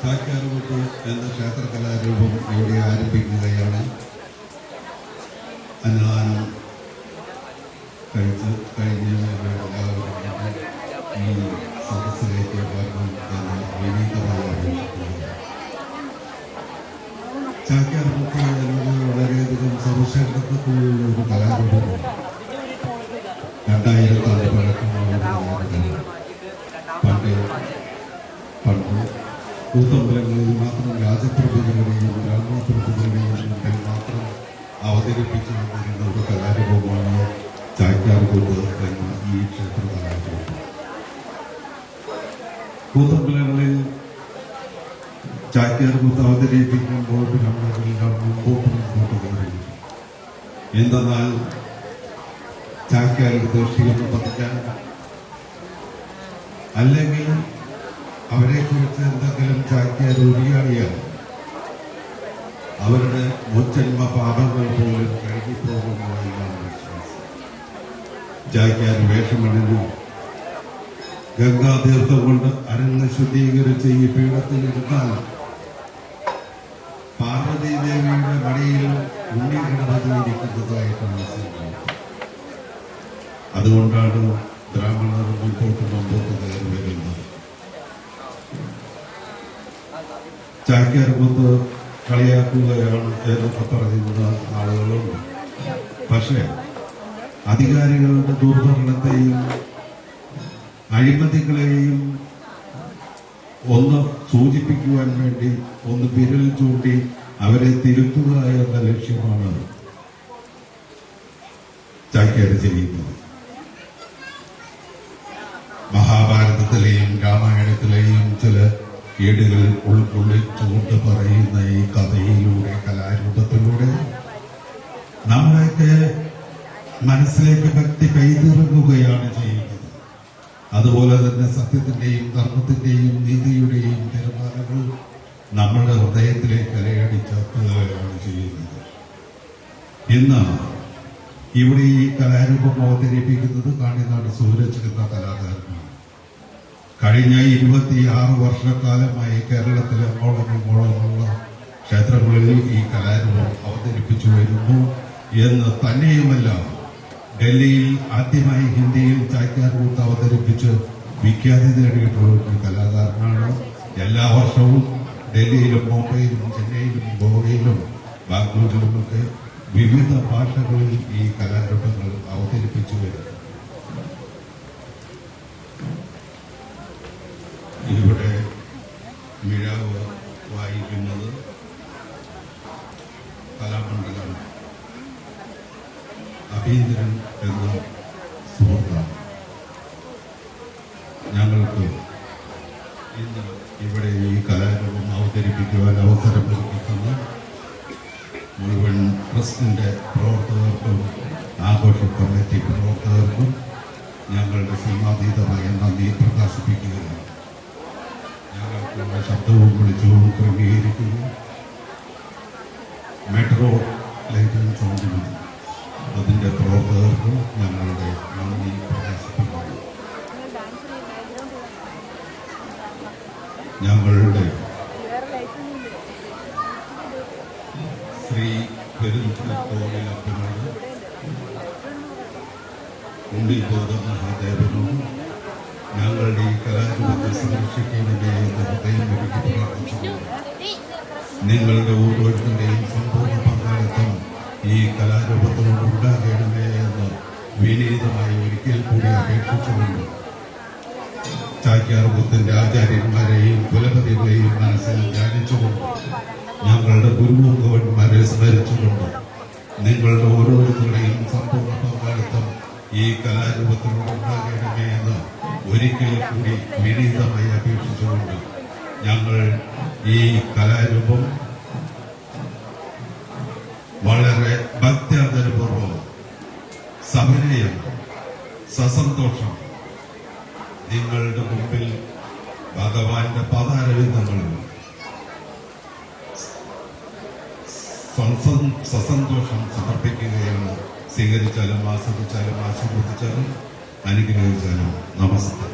ചാക്യാർകൂത്ത് എന്ന ക്ഷേത്രകലാരൂപം ഇവിടെ ആരംഭിക്കുകയാണ്. അന്നദാനം കഴിഞ്ഞ് ഈ സദസ്സിലേക്ക് വരണം എന്ന് വിനീതമായി അപേക്ഷിക്കുകയാണ്. ചാക്യാർകൂത്ത് എന്നത് വളരെയധികം സവിശേഷതയുള്ള ഒരു കലാരൂപമാണ്. 2000 ആണ്ട് പഴക്കമുള്ള പണ്ട് കൂത്തമ്പലങ്ങളിൽ മാത്രം രാജപ്രതികളുടെയും ബ്രാഹ്മണ പ്രതികളുടെയും മുമ്പിൽ മാത്രം അവതരിപ്പിച്ചു വന്നിരുന്ന ഒരു കലാരൂപമാണ് ചാക്യാർകൂത്ത് എന്ന ഈ ക്ഷേത്ര കലാരൂപം. കൂത്തമ്പലങ്ങളിൽ ചാക്യാർകൂത്ത് അവതരിപ്പിക്കുമ്പോൾ നമ്മളെല്ലാം മുമ്പോട്ട് കയറി. എന്തെന്നാൽ ചാക്യാർക്ക് ക്ഷീണം പതിക്കാൻ, അല്ലെങ്കിൽ അവരെക്കുറിച്ച് എന്തെങ്കിലും ചാക്യാർ ഉരിയാടിയാൽ അവരുടെ മുജ്ജന്മ പാപങ്ങൾ പോലും കഴുകിപ്പോകുന്നു എന്നാണ് വിശ്വാസം. ചാക്യാർ വേഷമണിഞ്ഞു ഗംഗാതീർത്ഥം കൊണ്ട് അരങ്ങ് ശുദ്ധീകരിച്ച് ഈ പീഠത്തിൽ ഇരുന്നാൽ പാർവതീദേവിയുടെ മടിയിൽ ഉണ്ണിഗണപതിയിരിക്കുന്നതായിട്ട് മനസ്സിലാക്കുന്നത്. അതുകൊണ്ടാണ് ബ്രാഹ്മണർ മുമ്പോട്ട് കയറി വരുന്നത്. ചാക്യാർകൂത്ത് കളിയാക്കുകയാണ് എന്നൊക്കെ പറയുന്ന ആളുകളുണ്ട്. പക്ഷേ അധികാരികളുടെ ദുർഭരണത്തെയും അഴിമതികളെയും ഒന്ന് സൂചിപ്പിക്കുവാൻ വേണ്ടി ഒന്ന് വിരൽ ചൂണ്ടി അവരെ തിരുത്തുക എന്ന ലക്ഷ്യമാണ് ചാക്യാർ ചെയ്യുന്നത്. മഹാഭാരതത്തിലെയും രാമായണത്തിലെയും ചില ഏടുകൾ ഉൾക്കൊള്ളിച്ചുകൊണ്ട് പറയുന്ന ഈ കഥയിലൂടെ, കലാരൂപത്തിലൂടെ നമ്മുടെയൊക്കെ മനസ്സിലേക്ക് ഭക്തി കൈതിറങ്ങുകയാണ് ചെയ്യുന്നത്. അതുപോലെ തന്നെ സത്യത്തിന്റെയും ധർമ്മത്തിന്റെയും നീതിയുടെയും തീരുമാനങ്ങൾ നമ്മുടെ ഹൃദയത്തിലേക്ക് അലയടിച്ചേർക്കുകയാണ് ചെയ്യുന്നത്. ഇന്ന് ഇവിടെ ഈ കലാരൂപം അവതരിപ്പിക്കുന്നത് കാണിനാട് സൂരജ് എന്ന കലാകാരനാണ്. കഴിഞ്ഞ 26 വർഷക്കാലമായി കേരളത്തിലെ മോളമുള്ള ക്ഷേത്രങ്ങളിൽ ഈ കലാരൂപം അവതരിപ്പിച്ചു വരുന്നു എന്ന് തന്നെയുമല്ല, ഡൽഹിയിൽ ആദ്യമായി ഹിന്ദിയിൽ ചാക്യാർകൂത്ത് അവതരിപ്പിച്ച് വിഖ്യാതി നേടിയിട്ടുള്ള ഒരു കലാകാരനാണ്. എല്ലാ വർഷവും ഡൽഹിയിലും മുംബൈയിലും ചെന്നൈയിലും ഗോവയിലും ബാംഗ്ലൂരിലുമൊക്കെ വിവിധ ഭാഷകളിൽ ഈ കലാരൂപങ്ങൾ അവതരിപ്പിച്ചു വരുന്നു. ഇവിടെ മിഴാവ് വായിക്കുന്നത് കലാമണ്ഡലം അഭീന്ദ്രൻ എന്ന സുഹൃത്താണ്. ഞങ്ങൾക്ക് ഇന്ന് ഇവിടെ ഈ കലാരൂപം അവതരിപ്പിക്കുവാൻ അവസരം ലഭിക്കുന്ന മുഴുവൻ ട്രസ്റ്റിന്റെ പ്രവർത്തകർക്കും ആഘോഷ കമ്മിറ്റി പ്രവർത്തകർക്കും ഞങ്ങളുടെ സീമാതീതമായ നന്ദി പ്രകാശിപ്പിക്കുകയാണ്. ഞങ്ങൾക്കുള്ള ശബ്ദവും വിളിച്ചവും ക്രമീകരിക്കുന്നു. മെട്രോ ലൈറ്റ് ആൻഡ് സൗണ്ടിനും അതിൻ്റെ പ്രവർത്തകർക്കും ഞങ്ങളുടെ നന്ദി പ്രകാശിപ്പിക്കുന്നു. ഞങ്ങളുടെ ശ്രീ പെരുന്തോടിലപ്പനോട് ഉണ്ണിബോധ മഹാദേവനോട് ഞങ്ങളുടെ ഈ കലാരൂപത്തെ സംരക്ഷിക്കണമേ എന്ന് ഹൃദയം ഒരുക്കി പ്രാർത്ഥിച്ചുകൊണ്ട് നിങ്ങളുടെ ഓരോരുത്തരുടെയും സമ്പൂർണ്ണ പങ്കാളിത്തം ഈ കലാരൂപത്തിനോട് ഉണ്ടാകണമേ എന്ന് വിനീതമായി ഒരിക്കൽ കൂടി അപേക്ഷിച്ചുകൊണ്ട് ചാക്യാർകൂത്തിന്റെ ആചാര്യന്മാരെയും കുലപതികളെയും മനസ്സിൽ ധ്യാനിച്ചുകൊണ്ട് ഞങ്ങളുടെ ഗുരുമുഖവന്മാരെ സ്മരിച്ചുകൊണ്ട് നിങ്ങളുടെ ഓരോരുത്തരുടെയും സമ്പൂർണ്ണ പങ്കാളിത്തം ഈ കലാരൂപത്തിനോട് ഉണ്ടാകണമേ എന്ന് ഒരിക്കൽ കൂടി വിനീതമായി അപേക്ഷിച്ചുകൊണ്ട് ഞങ്ങൾ ഈ കലാരൂപം വളരെ ഭക്ത്യാദരപൂർവ്വം സവിനയം സസന്തോഷം നിങ്ങളുടെ മുമ്പിൽ ഭഗവാന്റെ പദാരവിന്ദങ്ങളിൽ സസന്തോഷം സമർപ്പിക്കുകയാണ്. സ്വീകരിച്ചാലും ആസ്വദിച്ചാലും ആശീർവദിച്ചാലും അനുഗ്രഹിച്ചാലും. നമസ്തേ.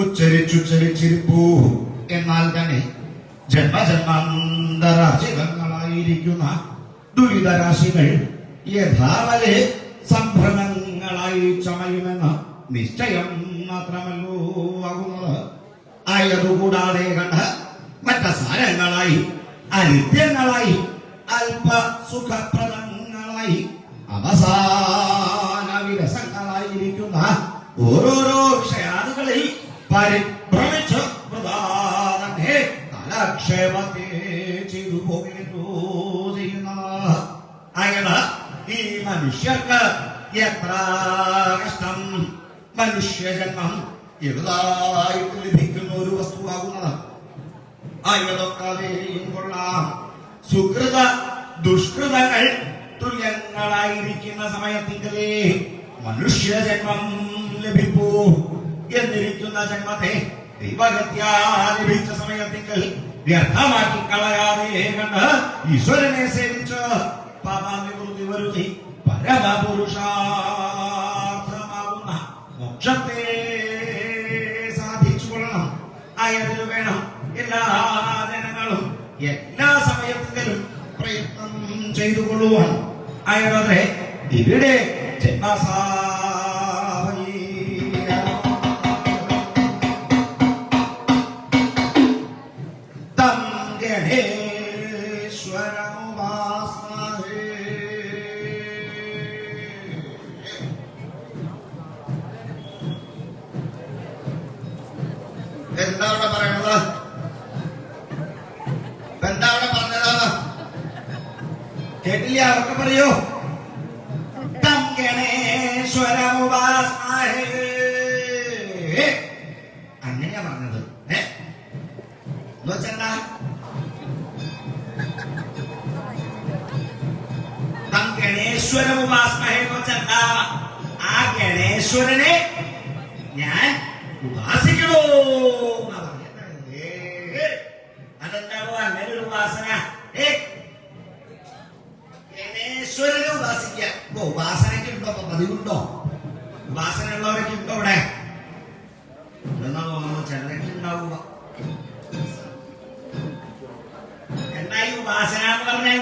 ഉച്ചരിച്ചിരിപ്പൂ. എന്നാൽ തന്നെ ജന്മജന്മാന്തരാശികളായിരിക്കുന്ന ദുരിതരാശികൾ യഥാവലെ സംഭ്രമങ്ങളായി ചമയുമെന്ന നിശ്ചയം മാത്രമല്ലോ ആകുന്നത്. ആയതുകൂടാതെ കണ്ട മറ്റസാരങ്ങളായി അനിത്യങ്ങളായി അല്പ സുഖപ്രദങ്ങളായി അവസാന വിരസങ്ങളായിരിക്കുന്ന ഓരോരോ വിഷയാദികളിൽ പരിഭ്രമിച്ച് പ്രധാനെ കാലക്ഷേപത്തെ ചെയ്തു പോകുന്നു ചെയ്യുന്നത്. അയാള് ഈ മനുഷ്യർക്ക് എത്ര കഷ്ടം. മനുഷ്യജന്മം എഴുതായിട്ട് ലഭിക്കുന്ന ഒരു വസ്തുവാകുന്നത്. ആയതൊക്കെയും കൊള്ളാം. സുകൃത ദുഷ്കൃതങ്ങൾ തുല്യങ്ങളായിരിക്കുന്ന സമയത്തിങ്കലേ മനുഷ്യജന്മം ലഭിപ്പൂ. എന്നിരിക്കുന്ന ജന്മത്തെ ദൈവഹത്യാ ലഭിച്ച സമയത്തിങ്കൽ വ്യർത്ഥമാക്കി കളയാതെ കണ്ട് ഈശ്വരനെ സേവിച്ച് പാപനിവൃത്തി വരുത്തി പരമപുരുഷാർത്ഥമാകുന്ന മോക്ഷത്തെ സാധിച്ചു കൊള്ളണം. ആയതിനു വേണം എല്ലാ ജനങ്ങളും എല്ലാ സമയത്തിലും പ്രയത്നം ചെയ്തു കൊള്ളുവാൻ. ആയതേ ഇവിടെ എന്താ അവിടെ പറയണത്? എന്താ അവിടെ പറഞ്ഞതാണ്? കേട്ടില്ല? അവർക്ക് പറയൂ. അങ്ങനെയാ പറഞ്ഞത്. എന്താ ആ ഗണേശ്വരനെ ഞാൻ ഉപാസിക്കണോ? അതെന്താണോ അങ്ങനെ ഒരു ഉപാസന? ഗണേശ്വരനെ ഉപാസിക്കുക. ഉപാസനയ്ക്ക് ഉണ്ടോ? പതിവുണ്ടോ? ഉപാസന ഉള്ളവരൊക്കെ ഉണ്ടോ ഇവിടെ? എന്നാ തോന്നുന്നു ചിലരൊക്കെ ഉണ്ടാവുക. എന്താ ഈ ഉപാസന എന്ന് പറഞ്ഞേ?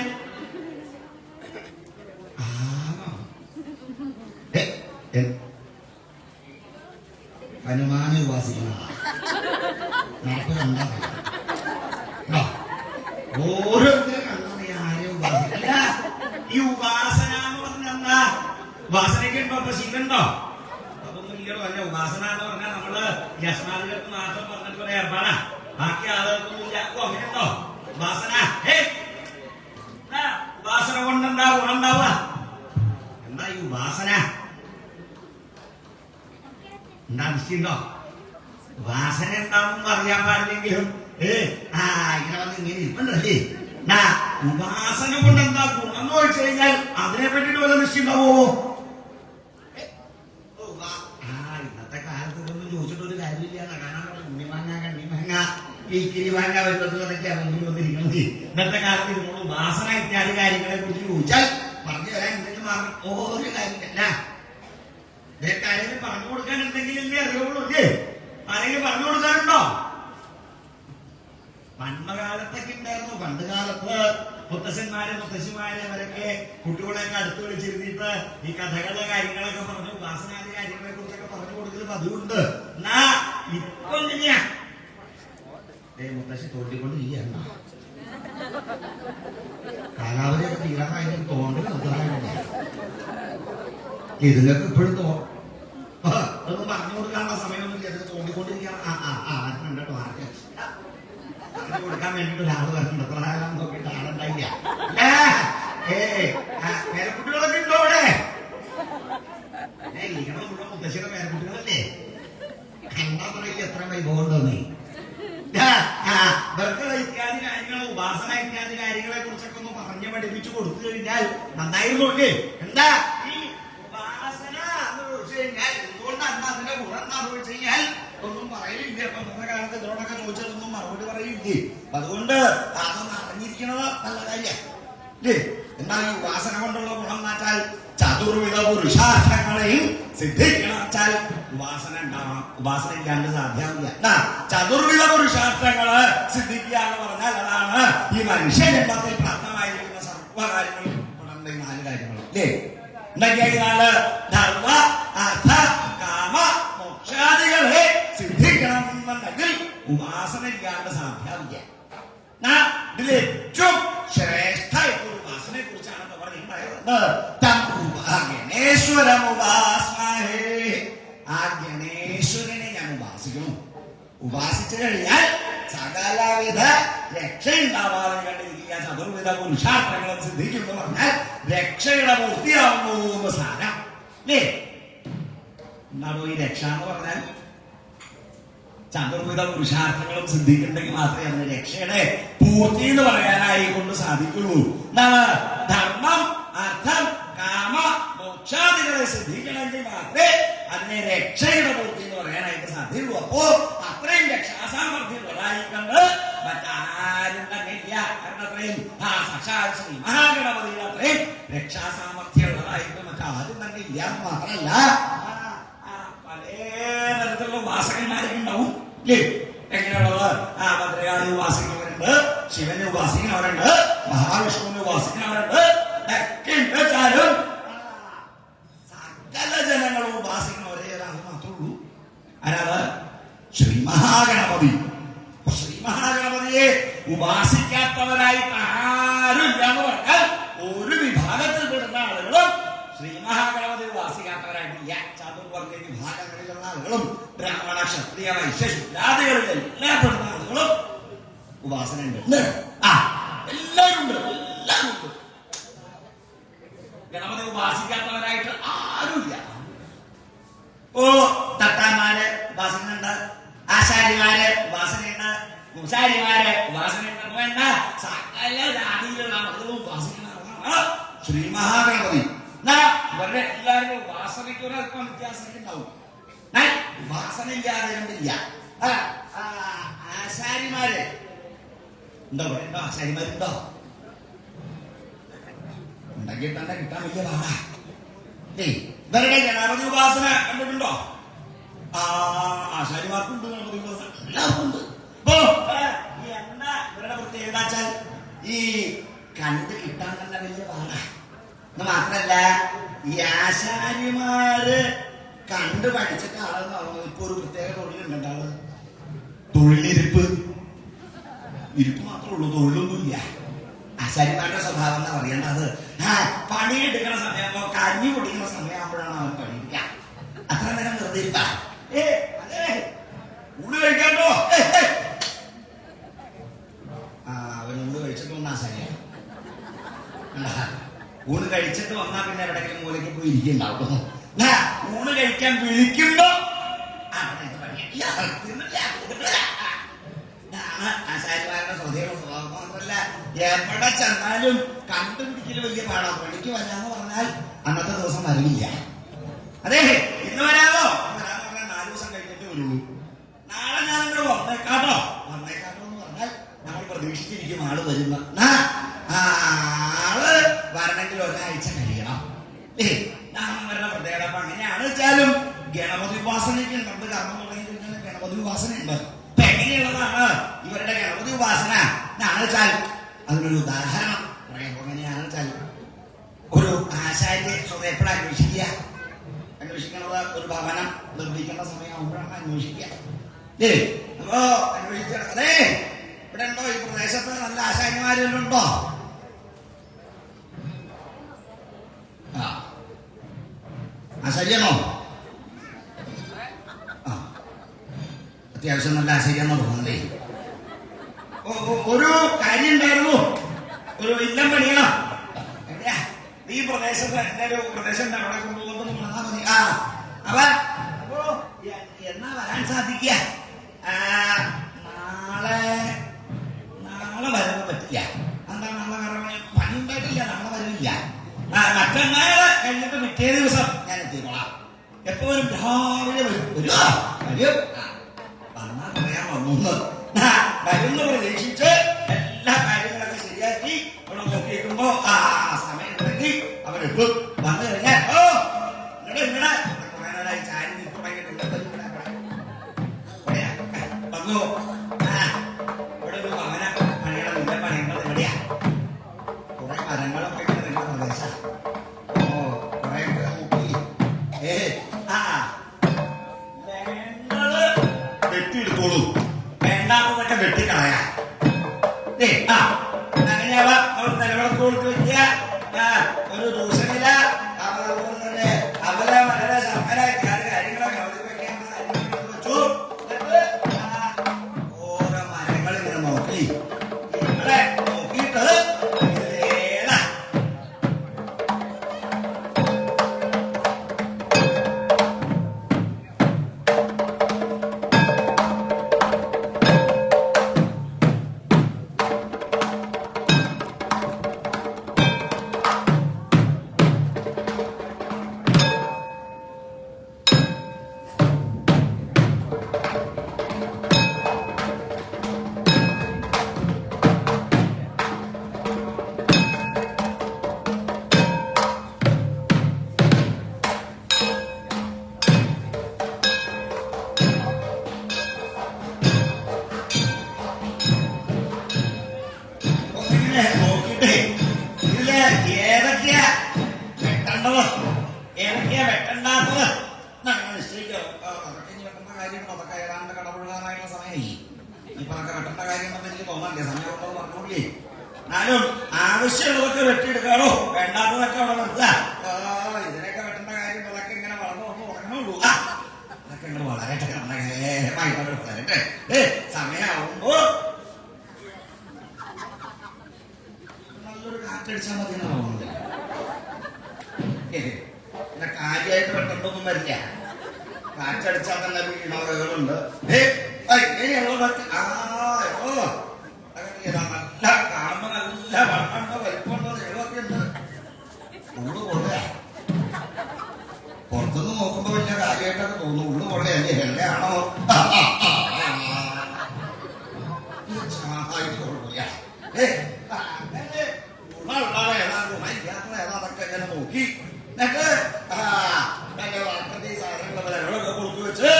ഹനുമാനെ ഉപാസിക്കുന്ന ഓരോരുത്തരും കണ്ടത് ആരെയും ഉപാസിക്കില്ല. ഈ ഉപാസന എന്ന് പറഞ്ഞെന്താ? ഉപാസനയ്ക്ക് ഉണ്ടോ? അപ്പൊ ശീലുണ്ടോ? അതൊന്നും ഇല്ലല്ലോ. അല്ല, ഉപാസന എന്ന് പറഞ്ഞാൽ നമ്മള് യസ്മാദികൾക്ക് മാത്രം പറഞ്ഞിട്ട് ഒരു ഏർപ്പാടാ. ബാക്കി ആളുകൾക്കൊന്നും ഇല്ല. അങ്ങനെയുണ്ടോ ഉപാസന? ഉപാസന കൊണ്ടെന്താ ഗുണമുണ്ടാവുക? എന്താ ഈ ഉപാസന? എന്താ നിശ്ചയുണ്ടോ? വാസന എന്താണെന്ന് അറിയാൻ പാടില്ലെങ്കിലും ഇങ്ങനെ വന്ന് ഇങ്ങനെ ഇരിപ്പുണ്ടല്ലേ. ഉപാസന കൊണ്ട് എന്താ ഗുണം എന്ന് ചോദിച്ചു കഴിഞ്ഞാൽ അതിനെ പറ്റിട്ട് വല്ല നിശ്ചയുണ്ടാവോ? ഇന്നത്തെ കാലത്ത് ഇതൊന്നും ചോദിച്ചിട്ടൊരു കാര്യമില്ല. ഉണ്ണിമാങ്ങ കണ്ണിമാങ്ങ ഈ കിരിമാങ്ങ വരുന്നതൊക്കെയാണ് മുന്നിൽ വന്നിരിക്കുന്നത്. ഇന്നത്തെ കാലത്ത് ഇതിനോട് ഉപാസന ഇത്യാദി കാര്യങ്ങളെ കുറിച്ച് ചോദിച്ചാൽ പറഞ്ഞു തരാൻ എന്തെങ്കിലും മാറും ഓരോ കാര്യമില്ല. ആരെങ്കിലും പറഞ്ഞു കൊടുക്കാനുണ്ടെങ്കിലല്ലേ അറിയുള്ളൂ. അല്ലേ? ആരെങ്കിലും പറഞ്ഞു കൊടുക്കാനുണ്ടോ? പണ്ട് കാലത്തൊക്കെ ഉണ്ടായിരുന്നു. പണ്ട് കാലത്ത് മുത്തശ്ശന്മാരെ മുത്തശ്ശിമാരെ അവരൊക്കെ കുട്ടികളെയൊക്കെ അടുത്ത് വിളിച്ചിരുന്നിട്ട് ഈ കഥകളുടെ കാര്യങ്ങളൊക്കെ പറഞ്ഞു ഉപാസനാദി കാര്യങ്ങളെ കുറിച്ചൊക്കെ പറഞ്ഞു കൊടുക്കൽ പതിവുണ്ട്. എന്നാ ഇപ്പൊ എങ്ങനെയാ? മുത്തശ്ശി തോണ്ടിക്കൊണ്ട് ഈ എണ്ണ കാലാവധിയൊക്കെ തീരാറായി തോണ്ടി നിർത്താറുണ്ട്. ഇതിനൊക്കെ ഇപ്പോഴും അതൊന്നും പറഞ്ഞു കൊടുക്കാനുള്ള സമയമൊന്നും ചെയ്തത് തോന്നിക്കൊണ്ടിരിക്കാൻ കണ്ടോ ആർക്ക് കൊടുക്കാൻ വേണ്ടിട്ട് ഒരാള് വരുന്നുണ്ട്. എത്ര കാലം നോക്കിയിട്ട് ആളുണ്ടായില്ല. പേരക്കുട്ടികളൊക്കെ ഉണ്ടോ അവിടെ? ഇരിക്കണം ഇവിടെ മുത്തശ്ശിയുടെ പേരക്കുട്ടികളല്ലേ? എന്താ പറയില്ല എത്ര വൈഭവം തോന്നി. ഇവർക്ക് ഇത്യാദി കാര്യങ്ങൾ ഉപാസന ഇത്യാദി കാര്യങ്ങളെ കുറിച്ചൊക്കെ ഒന്ന് പറഞ്ഞു പഠിപ്പിച്ചു കൊടുത്തു കഴിഞ്ഞാൽ നന്നായിരുന്നു. എന്താ ഈ ഉപാസന എന്ന് ചോദിച്ചു കഴിഞ്ഞാൽ എന്തുകൊണ്ടാണ് അതിന്റെ ഗുണം എന്താന്ന് ചോദിച്ചു കഴിഞ്ഞാൽ ഒന്നും പറയില്ല. അപ്പൊ ഇന്നത്തെ കാലത്ത് ഇതിനോടൊക്കെ ചോദിച്ചാലൊന്നും മറുപടി പറയില്ലേ. അതുകൊണ്ട് അതൊന്നും അറിഞ്ഞിരിക്കണത് നല്ല കാര്യം. എന്നാ ഈ ഉപാസന കൊണ്ടുള്ള ഗുണം മാറ്റാൽ ചതുർവിധ പുരുഷാർത്ഥങ്ങളെയും സിദ്ധിക്കണം വെച്ചാൽ ഉപാസന ഉണ്ടാവണം. ഉപാസന ഇല്ലാണ്ട് സാധ്യമാവില്ല. ചതുർവിധ പുരുഷാർത്ഥങ്ങള് സിദ്ധിക്കുക എന്ന് പറഞ്ഞാൽ അതാണ് ഈ മനുഷ്യ ജന്മത്തിൽ പ്രാപ്തമായിരിക്കുന്ന സർവകാര്യങ്ങളും ഉണർന്ന 4 കാര്യങ്ങളും അല്ലേ. ഉണ്ടാക്കിയാല് ധർമ്മ അർത്ഥ കാമ മോക്ഷാദികളെ സിദ്ധിക്കണം എന്നുണ്ടെങ്കിൽ ഉപാസന ഇല്ലാണ്ട് സാധ്യമാവില്ല. ഇതിൽ ഏറ്റവും ശ്രേഷ്ഠമായിട്ടുള്ള ഉപാസനയെ കുറിച്ചാണ് ഗണേശ്വരമുപാസ്മഹേ. ആ ഗണേശ്വരനെ ഞാൻ ഉപാസിക്കുന്നു. ഉപാസിച്ചു കഴിഞ്ഞാൽ സകലവിധ രക്ഷയുണ്ടാവാതെ കണ്ടിരിക്കുക. ചതുർവിധ പുരുഷാർത്ഥങ്ങളും സിദ്ധിക്കുന്നു പറഞ്ഞാൽ രക്ഷയുടെ പൂർത്തിയാവുന്നു എന്ന് സാരം അല്ലേ. എന്നാണോ ഈ രക്ഷ എന്ന് പറഞ്ഞാൽ ചതുർവിധ പുരുഷാർത്ഥങ്ങളും സിദ്ധിക്കുന്നുണ്ടെങ്കിൽ മാത്രമേ അതിന് രക്ഷയുടെ പൂർത്തി എന്ന് പറയാനായി കൊണ്ട് സാധിക്കുള്ളൂ. ധർമ്മം അർത്ഥം കാമ മോക്ഷാദികളെ സിദ്ധിക്കണമെങ്കിൽ മാത്രമേ അതിനെ രക്ഷയുടെ പൂർത്തി എന്ന് പറയാനായിട്ട് സാധ്യമുള്ളൂ. അപ്പോ അത്രയും രക്ഷാസാമർഥ്യമുള്ളതായിക്കൊണ്ട് മറ്റാരും തന്നെ ഇല്ല. കാരണം അത്രയും സാക്ഷാൽ ശ്രീ മഹാഗണപതിയിൽ അത്രയും രക്ഷാസാമർഥ്യമുള്ളതായിട്ട് മറ്റാരും തന്നെ ഇല്ല എന്ന് മാത്രമല്ല പല തരത്തിലുള്ള ഉപാസകന്മാരൊക്കെ ഉണ്ടാവും ഇല്ലേ. എങ്ങനെയുള്ളത്? ഭദ്രകാളി ഉപാസിക്കുന്നവരുണ്ട്, ശിവനെ ഉപാസിക്കുന്നവരുണ്ട്, മഹാവിഷ്ണുവിനെ ഉപാസിക്കുന്നവരുണ്ട്. ഒക്കെ വെച്ചാലും സകല ജനങ്ങളും ഉപാസിക്കുന്നവരെ ഒരാൾ മാത്രമേ ഉള്ളൂ. ആരാണ്? ശ്രീ മഹാഗണപതി. ശ്രീ മഹാഗണപതിയെ ഉപാസിക്കാത്തവരായിട്ട് ആരും ഇല്ലാന്ന് പറഞ്ഞാൽ ഒരു വിഭാഗത്തിൽ പെടുന്ന ആളുകളും ശ്രീ മഹാഗണപതി ഉപാസിക്കാത്തവരായിട്ടില്ല. ചതുർവർഗ വിഭാഗങ്ങളിലുള്ള ആളുകളും ബ്രാഹ്മണ ക്ഷത്രിയ വൈശ്യ ശുദ്രാദികളിൽ എല്ലാ പെടുന്ന ആളുകളും ഉപാസന ഉണ്ട്. എല്ലാവരും ഉണ്ട്. എല്ലാവരും ഉണ്ട്. ഗണപതി ഉപാസിക്കാത്തവരായിട്ട് ആരുമില്ല. തട്ടാന്മാര് ഉപാസനയുണ്ട്, ആശാരിമാര് ഉപാസനയുണ്ട്, പൂശാരിമാര് ഉപാസനയുണ്ട്. വേണ്ട സകല ജാതിയിലുള്ള ആളുകളും ഉപാസിക്കുന്നതാണ് ശ്രീ മഹാഗണപതി. ഇവരുടെ എല്ലാവരുടെ ഉപാസനയ്ക്ക് ഒരല്പം വ്യത്യാസം ഉണ്ടാവും. ഉപാസന ഇല്ലാതെ കണ്ടില്ല. ആശാരിമാര് ഉണ്ടോ? ഉണ്ടോ? ആശാരിമാരുണ്ടോ? ഉണ്ടെങ്കിൽ തന്നെ കിട്ടാൻ വലിയ പാടാ. ഇവരുടെ ഗണപതി ഉപാസന കണ്ടിട്ടുണ്ടോ? ആശാരിമാർക്കുണ്ട്, ഗണപതി ഉപാസന എല്ലാവർക്കും ഉണ്ട്. എന്താ ഇവരുടെ പ്രത്യേകത വെച്ചാൽ ഈ കണ്ട് കിട്ടാൻ തന്നെ വലിയ പാടാ. എന്ന് മാത്രല്ല ഈ ആശാരിമാര് കണ്ട് പഠിച്ചിട്ട് ആളെന്ന് ഇപ്പൊ ഒരു പ്രത്യേക തൊഴിലുണ്ടാള്. തൊഴിലിരിപ്പ്. ഇരിപ്പ് മാത്രമേ ഉള്ളൂ, തൊഴിലൊന്നുമില്ല. ആശാരിമാരുടെ സ്വഭാവം എന്താ പറയേണ്ടത്? പണിയെടുക്കുന്ന സമയമാകുമ്പോ കഞ്ഞി പൊടിക്കുന്ന സമയമാകുമ്പോഴാണ് അവൻ പണിയില്ല. അത്ര നേരം വെറുതെ ഇരിപ്പാ. അതെ ഊണ് കഴിക്കാട്ടോ. അവൻ ഊണ് കഴിച്ചിട്ട് വന്ന ആശാരിയാണ്. ഊണ് കഴിച്ചിട്ട് വന്നാൽ പിന്നെ എവിടെയെങ്കിലും മൂലയ്ക്ക് പോയി ഇരിക്കുന്നുണ്ടാവും. ഊണ് കഴിക്കാൻ വിളിക്കുമ്പോ ആശാരിമാരുടെ സ്വതേവ സ്വഭാവം മാത്രമല്ല എവിടെ ചെന്നാലും കണ്ടുപിടിക്കല് വലിയ പാടാ. പണിക്ക് വരാന്ന് പറഞ്ഞാൽ അന്നത്തെ ദിവസം വരില്ല. അതെ ഇന്ന് വരാമോ? വരാന്ന് പറഞ്ഞാൽ 4 ദിവസം കഴിഞ്ഞിട്ട് വരുള്ളൂ. നാളെ ഞാൻ ഇവിടെ വന്നേക്കാട്ടോ. വന്നേക്കാട്ടോ എന്ന് പറഞ്ഞാൽ നമ്മൾ പ്രതീക്ഷിച്ചിരിക്കും ആള് വരുന്ന. ആള് വരണമെങ്കിൽ ഒരാഴ്ച കഴിയണം. വരണ പ്രത്യേകത. അപ്പൊ അങ്ങനെയാണ് വെച്ചാലും ഗണപതി ഉപാസനയ്ക്ക് ഉണ്ട്. കർമ്മം തുടങ്ങിക്കഴിഞ്ഞാൽ ഗണപതി ഉപാസന ഉണ്ട്. അപ്പൊ എങ്ങനെയുള്ളതാണ് ഇവരുടെ ഗണപതി ഉപാസന എന്നാണ് വെച്ചാൽ അതിനൊരു ഉദാഹരണം പറയുമ്പോൾ എങ്ങനെയാണെന്ന് വെച്ചാൽ ഒരു ആശാരിയെ സ്വയം അന്വേഷിക്കണത് ഒരു ഭവനം നിർമ്മിക്കുന്ന സമയമാകുമ്പോഴാണ് അന്വേഷിക്കുക. അപ്പോ അന്വേഷിച്ച അതെ ഇവിടെ ഉണ്ടോ ഈ പ്രദേശത്ത് നല്ല ആശാരിമാരെല്ലാം ഉണ്ടോ? ആശാരിയാണോ? അത്യാവശ്യം നല്ല ആശാരിയാണോ തോന്നുന്നേ? ഒരു കാര്യം ഉണ്ടായിരുന്നു. ഒരു ഇല്ലം പണിയണം. എവിടെയാ? ഈ പ്രദേശത്ത് എന്റെ ഒരു പ്രദേശം അവിടെ കൊണ്ടുപോകുന്നു പറഞ്ഞാൽ മതി. അപ്പൊ എന്നാ വരാൻ സാധിക്കുക? നാളെ വരാൻ പറ്റില്ല. എന്താ നാളെ വരാൻ പണി ഉണ്ടായിട്ടില്ല. നാളെ വരില്ല. മറ്റന്നാള് കഴിഞ്ഞിട്ട് പിറ്റേ ദിവസം ഞാൻ എത്തിക്കോളാം. എപ്പോഴും രാവിലെ വരുമോ? വരും. വന്നാൽ പറയാൻ വന്നു വരുന്ന പ്രതീക്ഷിച്ച് എല്ലാ കാര്യങ്ങളൊക്കെ ശരിയാക്കി അവിടെ നോക്കിയേക്കുമ്പോ സമയം ഉണ്ടെങ്കിൽ അവരെത്തും. വന്നു കഴിഞ്ഞാൽ നോക്കൂ. ഇവിടെ ഒരു ഭവന പണിയുടെ മുമ്പേ പണിയുന്നത് എവിടെയാ? കുറെ മരങ്ങളൊക്കെ ഇങ്ങനെ നിൽക്കുന്ന പ്രദേശ. കുറെ നോക്കി വെട്ടിയെടുത്തോളൂ. വേണ്ടാത്തതൊക്കെ വെട്ടിക്കളയാ. അങ്ങനെയാവാ. അവർ നിലവിളക്ക് കൊടുത്ത് വെക്കുക. ഒരു ദൂഷണില്ല. അതുപോലെ തന്നെ അവല മലര ശർക്കര ഇത്യാദി കാര്യങ്ങളൊക്കെ അവതരിപ്പിക്കാൻ വെച്ചു. ഓരോ മരങ്ങൾ ഇങ്ങനെ നോക്കി ഇവിടെ നോക്കിയിട്ട് നോക്കിട്ടേ ഇതില് ഏതൊക്കെയാ വെട്ടേണ്ടത് ഏതൊക്കെയാ വെട്ടണ്ടാത്തത് എന്നങ്ങനെ നിശ്ചയിക്കാം. അതൊക്കെ ഇനി വെട്ടേണ്ട കാര്യം അതൊക്കെ ഏതാണ്ട് കടപുഴകാനായുള്ള സമയമായി. ഇപ്പൊ അതൊക്കെ വെട്ടേണ്ട കാര്യം എന്ന് എനിക്ക് തോന്നണ്ടേ? സമയം ഉണ്ടോ പറഞ്ഞോളേ. എന്നാലും ആവശ്യമുള്ളതൊക്കെ വെട്ടിയെടുക്കാറോ വേണ്ടാത്തതൊക്കെ അവിടെ നിർത്തുക. ഇതിനൊക്കെ വെട്ടേണ്ട കാര്യം അതൊക്കെ ഇങ്ങനെ വളർന്നു വന്ന് തുടങ്ങണുള്ളൂ. അതൊക്കെ ഇങ്ങനെ വളരട്ടെ. നമ്മളേമായിട്ട് വളരട്ടെ. സമയമാവുമ്പോ കാറ്റടിച്ചാൽ മതി എന്നാ തോന്നുന്നത്. പിന്നെ കാര്യമായിട്ട് പെട്ടെന്നൊന്നും വരില്ല. കാറ്റടിച്ചാൽ തന്നെ വീണവകളുണ്ട്. നല്ല കാണുമ്പോ നല്ല വണ്ണുണ്ടോ വലിപ്പമുണ്ടോ നീളമൊക്കെ ഉണ്ട്. ഉള്ളു കൊള്ളയാ. പുറത്തുനിന്ന് നോക്കുമ്പോ വലിയ കാര്യമായിട്ടൊക്കെ തോന്നും. ഉള്ളു കൊള്ളയല്ലേ? വെള്ളയാണോ? കൊള്ളില്ല. ഏതാതൊക്കെ ഇങ്ങനെ നോക്കി എന്നിട്ട് സാധനങ്ങളൊക്കെ കൊടുത്തു വെച്ച്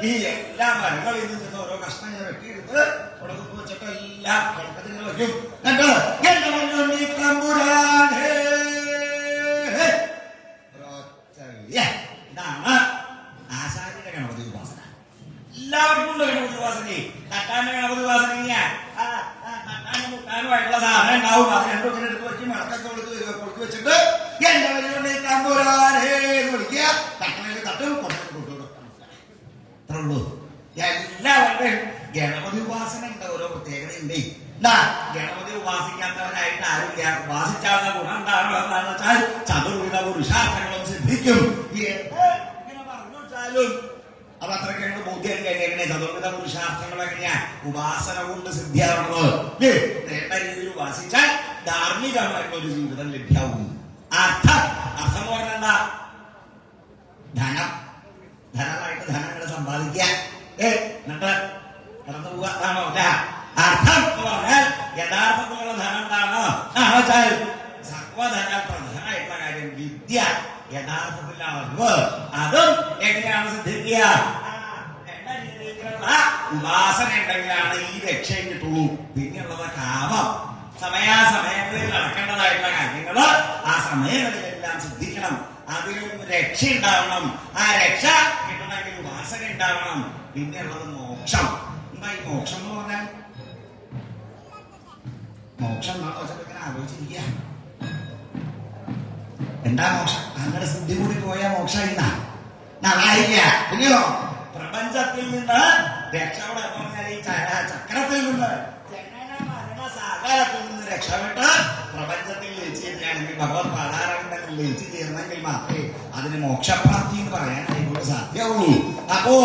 ഈ എല്ലാ മരങ്ങളിൽ നിന്ന് ഓരോ കഷ്ണങ്ങൾ വെട്ടിയെടുത്ത് അവിടെ കൊടുത്തു വെച്ചിട്ട് എല്ലാം കിടക്കത്തിന് വയ്ക്കും. എന്നിട്ട് ഇതാണ് ആശാരിയുടെ ഗണപതി ഉപാസന. എല്ലാവർക്കും ഉണ്ട് ഗണപതി ഉപാസന. തട്ടാന്റെ ഗണപതി ഉപാസന മുട്ടാനുമായിട്ടുള്ള സാധനം ഉണ്ടാവും. അത് രണ്ടും ഇങ്ങനെ എടുത്ത് വെച്ച് മടക്കൊക്കെ കൊടുത്തു വെച്ചിട്ട് എന്റെ വലിയ തമ്പുരാനേ എന്ന് വിളിക്കുക. തട്ടണയിൽ തട്ടും കൊണ്ടുള്ളൂ. എല്ലാവരുടെയും ഗണപതി ഉപാസന ഉണ്ട്. ഓരോ പ്രത്യേകതയുണ്ട്. ഗണപതി ഉപാസിക്കാത്തവരായിട്ട് ആരുമില്ല. ഉപാസിച്ചാലുള്ള ഗുണം ഉണ്ടാവുക എന്താണെന്ന് വെച്ചാൽ ചതുർവിധ പുരുഷാർത്ഥങ്ങളും സിദ്ധിക്കും. ഇങ്ങനെ പറഞ്ഞു വെച്ചാലും അത് അത്രയ്ക്ക് ഞങ്ങൾ ബോധ്യം കഴിഞ്ഞ ചതുർവിധ പുരുഷാർത്ഥങ്ങൾ എങ്ങനെയാ ഉപാസന കൊണ്ട് സിദ്ധിയാവുന്നത്. നേട്ട രീതിയിൽ ഉപാസിച്ചാൽ ധാർമ്മികമായിട്ടൊരു ജീവിതം ലഭ്യമാവും. അർത്ഥം എന്ന് പറഞ്ഞാൽ ധനം. ധനമായിട്ട് ധനങ്ങൾ സമ്പാദിക്കുക. എന്നിട്ട് കടന്നു പോവുക. അതാണോ? അർത്ഥം എന്ന് പറഞ്ഞാൽ യഥാർത്ഥത്തിലുള്ള ധനം എന്താണോ വെച്ചാൽ സർവധന പ്രധാനമായിട്ടുള്ള കാര്യം വിദ്യ. യഥാർത്ഥത്തിൽ അറിവ്. അതും എങ്ങനെയാണ് സിദ്ധിക്കുക? ഉപാസന ഉണ്ടെങ്കിലാണ് ഈ രക്ഷയും കിട്ടുള്ളൂ. പിന്നെയുള്ളത് കാമം. സമയാസമയങ്ങളിൽ നടക്കേണ്ടതായിട്ടുള്ള കാര്യങ്ങള് ആ സമയങ്ങളിലെല്ലാം സിദ്ധിക്കണം. അതിലും രക്ഷ ഉണ്ടാവണം. ആ രക്ഷ കിട്ടണമെങ്കിൽ ഉപാസന ഉണ്ടാവണം. പിന്നെയുള്ളത് മോക്ഷം. എന്താ ഈ മോക്ഷം എന്ന് പറഞ്ഞാൽ? മോക്ഷം എന്നാണോ ഇങ്ങനെ ആലോചിച്ചിരിക്കുക. എന്താ മോക്ഷം? അങ്ങനെ സിദ്ധി കൂടി പോയാ മോക്ഷമില്ല. നന്നായില്ല. പിന്നെയോ പ്രപഞ്ചത്തിൽ നിന്ന് രക്ഷപ്പെടാൻ പറഞ്ഞാൽ ഈ ചക്രത്തിൽ നിന്ന് സാഗരത്തിൽ നിന്ന് രക്ഷപ്പെട്ട് പ്രപഞ്ചത്തിൽ ലയിച്ചു ചേരുകയാണെങ്കിൽ ഭഗവത് പാതാരങ്ങളിൽ ലയിച്ചു ചേർന്നെങ്കിൽ മാത്രമേ അതിന് മോക്ഷപ്രാപ്തി എന്ന് പറയാനായിട്ട് സാധ്യമുള്ളൂ. അപ്പോ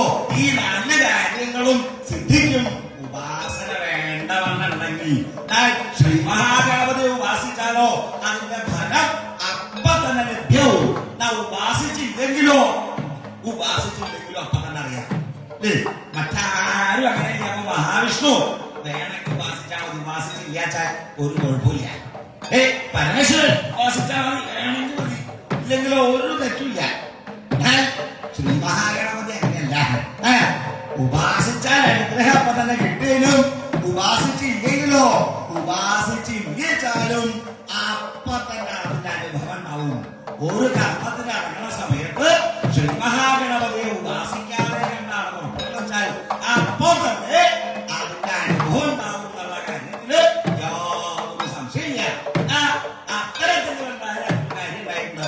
ഈ നല്ല കാര്യങ്ങളും സിദ്ധിക്കും. ഉപാസന വേണ്ടവണ്ണുണ്ടെങ്കിൽ ശ്രീ മഹാഗണപതി ഉപാസിച്ചാലോ അതിന്റെ ഫലം അപ്പൊ തന്നെ ലഭ്യവും. ഉപാസിച്ചില്ലെങ്കിലോ അപ്പൊ തന്നെ അറിയാം. മറ്റാരും അങ്ങനെ ചെയ്യാമോ? മഹാവിഷ്ണു വേണമെങ്കിൽ ഉപാസിച്ചാൽ മതി. ഉപാസിച്ചില്ലാച്ചാൽ ഒരു കുഴപ്പമില്ല. പരമേശ്വരൻ ഉപാസിച്ചാൽ മതി. വേണമെങ്കിൽ മതി. ഇല്ലെങ്കിലോ ഒരു തെറ്റില്ല. ശ്രീ മഹാഗണപതി അങ്ങനെയല്ല. ഉപാസിച്ചാൽ അനുഗ്രഹം അപ്പൊ തന്നെ കിട്ടിയതിനും ഉപാസിച്ചില്ലെങ്കിലോ ഉപാസിച്ചില്ലാലും അപ്പൊ തന്നെ അതിന്റെ അനുഭവം ഉണ്ടാവും. ഒരു കർമ്മത്തിന് ഇറങ്ങുന്ന സമയത്ത് ശ്രീ മഹാഗണപതിയെ ഉപാസിക്കാതെ കണ്ടാണ് വെച്ചാൽ അപ്പൊ തന്നെ അതിന്റെ അനുഭവം ഉണ്ടാവും എന്നുള്ള കാര്യത്തില് യാതൊരു സംശയമില്ല. അത്തരത്തിലുണ്ടായ കാര്യം ഉണ്ടായിട്ടുണ്ട്.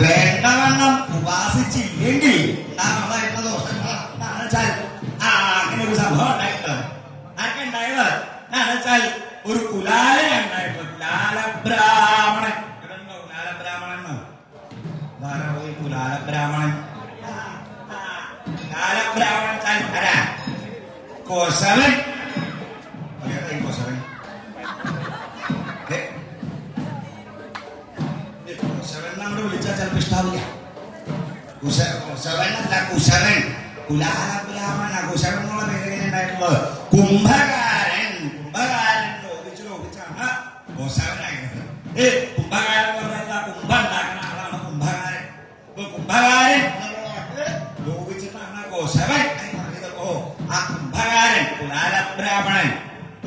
വേണ്ടവണ്ണം ഉപാസിച്ചില്ലെങ്കിൽ ഉണ്ടാകുന്നതായിട്ടുള്ള ദോഷങ്ങളാണെന്ന് വെച്ചാൽ അങ്ങനെ ഒരു സംഭവം ഉണ്ടായിട്ടുണ്ട്. ആർക്കെ ഉണ്ടായത് എന്താണെന്ന് വെച്ചാൽ ഒരു കുലാല ഉണ്ടായിട്ടുണ്ട്. കുലാലബ്രാഹ്മണൻ കേട്ടോ? കുലാലബ്രാഹ്മണൻ കുലാലബ്രാഹ്മണൻ കുലാലബ്രാഹ്മണൻ ആരാ? കോശവൻ. കോശവൻ നമ്മൾ വിളിച്ചാൽ ചിലപ്പോൾ ഇഷ്ടാവില്ല. കുശവനല്ല, കുശവൻ. കുലാലബ്രാഹ്മണ കുശവൻ എന്നുള്ള പേര് എങ്ങനെ ഉണ്ടായിട്ടുള്ളത്? കുംഭകാരൻ. കുംഭകാരൻ ലോപിച്ചാണ് കുശവനായത്. കുംഭകാരൻ എന്ന് പറഞ്ഞാൽ കുംഭ ഉണ്ടാക്കുന്ന ആളാണ് കുംഭകാരൻ. കുംഭകാരൻ ലോപിച്ചിട്ടാണ് കുശവൻ പറഞ്ഞതോ. ആ കുംഭകാരൻ കുലാലബ്രാഹ്മണൻ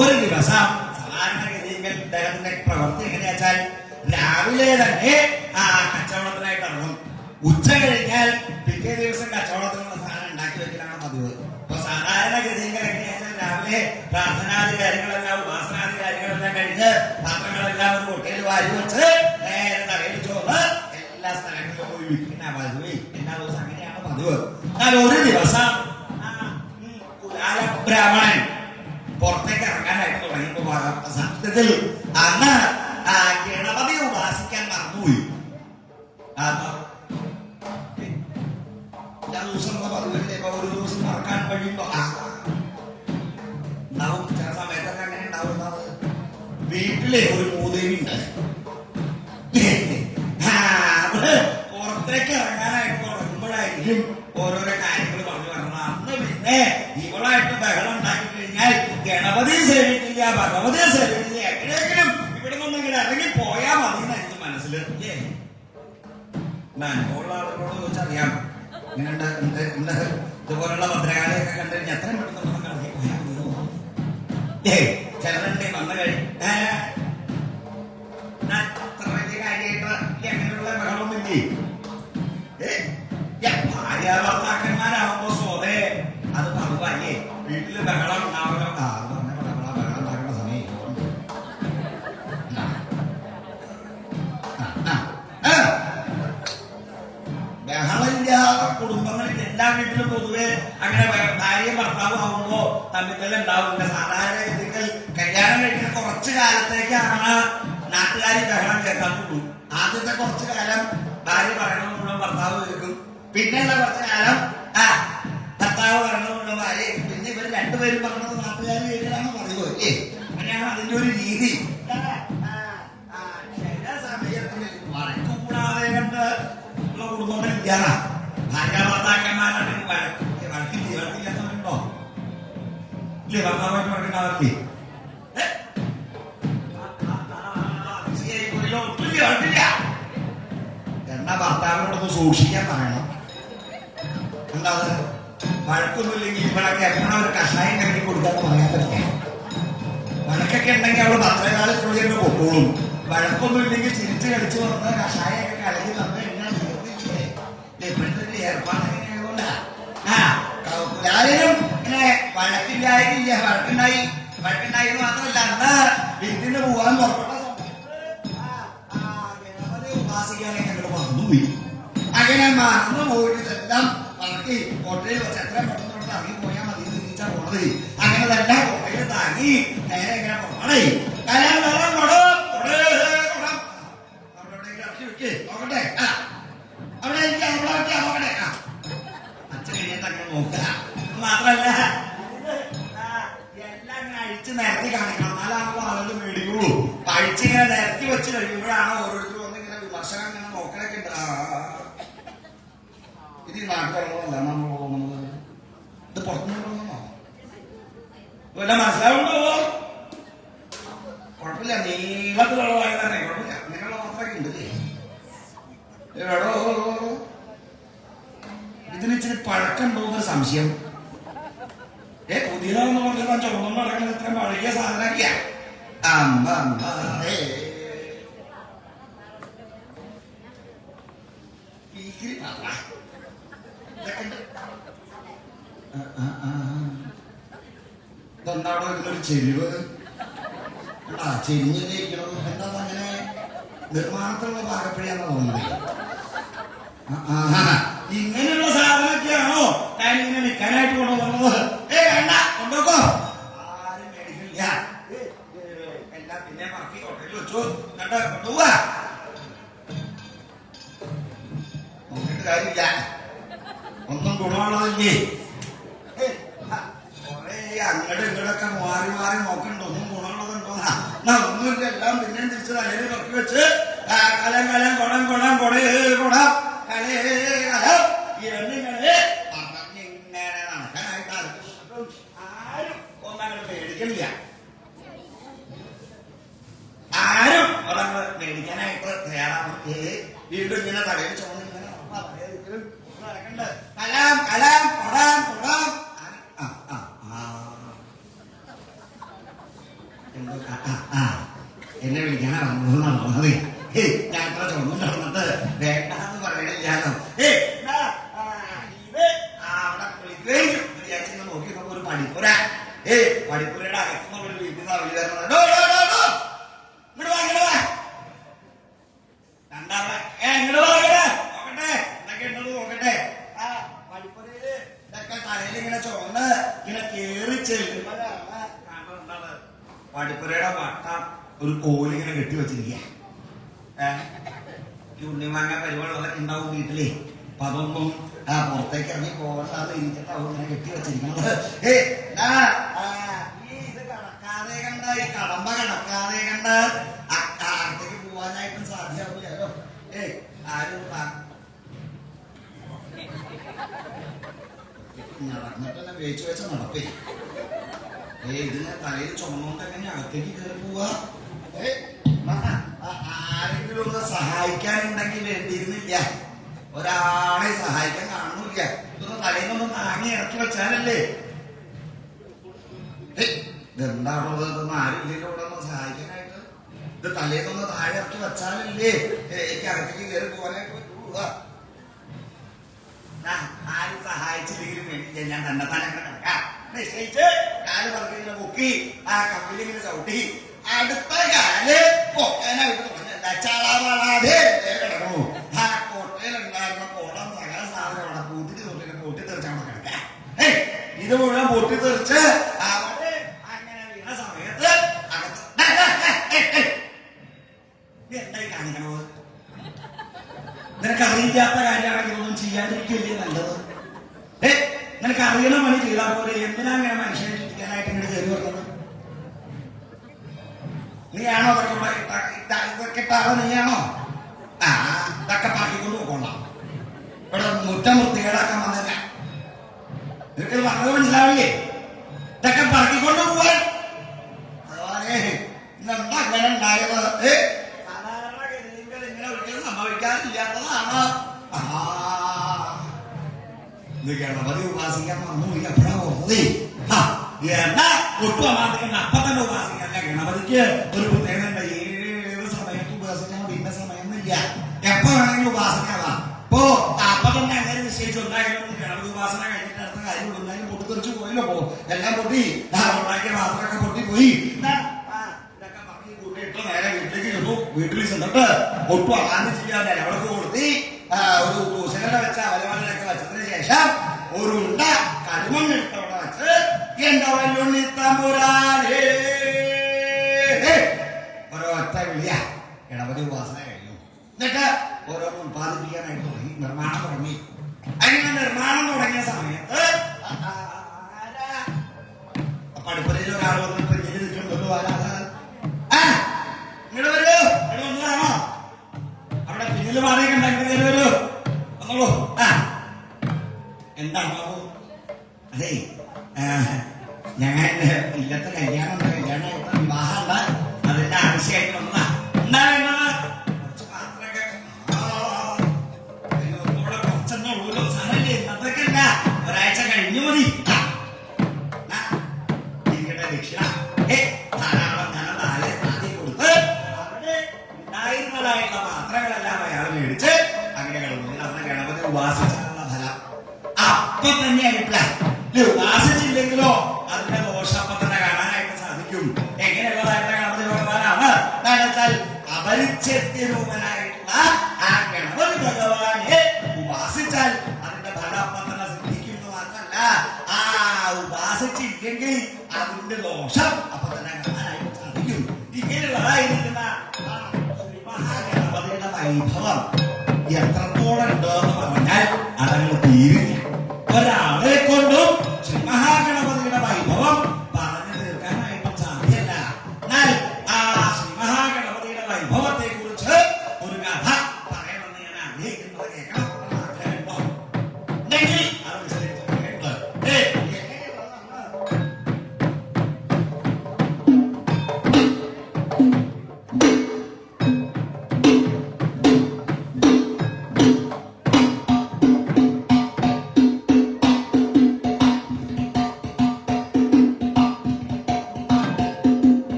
ഒരു ദിവസം സാധാരണഗതിയിൽ ഇദ്ദേഹത്തിന്റെ പ്രവൃത്തി എങ്ങനെയാ വെച്ചാൽ രാവിലെ തന്നെ കച്ചവടത്തിനായിട്ട് ഇറങ്ങും. ഉച്ച കഴിഞ്ഞാൽ പിറ്റേ ദിവസം കച്ചവടത്തിനുള്ള സാധനം ഉണ്ടാക്കി വെക്കലാണ് പതിവ്. അപ്പൊ സാധാരണഗതിയിൽ എങ്ങനെയാ രാവിലെ പ്രാർത്ഥനാദി കാര്യങ്ങളെല്ലാം ഉപാസനാദി കാര്യങ്ങളെല്ലാം കഴിഞ്ഞ് പാത്രങ്ങളെല്ലാം ഒരു കൊട്ടയിൽ വാരി വെച്ച് നേരെ തലയിൽ ചോറ് എല്ലാ സ്ഥലങ്ങളിലും പോയി വിൽക്കുന്ന പതിവ്. എല്ലാ ദിവസം അങ്ങനെയാണ് പതിവ്. എന്നാൽ ഒരു ദിവസം കുലാലബ്രാഹ്മണൻ പുറത്തേക്ക് ഇറങ്ങാനായിട്ട് തുടങ്ങിയപ്പോ സത്യത്തിൽ അന്ന് ഗണപതിയെ ഉപാസിക്കാൻ മറന്നുപോയി. ദിവസം പതിവല്ലേ, ഒരു ദിവസം മറക്കാൻ കഴിയുമ്പോ ഉണ്ടാവും. ചില സമയത്തൊക്കെ അങ്ങനെ ഉണ്ടാവുന്നത്. വീട്ടിലെ ഒരു മൂദേവി ഉണ്ട്. പുറത്തേക്ക് ഇറങ്ങാനായിട്ട് തുടങ്ങുമ്പോഴായിരിക്കും ഓരോരോ കാര്യങ്ങൾ പറഞ്ഞു വരണം. അന്ന് പിന്നെ ഇവളായിട്ട് ബഹളം ഉണ്ടാക്കി കഴിഞ്ഞാൽ ഗണപതിയെ സേവിക്കില്ല, ഭഗവതിയെ സേവിക്കില്ല, എങ്ങനെയെങ്കിലും ഇവിടെ നിന്ന് ഇങ്ങനെ ഇറങ്ങി പോയാ മതി എന്നായിരിക്കും മനസ്സിൽ. അനുഭവമുള്ള ആളുകളോട് ചോദിച്ചറിയാം. ഇങ്ങനെ ഇതുപോലുള്ള ഭദ്രകാളിയൊക്കെ കണ്ടു കഴിഞ്ഞാൽ എത്രയും പെട്ടെന്ന് ഇറങ്ങി പോയാൽ മതി. ചിലരുടെ വന്നു കഴിഞ്ഞ അത്ര വലിയ കാര്യമായിട്ട് അങ്ങനെയുള്ള ബഹളമൊന്നുമില്ലേ? ഭാര്യ ഭർത്താക്കന്മാരാകുമ്പോ സ്വതേ അത് പതിവായേ വീട്ടില് ബഹളം ഉണ്ടാവുക. ബഹളം ഉണ്ടാക്കുന്ന സമയം ബഹളമില്ലാത്ത കുടുംബങ്ങളിൽ എല്ലാ വീട്ടിലും പൊതുവെ അങ്ങനെ ഭാര്യ ഭർത്താവ് ആവുമ്പോ തമ്മിൽ ഉണ്ടാവില്ല. സാധാരണ രീതിയിൽ കല്യാണം കഴിക്കുന്ന കുറച്ചു കാലത്തേക്കാണ് നാട്ടുകാരി ബഹളം കേൾക്കാറുള്ളൂ. ആദ്യത്തെ കുറച്ചു കാലം ഭാര്യ പറയണത് മുഴുവൻ ഭർത്താവ് കേൾക്കും. പിന്നെയുള്ള കുറച്ചു കാലം ഭർത്താവ് പറയണത് മുഴുവൻ ഭാര്യ കേൾക്കും. പിന്നെ ഇവർ രണ്ടുപേരും പറഞ്ഞത് നാട്ടുകാർ കേൾക്കലാണ് പതിവ്. അങ്ങനെയാണ് അതിന്റെ ഒരു രീതി. ചില സമയത്തിൽ വഴക്ക് കൂടാതെ കണ്ട് ഉള്ള കുടുംബങ്ങളില്ല. ഭാര്യ ഭർത്താക്കന്മാരാണെങ്കിൽ വഴക്കില്ലാത്തവരുണ്ടോ? ഇല്ലേ? ഭർത്താവായിട്ട് വഴക്കുണ്ടാവില്ലേ? എന്നാ ഭർത്താവിനോടൊന്ന് സൂക്ഷിക്കാൻ പറയണം. എന്താ വഴക്കൊന്നുമില്ലെങ്കിൽ ഇവളൊക്കെ എപ്പോഴും ഒരു കഷായം കലക്കി കൊടുക്കാന്ന് പറയാൻ പറ്റില്ല. വഴക്കൊക്കെ ഉണ്ടെങ്കിൽ അവള് പത്രകാലം പുള്ളിയൊക്കെ പൊക്കോളും. വഴക്കൊന്നും ഇല്ലെങ്കിൽ ചിരിച്ച് കളിച്ച് വന്ന് കഷായൊക്കെ കലക്കി തന്നു കഴിഞ്ഞാൽ തീർന്നില്ലേ? ഇപ്പോഴത്തെ ഏർപ്പാട് എങ്ങനെയായതുകൊണ്ടാ കുലാലനും ഇങ്ങനെ വഴക്കുണ്ടായി എന്ന് മാത്രമല്ല, അന്ന് വീട്ടിന് പോവാൻ പുറപ്പെട്ട ഉപാസിക്കാനൊക്കെ ഞങ്ങൾ മറന്നുപോയി. അങ്ങനെ മറന്നു പോയിട്ട് ഇതെല്ലാം വളർത്തി കോട്ടയിൽ വെച്ച് എത്ര പെട്ടെന്ന് ഇറങ്ങി പോയാൽ മതി തിരിച്ചാ പോണത്. അങ്ങനെ തന്നെ കോട്ടയിൽ വാങ്ങി നേരെ ഇങ്ങനെ പോകണേ. കലാം വെള്ളം കൊടം നോക്കട്ടെ. അവിടെ നോക്കട്ടെ. അച്ഛൻ കഴിഞ്ഞിട്ട് അങ്ങനെ നോക്കുക. മാത്രല്ല എല്ലാം ഇങ്ങനെ അഴിച്ച് നിരത്തി കാണിക്കണം, എന്നാലാണല്ലോ ആളുകൾ മേടിക്കുള്ളൂ. അഴിച്ചിങ്ങനെ നിരത്തി വെച്ച് കഴിയുമ്പോഴാണ് ഓരോരുത്തർ വന്ന് ഇങ്ങനെ വിമർശനം ഇങ്ങനെ നോക്കണൊക്കെ ഉണ്ട്. ഇത് ഈ നാട്ടിലുള്ളതല്ല നമ്മൾ തോന്നുന്നത്. ഇത് പുറത്തുനിന്നുള്ളതാണോ? വല്ല മനസ്സിലാവുണ്ടോ? കുഴപ്പമില്ല, നീളത്തിലുള്ളതായി തന്നെ കുഴപ്പമില്ല. നിങ്ങളുടെ മാത്രമൊക്കെ ഉണ്ടല്ലേ. എടോ ഇതിന് ഇച്ചിരി പഴക്കമുണ്ടോന്നൊരു സംശയം. പുതിയതാണെന്ന് പറഞ്ഞാൽ ചുമന്ന് നടക്കുന്നത് ഇത്ര പഴകിയ സാധനമൊക്കെയാ. ഇതെന്താണോ ഇതിനൊരു ചെരിവ്? ചെരിഞ്ഞല്ലേ ഇരിക്കണത്. എന്താ അങ്ങനെ നിർമ്മാണത്തിലുള്ള പാകപ്പഴിയാന്ന് തോന്നുന്നത്. ഇങ്ങനെയുള്ള സാധനമൊക്കെയാണോ ഞാൻ ഇങ്ങനെ നിൽക്കാനായിട്ട് കൊണ്ടുവന്നത്? വേണ്ട, കൊണ്ടുപോക്കോ. ആരും മേടിക്കില്ല. എല്ലാം പിന്നെ പറക്കി ഹോട്ടലിൽ വെച്ചു കണ്ട് കൊണ്ടുപോവാ. നോക്കിയിട്ട് കാര്യമില്ല, ഒന്നും ഗുണമുള്ളതില്ലേ. കൊറേ അങ്ങോട്ടും ഇങ്ങോട്ടൊക്കെ മാറി മാറി നോക്കണ്ടോ ഒന്നും ഗുണമുള്ളതുണ്ടോന്നാ. ഒന്നുമില്ല, എല്ലാം പിന്നെയും തിരിച്ച് തലയിൽ പറക്കി വെച്ച് കലം കലം കുടം കുടം കൊട കുടം കളേ കലം എന്നിങ്ങനെ പറഞ്ഞിങ്ങനെ നടക്കാനായിട്ട് ആരും ഒന്നങ്ങനെ പേടിക്കണില്ല. ആരും അതങ്ങൾ മേടിക്കാനായിട്ട് തയ്യാറാണ്. വീണ്ടും ഇങ്ങനെ തലയിൽ ചുമന്നിങ്ങനെ നടക്കണ്ട്. കലാം കലാം കൊടാം കൊടാം. എന്നെ വിളിക്കാനാ വന്നത് നടന്നത്. ഞാൻ ഇത്ര ചുമന്നും നടന്നിട്ട് വേണ്ടെന്ന് പറയണില്ലാലോ. വിചാരിച്ചു നോക്കി ഒരു പഠിപ്പുര. പഠിപ്പുരയുടെ അകത്തുനിന്നുള്ള ഒരു വീട്ടിൽ നിന്ന് വിളി വരുന്നത്. രണ്ടാമത് നോക്കട്ടെ എന്തൊക്കെ ഉണ്ടത് നോക്കട്ടെ. പഠിപ്പുരയില് ഇതൊക്കെ തലയിൽ ഇങ്ങനെ ചുമന്ന് ഇങ്ങനെ കേറി ചെല്ലുമ്പോഴാണ് കാണുന്നത് പഠിപ്പുരയുടെ വട്ടം ഒരു കോലിങ്ങനെ കെട്ടി വെച്ചിരിക്കുക. ഉണ്ണിമാങ്ങ പരിപാടികളൊക്കെ ഉണ്ടാവും വീട്ടില്. അപ്പൊ അതൊന്നും പുറത്തേക്ക് ഇറങ്ങി പോകണ്ടാന്ന് ഇരിച്ചിട്ടാവും ഇങ്ങനെ കെട്ടി വെച്ചിരിക്കുന്നത്. ഇത് കടക്കാതെ കണ്ട, ഈ കടമ്പ കടക്കാതെ കണ്ട അകത്തേക്ക് പോവാനായിട്ടും സാധ്യമാവില്ലല്ലോ. ആരും നടന്നിട്ട് തന്നെ വേച്ചു വെച്ച നടപ്പേ. ഇതിനെ തലയിൽ ചുമന്നുകൊണ്ട് എങ്ങനെ അകത്തേക്ക് കയറി പോവാ? ആരെങ്കിലും ഒന്ന് സഹായിക്കാനുണ്ടെങ്കിൽ വേണ്ടിയിരുന്നില്ല. ഒരാളെ സഹായിക്കാൻ കാണുന്നില്ല. ഇതൊന്ന് തലയിൽ നിന്നൊന്ന് താങ്ങി ഇറക്കി വെച്ചാലല്ലേ. ഇതെന്താണോ ഇതൊന്നും ആരുമില്ലല്ലോ ഇവിടെ ഒന്ന് സഹായിക്കാനായിട്ട്. ഇത് തലയിൽ നിന്ന് താഴെ ഇറക്കി വെച്ചാലല്ലേ എനിക്ക് അകത്തേക്ക് കയറി പോകാനായിട്ട് പറ്റുള്ളൂ. ആരും സഹായിച്ചില്ലെങ്കിലും വേണ്ടിയില്ല, ഞാൻ തന്നെ തന്നെ കിടക്കാം. നിശ്ചയിച്ച് കാല് പറക്കിങ്ങനെ പൊക്കി ആ കമ്പിലിങ്ങനെ ചവിട്ടി അടുത്ത കാല് പൊക്കാനായിട്ട് തുടങ്ങില്ല. ചളവളാതെ കിടക്കണു. ആ കോട്ടയിലുണ്ടായിരുന്ന കോടം സകല സാധനം അവിടെ പൊട്ടിത്തെറിച്ച് അവിടെ കിടക്കാം. ഇത് മുഴുവൻ പൊട്ടിത്തെറിച്ച് അവിടെ അങ്ങനെ വീണ സമയത്ത് എന്തായി കാണിക്കണത്? നിനക്കറിയില്ലാത്ത കാര്യമാണെങ്കിൽ ഒന്നും ചെയ്യാതിരിക്കല്ലേ നല്ലത്. നിനക്ക് അറിയണ പണി ചെയ്താൽ പോലെ എന്തിനാ അങ്ങനെ മനുഷ്യനെ ചിന്തിക്കാനായിട്ട് ഇങ്ങോട്ട് കയറി വരുന്നത്? നീയാണോ ഇതൊക്കെ ഇട്ടാറോ? നീയാണോ? ഇതൊക്കെ പാക്കിക്കൊണ്ട് പോകണം. ഇവിടെ മുറ്റം വൃത്തികേടാക്കാൻ വന്നില്ല. നിനക്ക് പറഞ്ഞത് മനസ്സിലാവില്ലേ? ഇതൊക്കെ പറക്കിക്കൊണ്ട് പോവാൻ. അതുപോലെ ഇന്നെന്താ അങ്ങനെ ഉണ്ടായത്? സാധാരണ ഗതികൾ ഇങ്ങനെ ഒരിക്കലും സംഭവിക്കാതില്ലാത്തതാണ്. ഇത് ഗണപതി ഉപാസിക്കാൻ വന്നു എപ്പോഴാ ഓർമ്മതേ? എന്നാ ഒട്ടും അമാതിരിക്കുന്ന അപ്പൊ തന്നെ ഉപാസിക്കല്ല. ഗണപതിക്ക് ഒരു പ്രത്യേകത. ഏത് സമയത്ത് ഉപാസിക്കാൻ പിന്നെ സമയമൊന്നുമില്ല. എപ്പോ വേണമെങ്കിലും ഉപാസനയാവാം. ഇപ്പോ അപ്പൊ തന്നെ അങ്ങനെ നിശ്ചയിച്ചുണ്ടായിരുന്നു. ഗണപതി ഉപാസന കഴിഞ്ഞിട്ട് അടുത്ത കാര്യം ഉണ്ടായാലും പൊട്ടിത്തെറിച്ച് പോയല്ലോ. എല്ലാം പൊട്ടി, ഉണ്ടാക്കിയ പാത്രമൊക്കെ പൊട്ടിപ്പോയി. ഇതൊക്കെ പറഞ്ഞ് കൂട്ടിയിട്ട് നേരെ വീട്ടിലേക്ക് ചെന്നു. വീട്ടിൽ ചെന്നിട്ട് ഒട്ടും അമാന്തി ചെയ്യാതെ അവൾക്ക് കൊടുത്തി ഒരു ദൂഷണ വെച്ച അവലവനൊക്കെ വെച്ചതിന് ശേഷം ഒരു ഉണ്ട കടുമണ്ണെടുത്തവിടെ വെച്ച് എന്റെ വല്ലുണ്ണി തമ്പുരാനേ എന്താണ് ബാബു? അതെ, ഞങ്ങൾ ഇല്ലത്തെ കല്യാണമുണ്ട്, വിവാഹമുണ്ട്, അതിന്റെ ആവശ്യമായിട്ട് വന്നതാ. എന്താ വേണ്ടത്? കുറച്ച് പാത്രമൊക്കെ. ഒന്നുകൂടെ കുറച്ചെന്നേ ഉള്ളൂ സാറല്ലേ, അതൊക്കെ അല്ല, ഒരാഴ്ച കഴിഞ്ഞു മതി. ഇരിക്കട്ടെ ദക്ഷിണ. ധാരാളം ധനം ആദ്യം കൊടുത്ത് അവിടെ ഉണ്ടായിരുന്നതായിട്ടുള്ള പാത്രങ്ങളെല്ലാം അയാൾ മേടിച്ച് അങ്ങനെ ഗണപതി ഉപാസിച്ചാലുള്ള ഫലം അപ്പൊ തന്നെ അഭിപ്രായം. ഉപാസിച്ചില്ലെങ്കിലോ അതിന്റെ ദോഷം അപ്പൊ തന്നെ കാണാനായിട്ട് സാധിക്കും. എങ്ങനെയുള്ളതായിട്ടുള്ള ഗണപതി ഭഗവാനാണ് വെച്ചാൽ അപരിച്ഛേദ്യരൂപനായിട്ടുള്ള ആ ഗണപതി ഭഗവാനെ ഉപാസിച്ചാൽ അതിന്റെ ഫലം അപ്പൊ തന്നെ സിദ്ധിക്കുന്നു. മാത്രമല്ല ആ ഉപാസിച്ചില്ലെങ്കിൽ അതിന്റെ ദോഷം അപ്പൊ തന്നെ കാണാനായിട്ട് സാധിക്കും. ഇങ്ങനെയുള്ളതായിരിക്കുന്ന മഹാഗണപതിയുടെ വൈഭവം എത്രത്തോളം ഉണ്ടെന്ന് പറഞ്ഞാൽ അതങ്ങ് തീരില്ല. ഒരാളെ കൊണ്ടും ശ്രീ മഹാഗണപതിയുടെ വൈഭവം പറഞ്ഞു തീർക്കാനായിട്ട് സാധ്യല്ല. എന്നാൽ ആ ശ്രീ മഹാഗണപതിയുടെ വൈഭവത്തെ കുറിച്ച് ഒരു കഥ പറയണമെന്ന് ഞാൻ ആഗ്രഹിക്കുന്നത് കേൾക്കണം ആഗ്രഹമുണ്ടോ? ഉണ്ടെങ്കിൽ അത് വിശദീകരിച്ച് കേട്ടത്.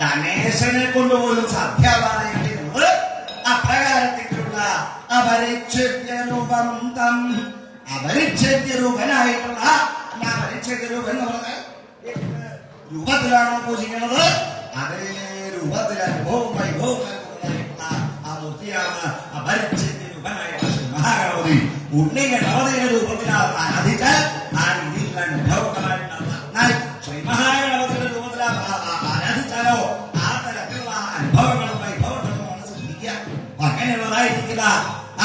ധനേശനെ കൊണ്ടുപോലും സാധ്യമാകുന്നത് അപ്രകാരത്തിലുള്ള അപരിച്ഛേദ്യരൂപം തം അപരിച്ഛേദ്യരൂപനായിട്ടുള്ള അപരിച്ഛേദ്യരൂപം എന്ന് പറഞ്ഞാൽ രൂപത്തിലാണോ പൂജിക്കുന്നത്? അതേ രൂപത്തിൽ അനുഭവം വൈഭവം ആ മൂർത്തിയാണ് അപരിച്ഛേദ്യരൂപനായിട്ടുള്ള ശ്രീ മഹാഗണപതി. ഉണ്ണി ഗണപതിയുടെ രൂപത്തിലാണ് ആരാധിച്ചാൽ ആ രീതിയിലുള്ള അനുഭവങ്ങളായിട്ടുള്ള ശ്രീ മഹാഗണപതിയുടെ രൂപത്തിൽ ആരാധിച്ചാലോ ആ തരത്തിലുള്ള അനുഭവങ്ങളും വൈഭവങ്ങളും സൃഷ്ടിക്കുക. അങ്ങനെയുള്ളതായിരിക്കുന്ന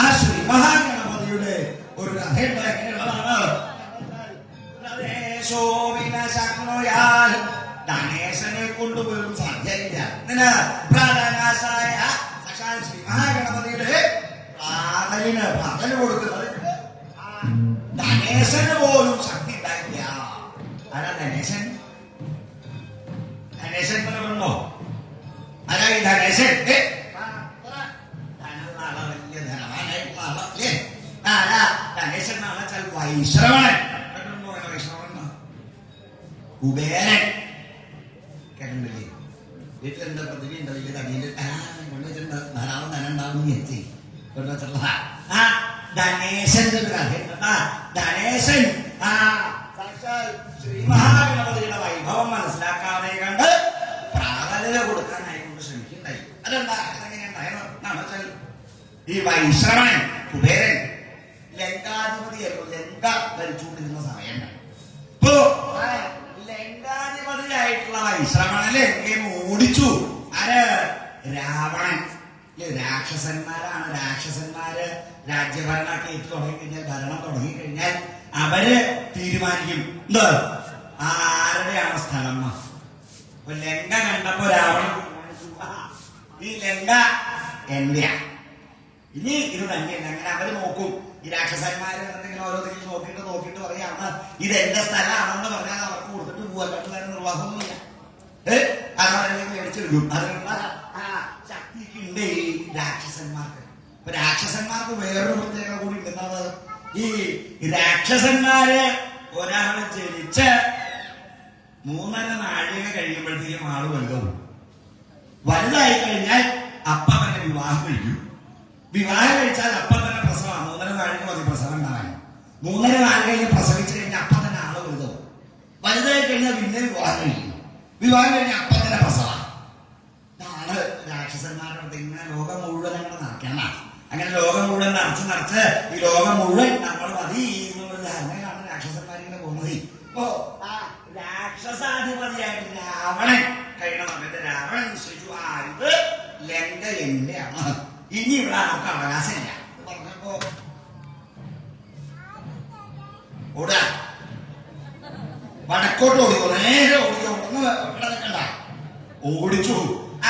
ആ ശ്രീ മഹാഗണപതിയുടെ ഒരു കഥയുണ്ട്. എങ്ങനെയുള്ളതാണ്? ധനേശനെ കൊണ്ടുപോലും സാധ്യമില്ല. പ്രാധാനാശായ സാക്ഷാൽ ശ്രീ മഹാഗണപതിയുടെ പ്രാതലിന് പകല് കൊടുക്കുന്നത് ധനേശന് പോലും ശക്തി ഉണ്ടായില്ല. ആരാ ധനേശൻ? ധനേശൻ പറഞ്ഞോ? ആരാ ഈ ധനേശൻ? വലിയ ധനവാനായിട്ടുള്ള ആളല്ലേ? ആരാ ധനേശൻ എന്നാണ് വെച്ചാൽ വൈശ്രവണൻ. വൈശ്രവണൻ കുബേരൻ കേട്ടില്ലേ? വീട്ടിലെന്താ പ്രതിമ ഉണ്ടോ? വലിയ തടിയിൽ കൊണ്ടുവച്ചിട്ടുണ്ട്. ധാരാളം ധനം ഉണ്ടാവും എത്തി കൊണ്ടുവച്ചിട്ടുള്ള ആ ധനേശന്റെ ഒരു കഥ. ധനേശൻ ആ സാക്ഷാൽ ശ്രീ മഹാഗണപതിയുടെ വൈഭവം മനസ്സിലാക്കാതെ കണ്ട് പ്രാബല്യത കൊടുക്കാനായിക്കൊണ്ട് ശ്രമിക്കുന്നുണ്ടായി. അതെന്താ എങ്ങനെയുണ്ടായെന്ന് വെച്ചാൽ ഈ വൈശ്രവണൻ കുബേരൻ ലങ്കാധിപതിയായിരുന്നു. ലങ്ക ഭരിച്ചുകൊണ്ടിരുന്ന സമയം. ഇപ്പോ ലങ്കാധിപതിയായിട്ടുള്ള വൈശ്രവണൻ ലങ്കയെ ഓടിച്ചു. ആര്? രാവണൻ. രാക്ഷസന്മാരാണ്. രാക്ഷസന്മാര് രാജ്യഭരണമൊക്കെ ഏറ്റു തുടങ്ങിക്കഴിഞ്ഞാൽ, ഭരണം തുടങ്ങിക്കഴിഞ്ഞാൽ അവര് തീരുമാനിക്കും എന്ത് ആരുടെയാണ് സ്ഥലം. അപ്പൊ ലങ്ക കണ്ടപ്പോ രാവണൻ ഈ ലങ്ക എന്റെയാ, ഇനി ഇത് തന്നെയല്ല. അങ്ങനെ അവര് നോക്കും. ഈ രാക്ഷസന്മാര് എന്തെങ്കിലും ഓരോന്നിനും നോക്കിയിട്ട് പറയാണ് ഇത് എന്റെ സ്ഥലമാണെന്ന് പറഞ്ഞാൽ അവർക്ക് കൊടുത്തിട്ട് പോകാൻ നിർവാഹമൊന്നുമില്ല. അതവരെ മേടിച്ചെടുക്കും. അതിനുള്ള ശക്തിക്ക് ഉണ്ടേ രാക്ഷസന്മാർക്ക് വേറൊരു പ്രത്യേകത കൂടി ഉണ്ടെന്നത്, ഈ രാക്ഷസന്മാര് ഒരാള് ജനിച്ച് 3.5 നാഴിക കഴിയുമ്പോഴത്തേക്കും ആള് വലുതാവും. വലുതായി കഴിഞ്ഞാൽ അപ്പം തന്നെ വിവാഹം കഴിക്കും. വിവാഹം കഴിച്ചാൽ അപ്പം തന്നെ പ്രസവം. 3.5 നാഴിക മതി പ്രസവം ഉണ്ടാവാൻ. 3.5 നാഴികയിൽ പ്രസവിച്ചു കഴിഞ്ഞാൽ അപ്പം തന്നെ ആള് വലുതാവും. വലുതായി കഴിഞ്ഞാൽ പിന്നെ വിവാഹം കഴിക്കും. വിവാഹം കഴിഞ്ഞാൽ അപ്പം തന്നെ പ്രസവം. ഇതാണ് രാക്ഷസന്മാരുടെ ഇങ്ങനെ ലോകം മുഴുവൻ അങ്ങനെ നടക്കണം. അങ്ങനെ ലോകം മുഴുവൻ നിറച്ച് ഈ ലോകം മുഴുവൻ നമ്മൾ മതി എന്നുള്ളൊരു ധാരണയിലാണ് രാക്ഷസന്മാരിങ്ങനെ പോകുന്നത്. ഇപ്പോ ആ രാക്ഷസാധിപതിയായിട്ട് രാവണൻ കഴിയണ സമയത്ത് രാവണൻ നിശ്ചയിച്ചു, ഇത് ലങ്ക എന്റെയാണ്, ഇനി ഇവിടെ ആർക്കും അവകാശമില്ല പറഞ്ഞപ്പോ ഓടാ വടക്കോട്ട് ഓടിക്കോ, നേരെ ഓടിക്കോ, ഒന്ന് ഇവിടെ നിൽക്കണ്ട, ഓടിച്ചു.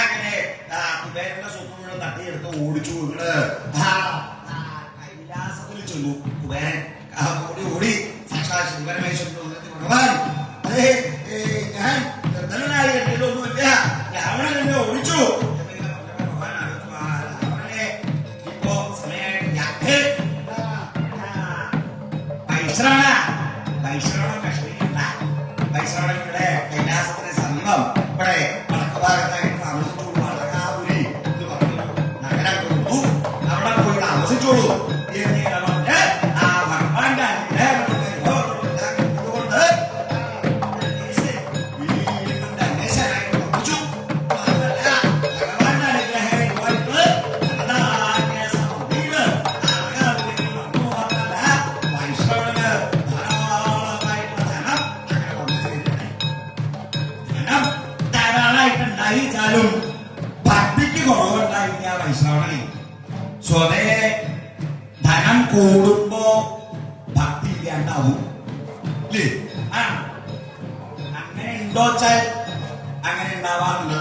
അങ്ങനെ കുബേരന്റെ സ്വത്ത് മുഴുവൻ തട്ടിയെടുത്ത് ഓടിച്ചു. നിങ്ങള് കൈലാസത്തിൽ ചെന്നു. കുബേരൻ ഓടി സാക്ഷാൽ ശിവപരമേശ്വരൻ ഭഗവാൻ, അതെ ഞാൻ നിർദ്ധനായി എന്തെങ്കിലുമൊന്നുമില്ല, രാവണൻ എന്നെ ഓടിച്ചു എന്നിങ്ങനെ ഭഗവാൻ രാവണനെ ഇപ്പോ സമയമായിട്ട് വൈശ്രവണ കശ്മീരില്ല. വൈശ്രവണൻ ഇവിടെ കൈലാസത്തിന് സമീപം ഇവിടെ വടക്ക് ഭാഗത്തായിട്ട് താമസിച്ചോളൂ. അടകാപുരി എന്ന് പറഞ്ഞു നഗരം കൊടുത്തു. അവിടെ പോയി താമസിച്ചോളൂ എന്നിങ്ങനെ പറഞ്ഞ് ആ ഭഗവാന്റെ അനുഗ്രഹം കൊണ്ട് വീടിന്റെ അന്വേഷനായിട്ട് പഠിച്ചു. ഭഗവാന്റെ അനുഗ്രഹമായിട്ട് വൈശ്രവണന് ധാരാളമായിട്ടുണ്ടായിച്ചാലും ഭക്തിക്ക് കുറവുണ്ടായില്ല. വൈശ്രവണന് സ്വതേ ധനം കൂടുമ്പോ ഭക്തി ഇല്ലാണ്ടാവും. അങ്ങനെ ഉണ്ടോച്ചാൽ അങ്ങനെ ഉണ്ടാവാറുണ്ട്.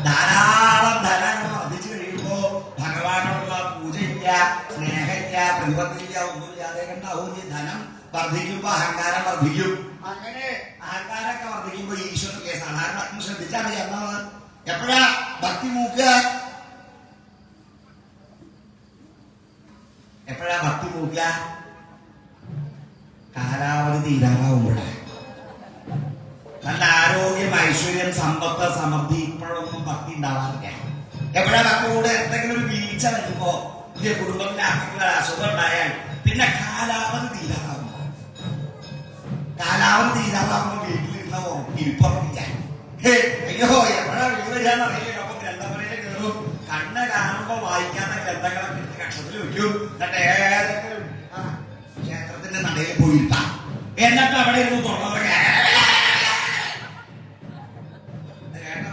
ധാരാളം ധനം വർദ്ധിച്ചു കഴിയുമ്പോ ഭഗവാനോടുള്ള പൂജയില്ല, സ്നേഹമില്ല, പ്രതിപത്തില്ല, ഒന്നുമില്ലാതെ കണ്ടാവും. ഈ ധനം വർദ്ധിക്കുമ്പോ അഹങ്കാരം വർദ്ധിക്കും. അങ്ങനെ അഹങ്കാരമൊക്കെ വർദ്ധിക്കുമ്പോ ഈശ്വരന്റെ സാധാരണ ശ്രദ്ധിച്ചറിയാവുന്നത് എപ്പോഴാ ഭക്തി മൂക്കുക, എപ്പോഴാ ഭക്തി മൂക്കുക? കാലാവധി തീരാറാവുമ്പോഴാണ്. നല്ല ആരോഗ്യം, ഐശ്വര്യം, സമ്പത്ത്, സമൃദ്ധി ഇപ്പോഴൊന്നും ഭക്തി ഉണ്ടാവാറില്ല. എപ്പോഴാ ഭക്തി കൂടെ എന്തെങ്കിലും ഒരു വീഴ്ച വരുമ്പോ, കുടുംബത്തിൽ ആർക്കെങ്കിലും അസുഖം ഉണ്ടായാൽ പിന്നെ കാലാവധി തീരാറാവുമ്പോ, കാലാവധി തീരാറാവുമ്പോ വീട്ടിലിരുന്ന ഇരിപ്പുറപ്പില്ല. അയ്യോ എപ്പോഴാ വീട് വരികയെന്ന് അറിയില്ല. അപ്പൊ ഗ്രന്ഥപുരയിൽ കയറും. കണ്ണ് കാണുമ്പോ വായിക്കാത്ത ഗ്രന്ഥങ്ങളൊക്കെ എടുത്ത് കക്ഷത്തിൽ വെക്കും. എന്നിട്ട് ഏതെങ്കിലും ക്ഷേത്രത്തിന്റെ നടയിൽ പോയിരുത്താം. എന്നിട്ട് അവിടെ ഇരുന്ന് തുറന്നത്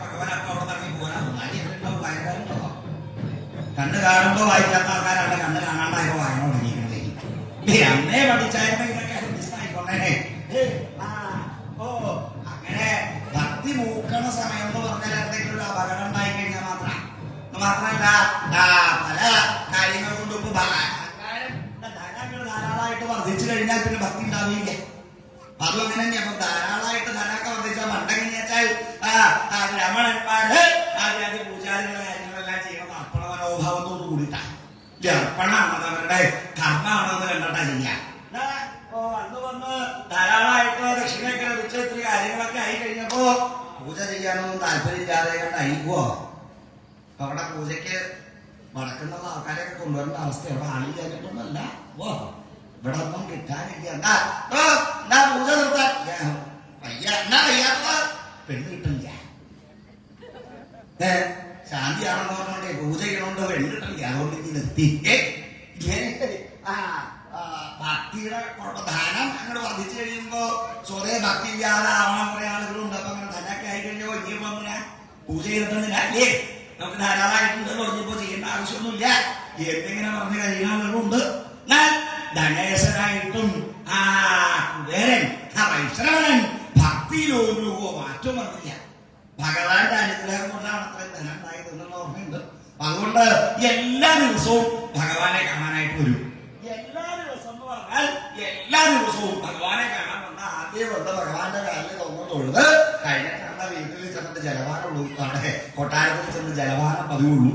ഭഗവാൻ അപ്പൊ അവിടെ നടക്കി പോകാൻ വായനക്കാരുണ്ടോ? കണ്ണ് കാണുമ്പോ വായിക്കാത്ത ആൾക്കാരാണ് കണ്ണ് കാണാണ്ടായപ്പോ വായന തുടങ്ങിയിരിക്കുന്നത്. അന്നേ പഠിച്ചായിരുന്നു ഇതൊക്കെ ആയിക്കൊണ്ടേ. അങ്ങനെ ഭക്തി മൂക്കണ സമയം എന്ന് പറഞ്ഞാൽ എന്തെങ്കിലും ഒരു അപകടം ഉണ്ടായി കഴിഞ്ഞാൽ മാത്രമല്ല പല കാര്യങ്ങൾ കൊണ്ട് ഇപ്പൊ ധനങ്ങൾ ധാരാളമായിട്ട് വർദ്ധിച്ചു കഴിഞ്ഞാൽ പിന്നെ ഭക്തി ഉണ്ടാവില്ല. അതും അങ്ങനെ തന്നെയാ. അപ്പൊ ധാരാളമായിട്ട് ധനമൊക്കെ വർദ്ധിച്ചാൽ പണ്ടെങ്ങനെ വെച്ചാൽ ബ്രാഹ്മണന്മാര് ആദ്യ പൂജാരികളുടെ കാര്യങ്ങളെല്ലാം ചെയ്യണം അർപ്പണ മനോഭാവത്തോട് കൂടിയിട്ടാണ്. അർപ്പണമാണത് അവരുടെ കർമ്മമാണെന്ന് കണ്ടിട്ടാ ചെയ്യാം. അന്ന് വന്ന് ധാരാളമായിട്ട് ദക്ഷിണയൊക്കെ ലഭിച്ച ഇത്തിരി കാര്യങ്ങളൊക്കെ ആയി കഴിഞ്ഞപ്പോ പൂജ ചെയ്യാനൊന്നും താല്പര്യമില്ലാതെ കണ്ടായിരിക്കുവോ. അപ്പൊ അവിടെ പൂജയ്ക്ക് വടക്കുന്നുള്ള ആൾക്കാരെയൊക്കെ കൊണ്ടുവരേണ്ട അവസ്ഥ അവിടെ ആളില്ലാഞ്ഞിട്ടൊന്നല്ല. ഇവിടെ ഒന്നും കിട്ടാനില്ല. എന്താ പൂജ നിർത്താൻ വയ്യാത്ത പെണ്ണ് കിട്ടില്ല. ശാന്തിയാണെന്ന് പറഞ്ഞോണ്ടേ പൂജ ചെയ്യണോണ്ട് പെണ്ണ് കിട്ടില്ല. അതുകൊണ്ട് ഇത് നിർത്തി. ഭക്തിയുടെ ധാനം അങ്ങനെ വർദ്ധിച്ചു കഴിയുമ്പോ സ്വതേ ഭക്തി ഇല്ലാതെ ആവണം കുറെ ആളുകളുണ്ട്. അപ്പൊ അങ്ങനെ ധനമൊക്കെ ആയി കഴിഞ്ഞോ ഇനിയിപ്പോ അങ്ങനെ പൂജ ചെയ്തിട്ടൊന്നുമില്ല. അല്ലേ നമുക്ക് ധാരാളമായിട്ടുണ്ട്, പറഞ്ഞപ്പോ ചെയ്യേണ്ട ആവശ്യമൊന്നുമില്ല എന്നിങ്ങനെ പറഞ്ഞ് കഴിയുന്ന ആളുകളുണ്ട്. എന്നാൽ ധനേശനായിട്ടും കുബേരൻ വൈശ്രവണൻ ഭക്തിയിലൊരു മാറ്റം വന്നില്ല. ഭഗവാന്റെ അനുഗ്രഹം കൊണ്ടാണ് അത്രയും ധനം ഉണ്ടായത് എന്നുള്ള ഓർമ്മയുണ്ട്. അതുകൊണ്ട് എല്ലാ ദിവസവും ഭഗവാനെ കാണാനായിട്ട് വരും. എല്ലാ ദിവസം എന്ന് പറഞ്ഞാൽ എല്ലാ ദിവസവും ഭഗവാനെ കാണാൻ വന്ന ആദ്യം വന്ന ഭഗവാന്റെ കാലിൽ തൊഴുത് കഴിഞ്ഞിട്ടാണ് വീട്ടിൽ ചെന്നിട്ട് ജലപാനമുള്ളൂ. അവിടെ കൊട്ടാരത്തിൽ ചെന്ന് ജലപാനം പതിവുള്ളൂ.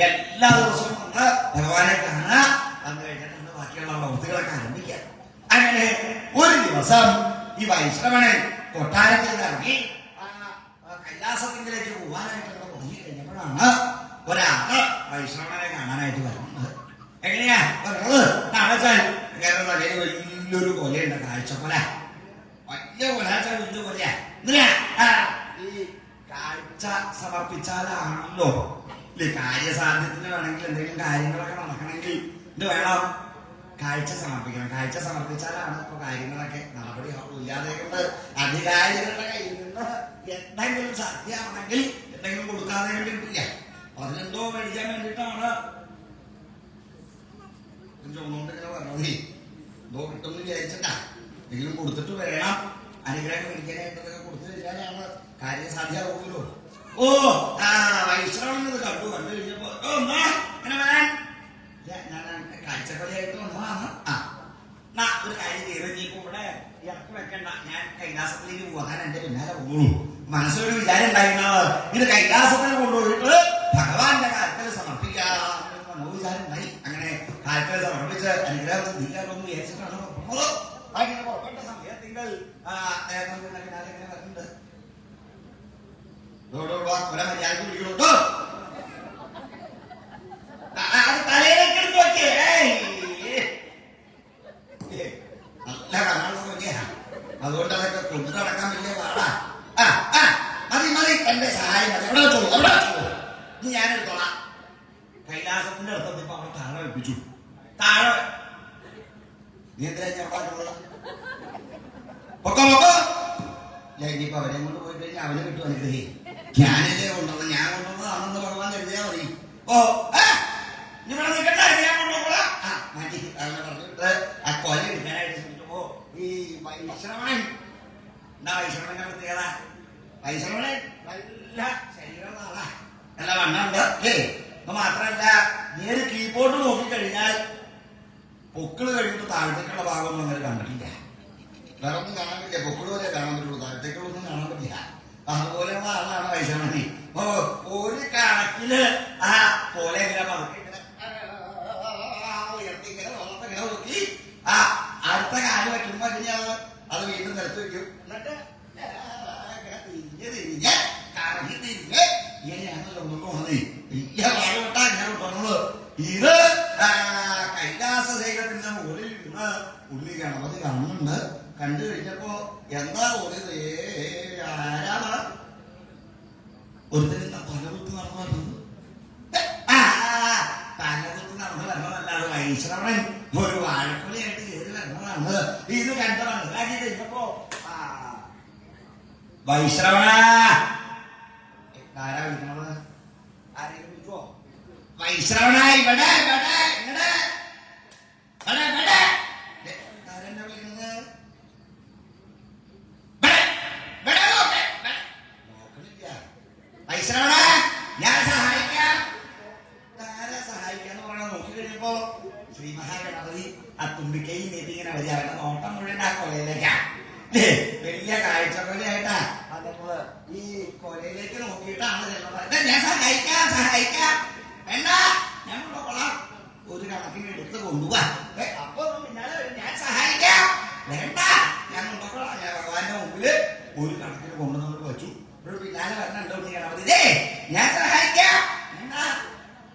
എല്ലാ ദിവസവും വന്ന് ദിവസം ഈ വൈഷ്ണവനെ കൊട്ടാരത്തിൽ ഇറങ്ങി കൈലാസത്തിലേക്ക് പോവാനായിട്ട് തുടങ്ങി കഴിഞ്ഞപ്പോഴാണ് ഒരാള് വൈഷ്ണവനെ കാണാനായിട്ട് വരുന്നത്. എങ്ങനെയാ പറഞ്ഞത്? നാളെച്ചാൽ തലയിൽ വലിയൊരു കൊലയുണ്ട്, കാഴ്ചക്കൊല. വലിയ കൊലാച്ച വലിയ കൊലയാ. എന്തിനാ? ഈ കാഴ്ച സമർപ്പിച്ചാലാണല്ലോ കാര്യസാധ്യത്തിന് വേണമെങ്കിൽ എന്തെങ്കിലും കാര്യങ്ങളൊക്കെ നടക്കണമെങ്കിൽ ഇത് വേണം, കാഴ്ച സമർപ്പിക്കണം. കാഴ്ച സമർപ്പിച്ചാലാണ് ഇപ്പൊ കാര്യങ്ങളൊക്കെ നടപടിയാവുള്ളൂ. ഇല്ലാതെ കൊണ്ട് അധികാരികളുടെ കയ്യിൽ നിന്ന് എന്തെങ്കിലും സാധ്യമാണെങ്കിൽ എന്തെങ്കിലും കൊടുക്കാതെ വേണ്ടിയിട്ടില്ല. അതിനെന്തോ മേടിക്കാൻ വേണ്ടിയിട്ടാണ് ചോന്നുകൊണ്ടിങ്ങനെ പറഞ്ഞത്. എന്തോ കിട്ടുമെന്ന് വിചാരിച്ചിട്ടാ, എന്തെങ്കിലും കൊടുത്തിട്ട് വേണം അനുഗ്രഹം മേടിക്കാനായിട്ടൊക്കെ കൊടുത്തു കഴിഞ്ഞാലാണ് കാര്യസാധ്യമാവുമല്ലോ. ഓ വൈഷ്ണവനെന്നത് കണ്ടു കഴിഞ്ഞപ്പോ ഇങ്ങനെ വരാൻ ഞാൻ കാഴ്ചക്കൊലയായിട്ട് വന്നതാണ്. ഒരു കാര്യം ചെയ്ത് ഇനിയിപ്പോ ഇവിടെ ഇറക്കി വെക്കണ്ട, ഞാൻ കൈലാസത്തിലേക്ക് പോകാൻ എന്റെ പിന്നാലെ പോകുള്ളൂ. മനസ്സിലൊരു വിചാരം ഉണ്ടായിരുന്നത് ഇത് കൈലാസത്തിൽ കൊണ്ടുപോയിട്ട് ഭഗവാന്റെ കാര്യത്തിൽ സമർപ്പിക്കാമെന്ന് മനോവിചാരം ഉണ്ടായി. അങ്ങനെ കാര്യത്തിൽ സമർപ്പിച്ച് അനുഗ്രഹം സിദ്ധിക്കാമെന്ന് വിചാരിച്ചിട്ടാണ് പോകുന്നത്. അങ്ങനെ പുറപ്പെട്ട സമയത്തിങ്കിൽ പിന്നാലെ ഇങ്ങനെ വരുന്നുണ്ട്. കൊല മര്യാദക്ക് വിളിക്കണോ? അത് തലയിലേക്ക് എടുത്ത് നോക്കിയേ. നല്ല കാണാനുള്ള നോക്കിയാ, അതുകൊണ്ട് അതൊക്കെ കൊണ്ടു നടക്കാൻ വലിയ പാടാ. മതി മതി, എന്റെ സഹായം മതി. എവിടെ വെച്ചോളൂ, എവിടെ വെച്ചോളൂ, ഇത് ഞാനെടുത്തോളാം. കൈലാസത്തിന്റെ അടുത്ത് ഇപ്പൊ അവിടെ താഴെ വെപ്പിച്ചു. താഴെ നീ എന്തിനാ ചെറുപ്പാട്ടുള്ളത്? പൊക്കോ പൊക്കോ. ഇനിയിപ്പോ അവരെ കൊണ്ട് പോയി കഴിഞ്ഞാൽ അവനെ കിട്ടും അനുഗ്രഹി. ഞാനല്ലേ കൊണ്ടുവന്നത്, ഞാൻ കൊണ്ടുവന്നതാണെന്ന് ഭഗവാൻ കരുതിയാ മതി. ഓ ഇവിടെ നിൽക്കട്ടെ, ഞാൻ കൊണ്ടുപോകാം. മാറ്റി അങ്ങനെ പറഞ്ഞിട്ട് ആ കൊല എടുക്കാനായിട്ട് ശ്രമിച്ചപ്പോ ഈ വൈശ്രവണൻ, എന്താ വൈശ്രവണന്റെ പ്രത്യേകത? വൈശ്രവണൻ നല്ല ശരീരമുള്ള ആളാ, നല്ല വണ്ണമുണ്ട്. അത് മാത്രമല്ല നേരെ കീബോർഡ് നോക്കിക്കഴിഞ്ഞാൽ പൊക്കിള് കഴിഞ്ഞിട്ട് താഴത്തേക്കുള്ള ഭാഗമൊന്നും അങ്ങനെ കണ്ടിട്ടില്ല. വേറെ ഒന്നും കാണാൻ പറ്റില്ല, പൊക്കിള് വരെ കാണാൻ പറ്റുള്ളൂ, താഴത്തേക്കുള്ളൊന്നും കാണാൻ പറ്റില്ല. അതുപോലെയുള്ള ആളാണ് വൈശ്രവണി. ഒരു കണക്കില് ആ പോലെ ഇങ്ങനെ പതുക്കെ ഉയർത്തി ഇങ്ങനെ വെള്ളത്തിങ്ങനെ നോക്കി അടുത്ത കാല് വയ്ക്കുമ്പോ അത് വീണ്ടും നിലത്ത് വെക്കും. എന്നിട്ട് തിരിഞ്ഞ് കറങ്ങി തിരിഞ്ഞ് ഇങ്ങനെയാണല്ലോ കൊണ്ടുപോകുന്നത്. വലിയ പാടുപെട്ടാ ഇങ്ങനെ കൊണ്ടുവന്നത്. ഇത് കൈലാസശേഖരത്തിന്റെ മുകളിൽ ഇരുന്ന് ഉള്ളി ഗണപതി കാണുന്നുണ്ട്. കണ്ടു കഴിഞ്ഞപ്പോ എന്താ തോന്നിയത്? ആരാണ് ഒരുത്തരും തലകുത്ത് നടന്നു വരുന്നത്? തലകുത്ത് നടന്നു വരണതല്ലാതെ വൈശ്രവണൻ ഒരു വാഴക്കൊലയായിട്ട് കയറി വരണതാണ്. ഇത് കണ്ട് മനസ്സിലാക്കി കഴിഞ്ഞപ്പോ വൈശ്രവണ ആരാ വിളിക്കണത്? ആരെങ്കിലും വിളിക്കുവോ? വൈശ്രവണ ഇവിടെ ഇവിടെ ഇങ്ങടെ ആരെന്നാ വിളിക്കുന്നത്? വൈശ്രവണ ഞാൻ സഹായിക്കാം. ആരെ സഹായിക്കാന്ന് പറയണ നോക്കി കഴിഞ്ഞപ്പോ ശ്രീ മഹാഗണപതി ആ തുമ്പിക്കൈ നീട്ടിങ്ങനെ വരിക. അവരുടെ നോട്ടം മുഴുവൻ ആ കൊലയിലേക്കാ. വലിയ കാഴ്ചക്കൊലയായിട്ടാ അതേപോലെ ഈ കൊലയിലേക്ക് നോക്കിയിട്ടാണ് ചെല്ലുന്നത്. ഞാൻ സഹായിക്കാം സഹായിക്കാം. വേണ്ട, ഞാൻ കൊള്ളാം, ഒരു കണക്കിന് എടുത്ത് കൊണ്ടുപോവാ. അപ്പൊ പിന്നാലെ ഞാൻ സഹായിക്കാം. വേണ്ട, ഞാൻ കൊണ്ടുപോകാം. ഞാൻ ഭഗവാന്റെ മുമ്പില് ഒരു കണക്കിന് കൊണ്ടു നമുക്ക് വെച്ചു. പിന്നാലെ വരണുണ്ടോ ഗണപതി? ഞാൻ സഹായിക്കാം. എന്താ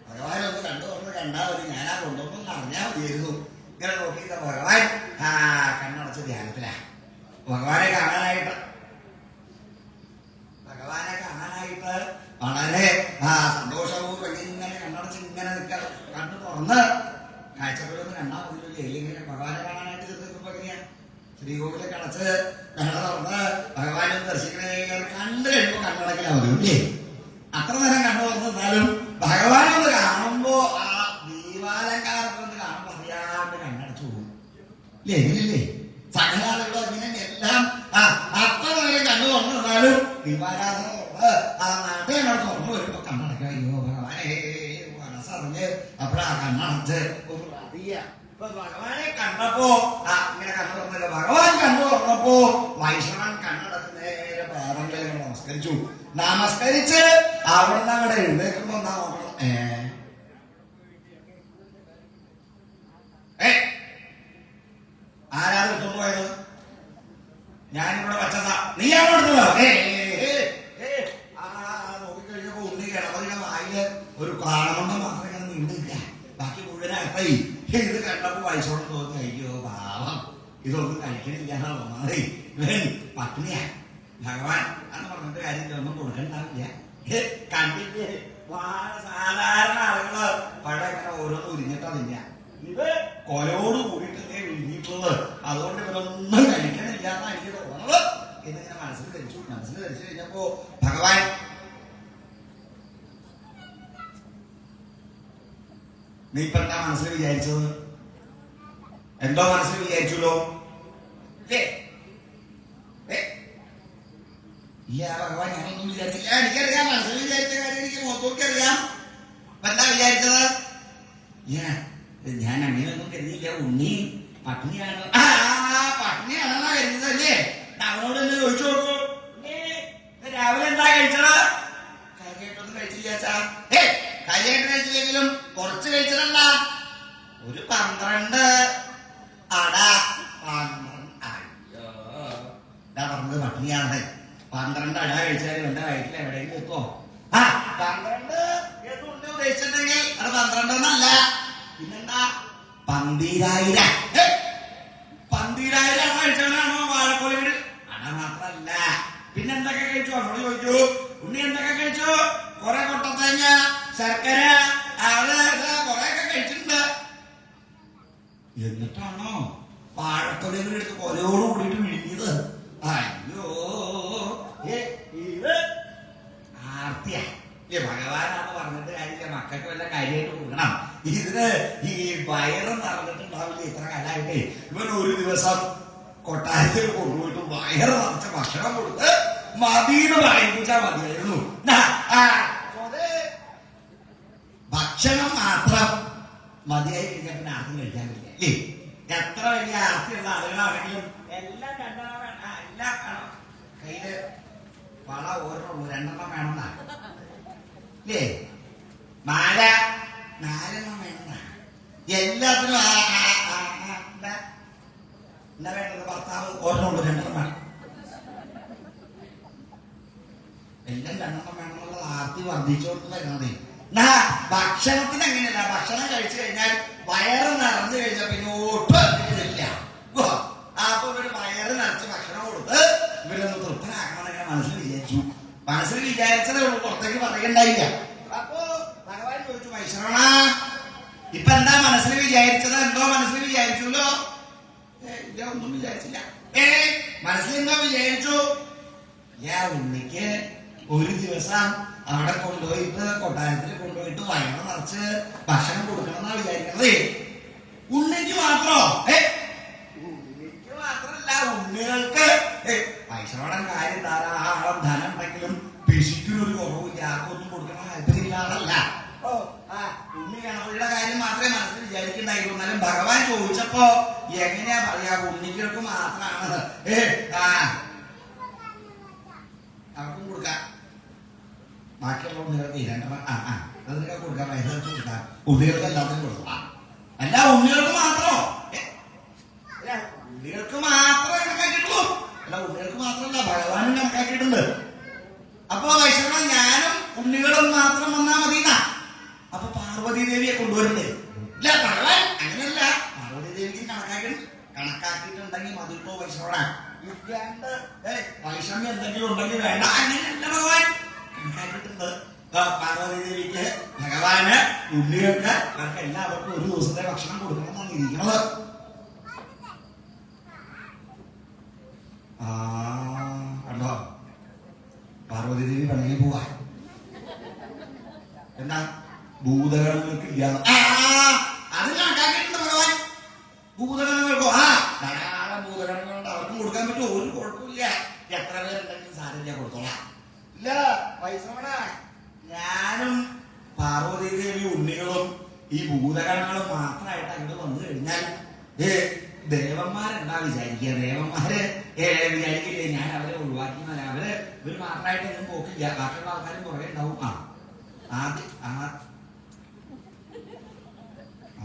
ഭഗവാനൊന്ന് കണ്ടു കണ്ടാ മതി, ഞാനാ കൊണ്ടുവന്നു അറിഞ്ഞാൽ മതിയായിരുന്നു. ഇങ്ങനെ നോക്കിയിട്ട് ഭഗവാൻ കണ്ണടച്ച് ധ്യാനത്തിലാ. ഭഗവാനെ കാണാനായിട്ട് വളരെ സന്തോഷപൂർവ്വം ഇങ്ങനെ കണ്ണടച്ച് ഇങ്ങനെ നിൽക്കാൻ കണ്ണു തുറന്ന് കാഴ്ചകളൊന്നും കണ്ടാൽ മതിയില്ലേ? ഇല്ലെങ്കിൽ ഭഗവാനെ കാണാനായിട്ട് തീർന്നിപ്പോ എങ്ങനെയാ? ശ്രീകോവിലൊക്കെ അടച്ച് കണ്ണ തുറന്ന് ഭഗവാനെ ദർശിക്കണേ കണ്ടു കഴിയുമ്പോൾ കണ്ണടക്കിലാവുന്നില്ലേ? അത്ര നേരം കണ്ണു തുറന്നിരുന്നാലും ഭഗവാനെ ഒന്ന് കാണുമ്പോ ആ ദീപാലങ്കാരത്തൊന്ന് കാണുമ്പോ അറിയാണ്ട് കണ്ണടച്ചു പോകും. ഇല്ലേ? എങ്ങനെയല്ലേ? സകലാളുകളും ഇങ്ങനെ എല്ലാം അത്ര നേരം കണ്ണു തുറന്നിരുന്നാലും ദീപാരാധന ആ നാട്ടിനോട് തുറന്നു വരുമ്പോ കണ്ണടക്കുക. അയ്യോ ഭഗവാനെ മനസ്സറിഞ്ഞ് അപ്പോഴാ കണ്ണടച്ച് ഭഗവാനെ കണ്ടപ്പോ ഇങ്ങനെ കണ്ണു തുറന്നില്ല. ഭഗവാൻ കണ്ണു തുറന്നപ്പോ വൈഷ്ണവൻ കണ്ണടച്ച് നേരെ പാദങ്ങളിൽ നമസ്കരിച്ചു. നമസ്കരിച്ച് അവിടുന്ന് അവിടെ എഴുന്നേൽക്കുമ്പോ എന്താ നോക്കണം? ആരാ എടുത്തോണ്ട് പോയത്? ഞാനിവിടെ വച്ചതാ, നീയാണോ എടുത്തതോ? നോക്കിക്കഴിഞ്ഞപ്പോ ഉണ്ണി കിടന്നതിന്റെ വായില് ഒരു കാണുന്ന മാത്രം ഇങ്ങനെ നീണ്ടില്ല, ബാക്കി മുഴുവൻ അകത്തായി. ഇത് കണ്ടപ്പോ വയസ്സോളം തോന്നി, അയ്യോ പാവം ഇതൊന്നും കഴിക്കണില്ലാന്നാ തോന്നാതെ, ഇവൻ പട്ടിണിയാ. ഭഗവാൻ എന്ന് പറഞ്ഞിട്ട് കാര്യത്തിൽ ഒന്നും കൊടുക്കണ്ടാവില്ല. കണ്ടിട്ട് സാധാരണ ആളുകള് പഴം ഇങ്ങനെ ഓരോന്ന് ഉരിഞ്ഞിട്ടതില്ല, ഇത് കൊലയോട് കൂടിയിട്ടല്ലേ വിഴുങ്ങിയിട്ടുള്ളത്, അതുകൊണ്ട് ഇവരൊന്നും കഴിക്കണില്ല എന്നാ എനിക്ക് തോന്നുന്നത് എന്നിങ്ങനെ മനസ്സിൽ ധരിച്ചു. മനസ്സിൽ ധരിച്ചു കഴിഞ്ഞപ്പോ ഭഗവാൻ നീ ഇപ്പൊ എന്താ മനസ്സിൽ വിചാരിച്ചത്? എന്തോ മനസ്സിൽ വിചാരിച്ചല്ലോ. ഇല്ല ഭഗവാൻ, ഞാനൊന്നും വിചാരിച്ചില്ല. എനിക്കറിയാം മനസ്സിൽ വിചാരിച്ച കാര്യം, എനിക്ക് മൊത്തമൊക്കെ അറിയാം. അപ്പൊ എന്താ വിചാരിച്ചത്? ഞാൻ അങ്ങനെയൊന്നും കരുതിയില്ല, ഉണ്ണി പട്ടിണിയാണ്. പട്ടിണിയാണെന്നാ കരുതുന്നതല്ലേ? അവനോട് തന്നെ ചോദിച്ചു നോക്കൂ, രാവിലെ എന്താ കഴിച്ചത്? കാര്യമായിട്ടൊന്നും കഴിച്ചില്ല. കാര്യമായിട്ട് കഴിച്ചില്ലെങ്കിലും കുറച്ച് കഴിച്ചതല്ല, ഒരു 12 അട. അയ്യോ, എന്താ പറഞ്ഞത്? പട്ടിണിയാണ്. 12 അട കഴിച്ചാലും എന്റെ വയറ്റിൽ എവിടെയെങ്കിലും എത്തോ? 12 എന്നുണ്ട് ഉദ്ദേശിച്ചിട്ടുണ്ടെങ്കിൽ അത് 12 എന്നല്ല, പിന്നെന്താ 12,000. 12,000 കഴിച്ചവനാണോ വാഴക്കോല വീട്? അട മാത്രല്ല, പിന്നെന്തൊക്കെ കഴിച്ചു? അവനോട് ചോദിച്ചു, ഉണ്ണി എന്തൊക്കെ കഴിച്ചു? കുറെ കൊട്ടത്തേങ്ങ, ശർക്കര, കൊറെയൊക്കെ കഴിച്ചിട്ടുണ്ട്. എന്നിട്ടാണോ വാഴക്കൊലയുടെ എടുത്ത് കൊലയോട് കൂടിയിട്ട് വിഴുങ്ങിയത്? അയ്യോ, ഇത് ആർത്തിയാ. ഭഗവാനാണ് പറഞ്ഞിട്ട് കാര്യമില്ല, മക്കൾക്ക് വല്ല കാര്യമായിട്ട് കൊടുക്കണം. ഇതിന് ഈ വയറ് നിറഞ്ഞിട്ടുണ്ടാവില്ല. ഇത്ര കാലമായിട്ട് ഇവൻ ഒരു ദിവസം കൊട്ടാരത്തിൽ കൊണ്ടുപോയിട്ട് വയറ് നിറച്ച ഭക്ഷണം കൊടുത്ത് മതിന്ന് പറയിപ്പിച്ചാ മതിയായിരുന്നു. ഭക്ഷണം മാത്രം മതിയായി കഴിഞ്ഞാൽ പിന്നെ ആർക്കും കഴിക്കാൻ പറ്റില്ല. എത്ര വലിയ ആർത്തിയുള്ള ആളുകളാണെങ്കിലും എല്ലാം രണ്ടെണ്ണം വേണം, എല്ലാം വേണം. കയ്യില് വള ഓരോന്നുള്ളൂ, 2 എണ്ണം വേണമെന്നാ അല്ലേ? മാല 4 എണ്ണം വേണമെന്നാ. എല്ലാത്തിനും എന്താ വേണ്ടത്? ഭർത്താവ് ഓരോന്നുള്ളൂ, 2 എണ്ണം വേണം. എല്ലാം 2 എണ്ണം വേണമെന്നുള്ള ആർത്തി വർദ്ധിച്ചോണ്ട് വരുന്നതേ. ഭക്ഷണത്തിന് അങ്ങനെയല്ല, ഭക്ഷണം കഴിച്ചു കഴിഞ്ഞാൽ വയറ് നിറഞ്ഞു കഴിഞ്ഞാൽ പിന്നെ ഒട്ടും ഇല്ല. അപ്പൊ ഇവര് വയറ് നിറച്ച് ഭക്ഷണം കൊടുത്ത് ഇവരൊന്ന് തൃപ്തനാക്കണമെന്നൊക്കെ മനസ്സിൽ വിചാരിച്ചു. മനസ്സിൽ വിചാരിച്ചതേ ഉള്ളൂ, പുറത്തേക്ക് പറയണ്ടായില്ല. അപ്പൊ ഭഗവാൻ ചോദിച്ചു, വൈശ്രവണ ഇപ്പൊ എന്താ മനസ്സിൽ വിചാരിച്ചത്? എന്തോ മനസ്സിൽ വിചാരിച്ചല്ലോ? ഇല്ല, ഒന്നും വിചാരിച്ചില്ല. മനസ്സിൽ എന്തോ വിചാരിച്ചു? ഉണ്ണിക്ക് ഒരു ദിവസം അവിടെ കൊണ്ടുപോയിട്ട് കൊട്ടാരത്തിൽ കൊണ്ടുപോയിട്ട് വയറ് നിറച്ച് ഭക്ഷണം കൊടുക്കണം എന്നാ വിചാരിക്കണത്. ഉണ്ണിക്ക് മാത്രോ? ഉണ്ണിക്ക് മാത്രല്ല, ഉണ്ണികൾക്ക് വൈശ്രവണൻ കാര്യം ധാരാളം ധനം ഉണ്ടെങ്കിലും പിശിക്കൊരു കുറവില്ല, ആർക്കൊന്നും കൊടുക്കണം താല്പര്യമില്ലാതല്ല. ഉണ്ണി ഗണപതിയുടെ കാര്യം മാത്രമേ മനസ്സിൽ വിചാരിക്കണ്ടായിരുന്നു. എന്നാലും ഭഗവാൻ ചോദിച്ചപ്പോ എങ്ങനെയാ പറയാ, ഉണ്ണികൾക്ക് മാത്രമാണ് അവർക്കും കൊടുക്കാം, ബാക്കിയുള്ള ഉണ്ണികൾക്ക് 2 എണ്ണം അതൊക്കെ കൊടുക്കാം, വയസ്സ് കൊടുക്കാം. ഉണ്ണികൾക്ക് എല്ലാത്തിനും കൊടുക്കാം. അല്ല, ഉണ്ണികൾക്ക് മാത്രോ? ഉണ്ണികൾക്ക് മാത്രമേ കണക്കാക്കിയിട്ടുള്ളൂ. അല്ല, ഉണ്ണികൾക്ക് മാത്രമല്ല, ഭഗവാനും കണക്കാക്കിയിട്ടുണ്ട്. അപ്പൊ വൈഷ്ണവ ഞാനും ഉണ്ണികളും മാത്രം വന്നാ മതിന്നാ. അപ്പൊ പാർവതി ദേവിയെ കൊണ്ടുവരണ്ടേ? ഇല്ല ഭഗവാൻ അങ്ങനെയല്ല, പാർവതി ദേവിക്ക് കണക്കാക്കിയിട്ടുണ്ടെങ്കിൽ മതിട്ടോ വൈഷ്ണവ. ഇല്ലാണ്ട് വൈഷമ്യം എന്തെങ്കിലും ഉണ്ടെങ്കിൽ വേണ്ട, അങ്ങനെയല്ല ഭഗവാൻ കണക്കാക്കിയിട്ടുണ്ട്. പാർവതി ദേവിക്ക്, ഭഗവാന്, ഉണ്ണികൾക്ക്, അവർക്ക് എല്ലാവർക്കും ഒരു ദിവസത്തെ ഭക്ഷണം കൊടുക്കണമെന്നാണ് ഇരിക്കുന്നത്. കണ്ടോ, പാർവതി ദേവി പിണങ്ങി പോവാ. എന്താ? ഭൂതഗണങ്ങൾക്ക് ഇല്ലാതെ അത് കണക്കാക്കിയിട്ടുണ്ട് ഭഗവാൻ. ഭൂതഗണങ്ങൾക്കോ ധാരാളം ഭൂതഗണങ്ങളുണ്ട്, അവർക്കും കൊടുക്കാൻ പറ്റും, ഒരു കുഴപ്പമില്ല. എത്ര പേരുണ്ടെങ്കിലും സാരില്ല, കൊടുത്തോളാം. ഇല്ല വൈശ്രവണ, ഞാനും പാർവതി ദേവി ഉണ്ണികളും ഈ ഭൂതഗണങ്ങളും മാത്രമായിട്ട് അങ്ങോട്ട് വന്നു കഴിഞ്ഞാൽ ദേവന്മാരെന്താ വിചാരിക്കുക? ദേവന്മാര് വിചാരിക്കില്ലേ ഞാൻ അവരെ ഒഴിവാക്കി? അവര് ഇവര് മാത്രമായിട്ടൊന്നും പോക്കില്ല, ബാക്കിയുള്ള ആൾക്കാരും കുറെ ഉണ്ടാവും.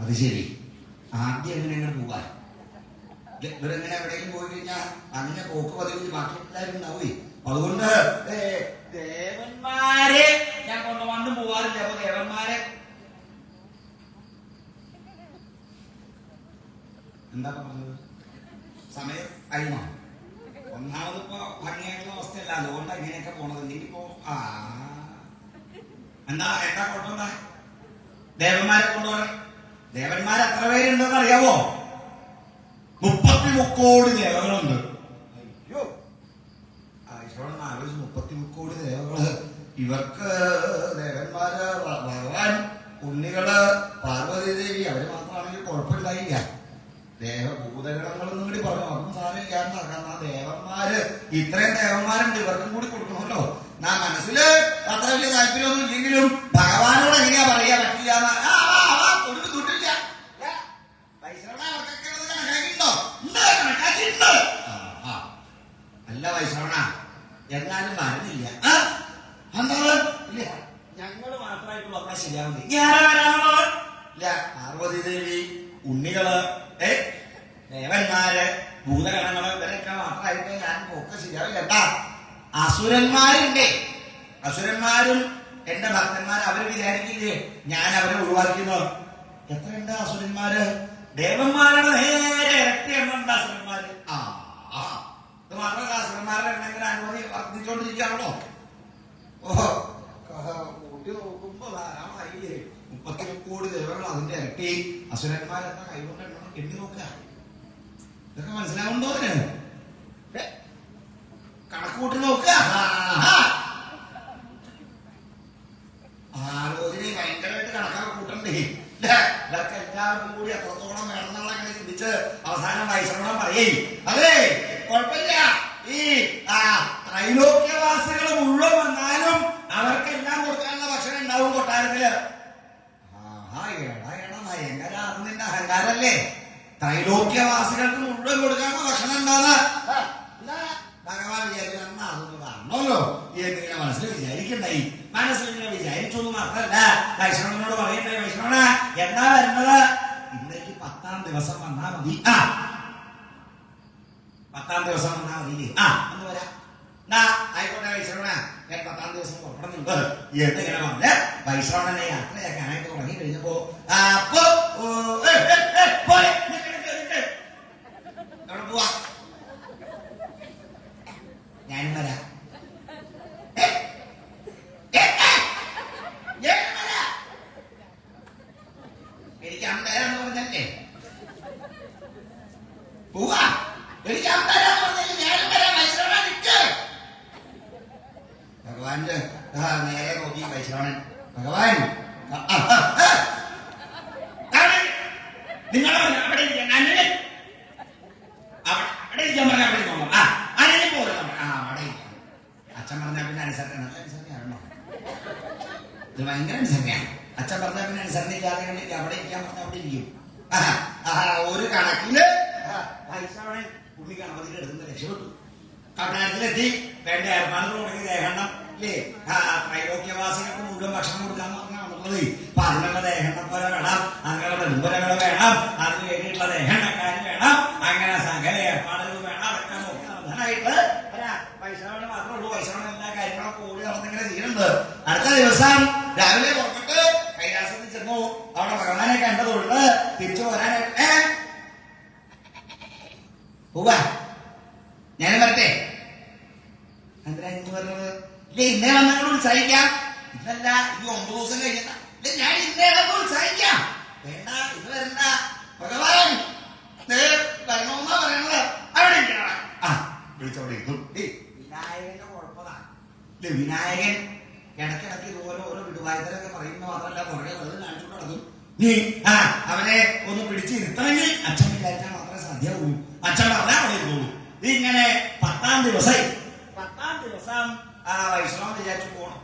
അത് ശരി, ആദ്യം എങ്ങനെ പോവാൻ? ഇവരെങ്ങനെ എവിടെയും പോയി കഴിഞ്ഞാൽ അങ്ങനെ പോക്ക് പതിവ് ബാക്കി എല്ലാവരും ഉണ്ടാവേ. അതുകൊണ്ട് ദേവന്മാരെ ഞാൻ കൊണ്ടുവന്ന് പോവാറില്ല. അപ്പൊ ദേവന്മാരെ എന്താ പറഞ്ഞത്? സമയം കഴിഞ്ഞോ? ഒന്നാമതിപ്പോ ഭംഗിയായിട്ടുള്ള അവസ്ഥയല്ല, അതുകൊണ്ട് അങ്ങനെയൊക്കെ പോണത്. ഇനിയിപ്പോ എന്താ കുഴപ്പമെന്താ? ദേവന്മാരെ കൊണ്ടുപോകണം. ദേവന്മാർ എത്ര പേരുണ്ടെന്ന് അറിയാവോ? 33 കോടി ദേവകളുണ്ട്. അയ്യോ, ഈശ്വരൻ ആലോചിച്ച് 33 കോടി ദേവകള്. ഇവർക്ക് ദേവന്മാര്, ഭഗവാൻ, ഉണ്ണികള്, പാർവതി ദേവി, അവര് മാത്രമാണെങ്കിൽ കുഴപ്പമില്ലായില്ല. ഭൂതഗണങ്ങളെന്നും കൂടി പറഞ്ഞു, അതും സാധനം കാരണം ആ ദേവന്മാര്, ഇത്രയും ദേവന്മാരുണ്ട്, ഇവർക്കും കൂടി കൊടുക്കണമല്ലോ. ഞാൻ മനസ്സില് അത്ര വലിയ താല്പര്യമൊന്നും ഇല്ലെങ്കിലും ഭഗവാനോട് എങ്ങനെയാ പറയാ പറ്റില്ല. അല്ല വൈശ്രവണ, എന്നാലും മരുന്നില്ല. ഞങ്ങള് മാത്രമായിട്ടുള്ള അവിടെ ശരിയാവില്ല. പാർവതി ദേവി, ഉണ്ണികള്, ദേവന്മാര്, ഭൂതഗണങ്ങള്, ഇവരൊക്കെ മാത്രമായിട്ട് ഞാൻ ഒക്കെ ശരിയാവില്ല. എന്താ അസുരന്മാരുണ്ട്. അസുരന്മാരും എന്റെ ഭക്തന്മാർ, അവര് വിചാരിക്കില്ലേ ഞാൻ അവരെ ഒഴിവാക്കുന്നു? എത്രയുണ്ട് അസുരന്മാര്? ദേവന്മാരുടെ നേരെ ഇരട്ടി എണ്ണുണ്ട് അസുരന്മാര്. ഇത് മാത്രമല്ല, അസുരന്മാരുടെ എണ്ണമെങ്കിൽ അനുമതി വർദ്ധിച്ചോണ്ടിരിക്കുകയാണല്ലോ. ഓഹോ, കൂട്ടി നോക്കുമ്പോ ധാരാളമായില്ലേ? 33 കോടി ദേവകൾ, അതിന്റെ ഇരട്ടി അസുരന്മാരെന്ന കൈകൊണ്ട് എണ്ണി നോക്കുക. ഇതൊക്കെ മനസ്സിലാവുണ്ടോ? കണക്ക് കൂട്ടി നോക്കുക. ആലോചന ഭയങ്കരമായിട്ട് കണക്കാക്കി കൂട്ടണ്ടേ? ഇതൊക്കെ എല്ലാവർക്കും കൂടി എത്രത്തോളം വേണമെന്നുള്ള അങ്ങനെ ചിന്തിച്ച് അവസാനം വൈശ്രവണം പറയേ. അതെ, കുഴപ്പമില്ല. ഈ ത്രൈലോക്യവാസികൾ മുഴുവൻ വന്നാലും അവർക്കെല്ലാം കൊടുക്കാനുള്ള ഭക്ഷണം ഉണ്ടാവും കൊട്ടാരത്തില്. എങ്ങനെ അത് നിന്റെ അഹങ്കാരല്ലേ? ത്രൈലോക്യവാസികൾക്ക് മുഴുവൻ കൊടുക്കാനുള്ള ഭക്ഷണം ഉണ്ടാവുക ഭഗവാൻ വിചാരിക്കണം. അതൊന്ന് കാണണമല്ലോ എന്നിങ്ങനെ മനസ്സിൽ വിചാരിക്കണ്ടായി. മനസ്സിലിങ്ങനെ വിചാരിച്ചു എന്ന് മാത്രല്ല, വൈഷ്ണവനോട് പറയണ്ടേ, വൈഷ്ണവന എന്താ വരുന്നത്? ഇന്നേക്ക് 10-ാം ദിവസം വന്നാ മതി. 10-ാം ദിവസം വന്നാ മതി. എന്ന് വരാം. ആയിക്കോട്ടെ വൈശ്രവണ, ഞാൻ 10-ാം ദിവസം പുറപ്പെടുന്നുണ്ട് എന്നിങ്ങനെ പറഞ്ഞ് വൈശ്രവണനെ യാത്രയാക്കാനായിട്ട് തുടങ്ങി കഴിഞ്ഞപ്പോ അവിടെ പോവാ, ഞാനും വരാം. എനിക്ക് അമ്പരാന്ന് പറഞ്ഞല്ലേ പോവാ. എനിക്ക് അമ്പരാന്ന് പറഞ്ഞല്ലേ ഞാനും വരാം. വൈശ്രവണ നിൽക്ക്. ഭഗവാന്റെ നേരെ നോക്കി വൈശ്രവണൻ, ഭഗവാൻ നിങ്ങൾ അവിടെ ഇരിക്കാൻ പറഞ്ഞ അവിടെ നോക്കാം. അതിന് പോലും അവിടെ ഇരിക്കാം. അച്ഛൻ പറഞ്ഞാൽ പിന്നെ അനുസരണ, നല്ല അനുസരണയാണോ? ഇത് ഭയങ്കര അനുസരണയാണ്. അച്ഛൻ പറഞ്ഞാൽ പിന്നെ അനുസരണ ഇല്ലാതെ കണ്ടിട്ട് അവിടെ ഇരിക്കാൻ പറഞ്ഞാൽ അവിടെ ഇരിക്കും. ഒരു കണക്കില് വൈശ്രവണൻ പുള്ളി ഗണപതിയുടെ അടുത്ത് രക്ഷപ്പെട്ടു. കൊട്ടാരത്തിലെത്തി വേണ്ട ഏർപ്പാടുകൾ തുടങ്ങി. ദേഹണ്ണം ഇല്ലേ, ത്രൈലോക്യവാസികൾക്ക് മുഴുവൻ ഭക്ഷണം കൊടുക്കാന്ന് പറഞ്ഞാൽ വന്നുള്ളത്. അപ്പൊ അതിനുള്ള ദേഹണ്ണം പോലെ വേണം, അങ്ങനെയുള്ള നെടുമ്പലകൾ വേണം, അതിന് വേണ്ടിയിട്ടുള്ള ദേഹണ്ണക്കാര് വേണം, അങ്ങനെ സകല ഏർപ്പാടുകൾ വേണം. അതൊക്കെ നോക്കി നടത്താനായിട്ട് വൈശ്രവണന് മാത്രമേ ഉള്ളൂ. വൈശ്രവണൻ എല്ലാ കാര്യങ്ങളും കൂടി നടന്നിങ്ങനെ ചെയ്യുന്നുണ്ട്. അടുത്ത ദിവസം രാവിലെ പുറപ്പെട്ട് കൈലാസത്തിൽ ചെന്നു. അവിടെ ഭഗവാനെ കണ്ടതുകൊണ്ട് തിരിച്ചു പോരാനായിട്ട് പോവാ. ഞാനും വരട്ടെ. എന്തിനാ ഇന്ന് പറഞ്ഞത്? ഇല്ല, ഇന്നേ വന്നങ്ങൾ ഉത്സാഹിക്കാം. ഇന്നല്ല, ഈ 9 ദിവസം കഴിഞ്ഞ ഞാൻ ഇന്നേ വന്ന് ഉത്സാഹിക്കാം. വേണ്ട, ഇത് വരണ്ട. ഭഗവാൻ വരണമെന്നാ പറയണത്. അവിടെ വിളിച്ചവിടെ ഇരുന്നു. വിനായകന്റെ കുഴപ്പമാണ്. വിനായകൻ ഇടയ്ക്കിടയ്ക്ക് ഇതുപോലെ ഓരോ വിടുവായുധരൊക്കെ പറയുന്ന മാത്രമല്ല, പുറകെ വെറുതെ കാണിച്ചു നടക്കും. നീ അവനെ ഒന്ന് പിടിച്ചിരുത്തണമെങ്കിൽ അച്ഛൻ വിചാരിച്ചാൽ മാത്രമേ സാധ്യമാവുള്ളൂ. അച്ഛൻ പറഞ്ഞാൽ അവിടെ ഇരുന്നുള്ളൂ. ഇങ്ങനെ 10-ാം ദിവസം വൈഷ്ണവൻ വിചാരിച്ചു പോണം.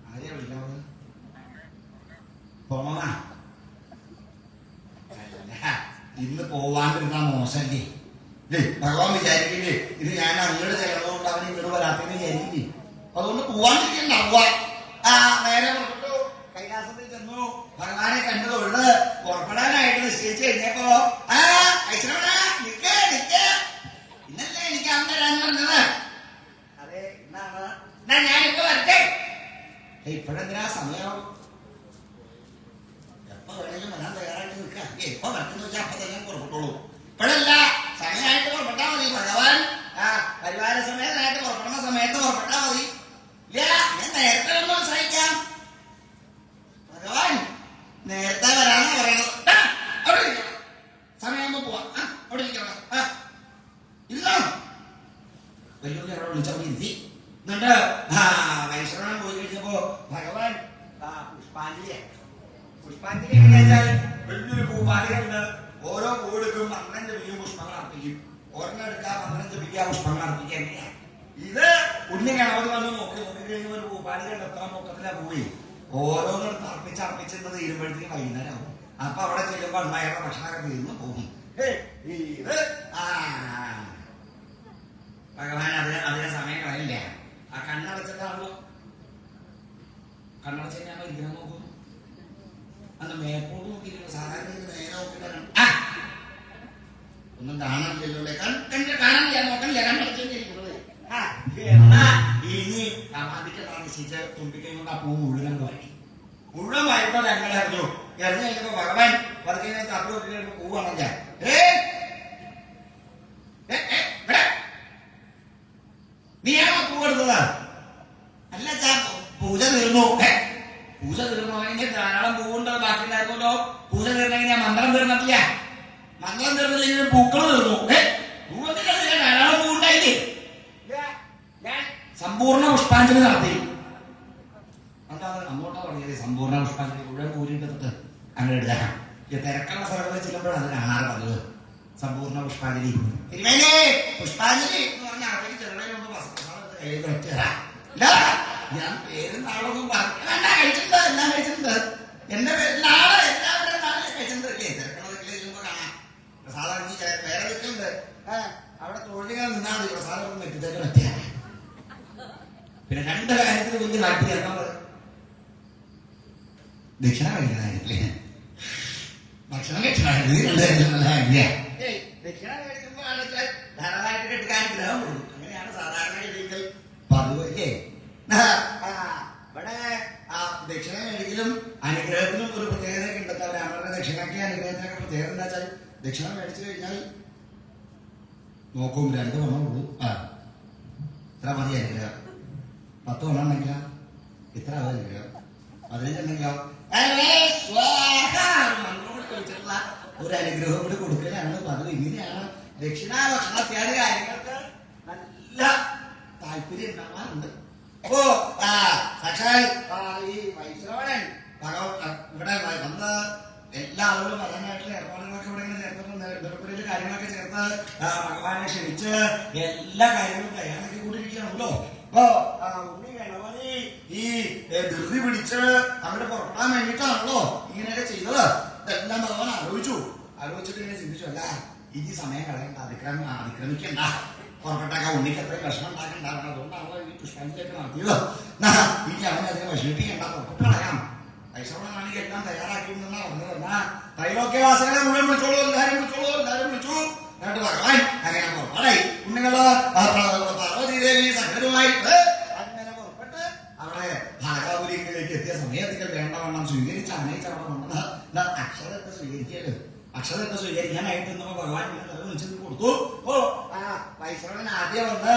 ആരെയാ വിളിക്കാവുന്നത്? പോണ ഇന്ന് പോവാണ്ടിരുന്ന മോശല്ലേ? ഭഗവാൻ വിചാരിക്കില്ലേ ഇത് ഞാൻ അങ്ങോട്ട് ചെല്ലതുകൊണ്ട് അവൻ ഇങ്ങോട്ട് വരാത്തെന്ന് വിചാരിക്കില്ലേ? അതുകൊണ്ട് പോവാണ്ടിരിക്കണ്ടാവുക. നേരെ പുറപ്പെട്ടു. കൈലാസത്തിൽ ചെന്നു. ഭഗവാനെ കണ്ടു തൊഴുത് പുറപ്പെടാനായിട്ട് നിശ്ചയിച്ചു കഴിഞ്ഞപ്പോ ഇന്നല്ലേ എനിക്ക് അന്ന് തരാൻ പറഞ്ഞത്. അതെ എന്നാണ് ഞാനിപ്പോ വരട്ടെ. ഇപ്പോഴെന്തിനാ സമയം? എപ്പോ വേണമെങ്കിലും വരാൻ തയ്യാറായിട്ട് നിൽക്കുക. എപ്പോ വരട്ടെന്ന് വെച്ചാൽ അപ്പൊ തന്നെ പുറപ്പെട്ടോളൂ. ഇപ്പോഴല്ല, സമയമായിട്ട് പുറപ്പെട്ടാ മതി. ഭഗവാൻ പരിവാര സമയത്തായിട്ട് പുറപ്പെടുന്ന സമയത്ത് പുറപ്പെട്ടാ മതി. ഇല്ല, ഞാൻ നേരത്തെ ഒന്നും സഹിക്കാം. ഭഗവാൻ നേരത്തെ വരാനാ പറയണത്. അവിടെ ഇരിക്കണം, സമയമാകുമ്പോ പോവാം. അവിടെ ഇരിക്കണം. ഇരുന്നോ? വലിയ അവിടെ വിളിച്ചവിടെ ഇരുത്തി. എന്നിട്ട് വൈശ്രവണം പോയി കഴിഞ്ഞപ്പോ ഭഗവാൻ പുഷ്പാഞ്ജലി എങ്ങനെയാച്ചാൽ വലിയൊരു പൂപ്പാലികളുണ്ട്. ഓരോ പൂവെടുക്കും 12 ജപിക്കും, പുഷ്പങ്ങൾ അർപ്പിക്കും. ഒരെണ്ണം എടുക്കുക, 12 ജപിക്കുക, പുഷ്പങ്ങൾ അർപ്പിക്കുക. എങ്ങനെയാ ഇത്? ഉണ്ണി ഗണപതി വന്ന് നോക്കി കഴിഞ്ഞ ഒരു പൂപ്പാലികളുടെ എത്ര പൊക്കത്തിലാ പോയി ഓരോന്നെടുത്ത് അർപ്പിച്ചെന്ന് തീരുമ്പോഴത്തേക്കും വൈകുന്നേരം ആവും. അപ്പൊ അവിടെ ചെല്ലുമ്പോൾ അമ്മായിയുടെ ഭക്ഷണമൊക്കെ തീർന്നു പോകും. ഭഗവാൻ അതിനെ സമയം കളയില്ല. ആ കണ്ണടച്ചിട്ടാണല്ലോ, കണ്ണടച്ചാണോ ഇരിക്കാൻ നോക്കും. അന്ന് മേപ്പോട്ട് നോക്കിയിരിക്കും. സാധാരണ നേരെ നോക്കിയിട്ടാണ് ഒന്നും കാണാനില്ലല്ലോ. കാണാനില്ല, നോക്കണില്ല, കണ്ണടച്ചിരിക്കുന്നത്. ഇനി സമാധിക്ക് താമസിച്ച് തുമ്പിക്കൈ കൊണ്ട് ആ പൂ മുഴുവൻ വായിട്ടോ ഞങ്ങളായിരുന്നു. ഇറങ്ങി കഴിഞ്ഞപ്പോ ഭഗവാൻ പതുക്കെ തപ്പി നോക്കി പൂവാണല്ല. നീയാണോ പൂ എടുത്തത്? അല്ല ചാ, പൂജ തീർന്നു. പൂജ തീർന്നു ധാരാളം പൂവുണ്ട്, ബാക്കിയുണ്ടായിരുന്നല്ലോ. പൂജ തീർന്നെങ്കിൽ മന്ത്രം തീർന്നിട്ടില്ല. മന്ത്രം തീർന്നില്ലെങ്കിൽ പൂക്കള് തീർന്നു. പൂവൊക്കെ ധാരാളം പൂവുണ്ടായില്ലേ? ഞാൻ സമ്പൂർണ്ണ പുഷ്പാഞ്ജലി നടത്തി. അതാണ് അങ്ങോട്ടാ പറഞ്ഞത്. സമ്പൂർണ്ണ പുഷ്പാഞ്ജലി മുഴുവൻ കൂരിട്ടിട്ട് അങ്ങനെ എടുക്കാം. തിരക്കുള്ള സ്ഥലങ്ങളിൽ ചെല്ലുമ്പോഴാണ് അത് കാണാറ് പതിവ്. സമ്പൂർണ്ണ പുഷ്പാഞ്ജലി. പുഷ്പാഞ്ജലി എന്ന് പറഞ്ഞാൽ അവിടേക്ക് ചെറുതായി ഞാൻ പേരും നാളൊന്നും കഴിച്ചിട്ടുണ്ട്. എല്ലാം കഴിച്ചിട്ടുണ്ട്. എന്റെ പേര് നാളെ എല്ലാവരും നാളെ കഴിച്ചിട്ടുണ്ട്. തിരക്കുള്ളതൊക്കെ ചെല്ലുമ്പോ കാണാം. പ്രസാദം വേറെ നിൽക്കുന്നുണ്ട്. അവിടെ തൊഴിലുകൾ നിന്നാൽ മതി. പ്രസാദം നെറ്റിത്തേക്ക് പറ്റിയ പിന്നെ 2 കാര്യത്തിന് വലിയ താല്പര്യം. ദക്ഷിണ കഴിക്കുന്നതായിരിക്കില്ലേ? ഭക്ഷണം ദക്ഷിണ കഴിക്കുമ്പോ ധാരാളമായിട്ട് കെട്ടിക്കാൻ ഗ്രഹം കൊടുക്കും. അങ്ങനെയാണ് സാധാരണ രീതികൾ പതിവല്ലേ. ഇവിടെ ദക്ഷിണ മേടിക്കലും അനുഗ്രഹത്തിനും ഒരു പ്രത്യേകതയൊക്കെ ഉണ്ട്. ബ്രാഹ്മണരുടെ ദക്ഷിണയ്ക്ക് അനുഗ്രഹത്തിനൊക്കെ പ്രത്യേകത എന്താ വെച്ചാൽ ദക്ഷിണ മേടിച്ചു കഴിഞ്ഞാൽ നോക്കും 2 പണം ഉള്ളൂ. ഇത്ര മതി അനുഗ്രഹം. 10 പണം ഉണ്ടെങ്കിലോ ഇത്ര അനുഗ്രഹം. 15 ഉണ്ടെങ്കിലോ ഒരു അനുഗ്രഹം കൂടി കൊടുക്കലാണ് പതിവ്. ഇങ്ങനെയാണ് ദക്ഷിണാഭക്ഷണത്യാദി കാര്യങ്ങൾക്ക് നല്ല താല്പര്യം ഉണ്ടാവാറുണ്ട്. അപ്പോ സാക്ഷാൽ ഈ വൈശ്രവണൻ ഇവിടെ വന്ന് എല്ലാ ആളുകളും വരാനായിട്ടുള്ള ഏർപ്പാടുകളൊക്കെ ഇവിടെ ഇങ്ങനെ ചേർത്തിട്ടുണ്ട്. കാര്യങ്ങളൊക്കെ ചേർത്ത് ഭഗവാനെ ക്ഷണിച്ച് എല്ലാ കാര്യങ്ങളും തയ്യാറാക്കി കൊണ്ടിരിക്കുകയാണല്ലോ. അപ്പോ ഉണ്ണി ഗണപതി ഈ ധൃതി പിടിച്ച് അവിടെ പുറപ്പെടാൻ വേണ്ടിയിട്ടാണല്ലോ ഇങ്ങനെയൊക്കെ ചെയ്തത്. ഇതെല്ലാം ഭഗവാൻ ആലോചിച്ചിട്ട് ഇങ്ങനെ ചിന്തിച്ചു. അല്ല, ഇനി സമയം കളയണ്ട, അതിക്രമിക്കണ്ട, പുറപ്പെട്ടൊക്കെ ഉണ്ണിക്ക് അത്രയും വിഷമം ഉണ്ടാക്കണ്ടാവണം. അതുകൊണ്ടാണല്ലോ ഈ പുഷ്പാഞ്ജലിയൊക്കെ നടത്തിയത്. ഇനി അവനെ അതിനെ വിഷമിപ്പിക്കണ്ട, പുറപ്പെട്ട് കളയാം. വൈശ്രവണനാണെങ്കിൽ എല്ലാം തയ്യാറാക്കിയിരുന്നാ പറഞ്ഞത്. എന്നാ ത്രൈലോക്യവാസികളെ മുഴുവൻ വിളിച്ചോളൂ, എല്ലാരും വിളിച്ചു. എന്നിട്ട് ഭഗവാൻ അങ്ങനെ പുറപ്പെടായി. ഉണ്ണികള് പാർവതീദേവി സകലരുമായിട്ട് അങ്ങനെ പുറപ്പെട്ട് അവിടെ ഭാഗാപുരിയിലേക്ക് എത്തിയ സമയത്തേക്ക് വേണ്ടവണ്ണം സ്വീകരിച്ച് അനയിച്ചവിടെ കൊണ്ടുവന്ന് അക്ഷരത്തെ സ്വീകരിക്കല്. അക്ഷരത്തെ സ്വീകരിക്കാനായിട്ട് ഭഗവാൻ ഇങ്ങനെ തല വിളിച്ചു കൊടുത്തു. വൈശ്രവണൻ ആദ്യം വന്ന്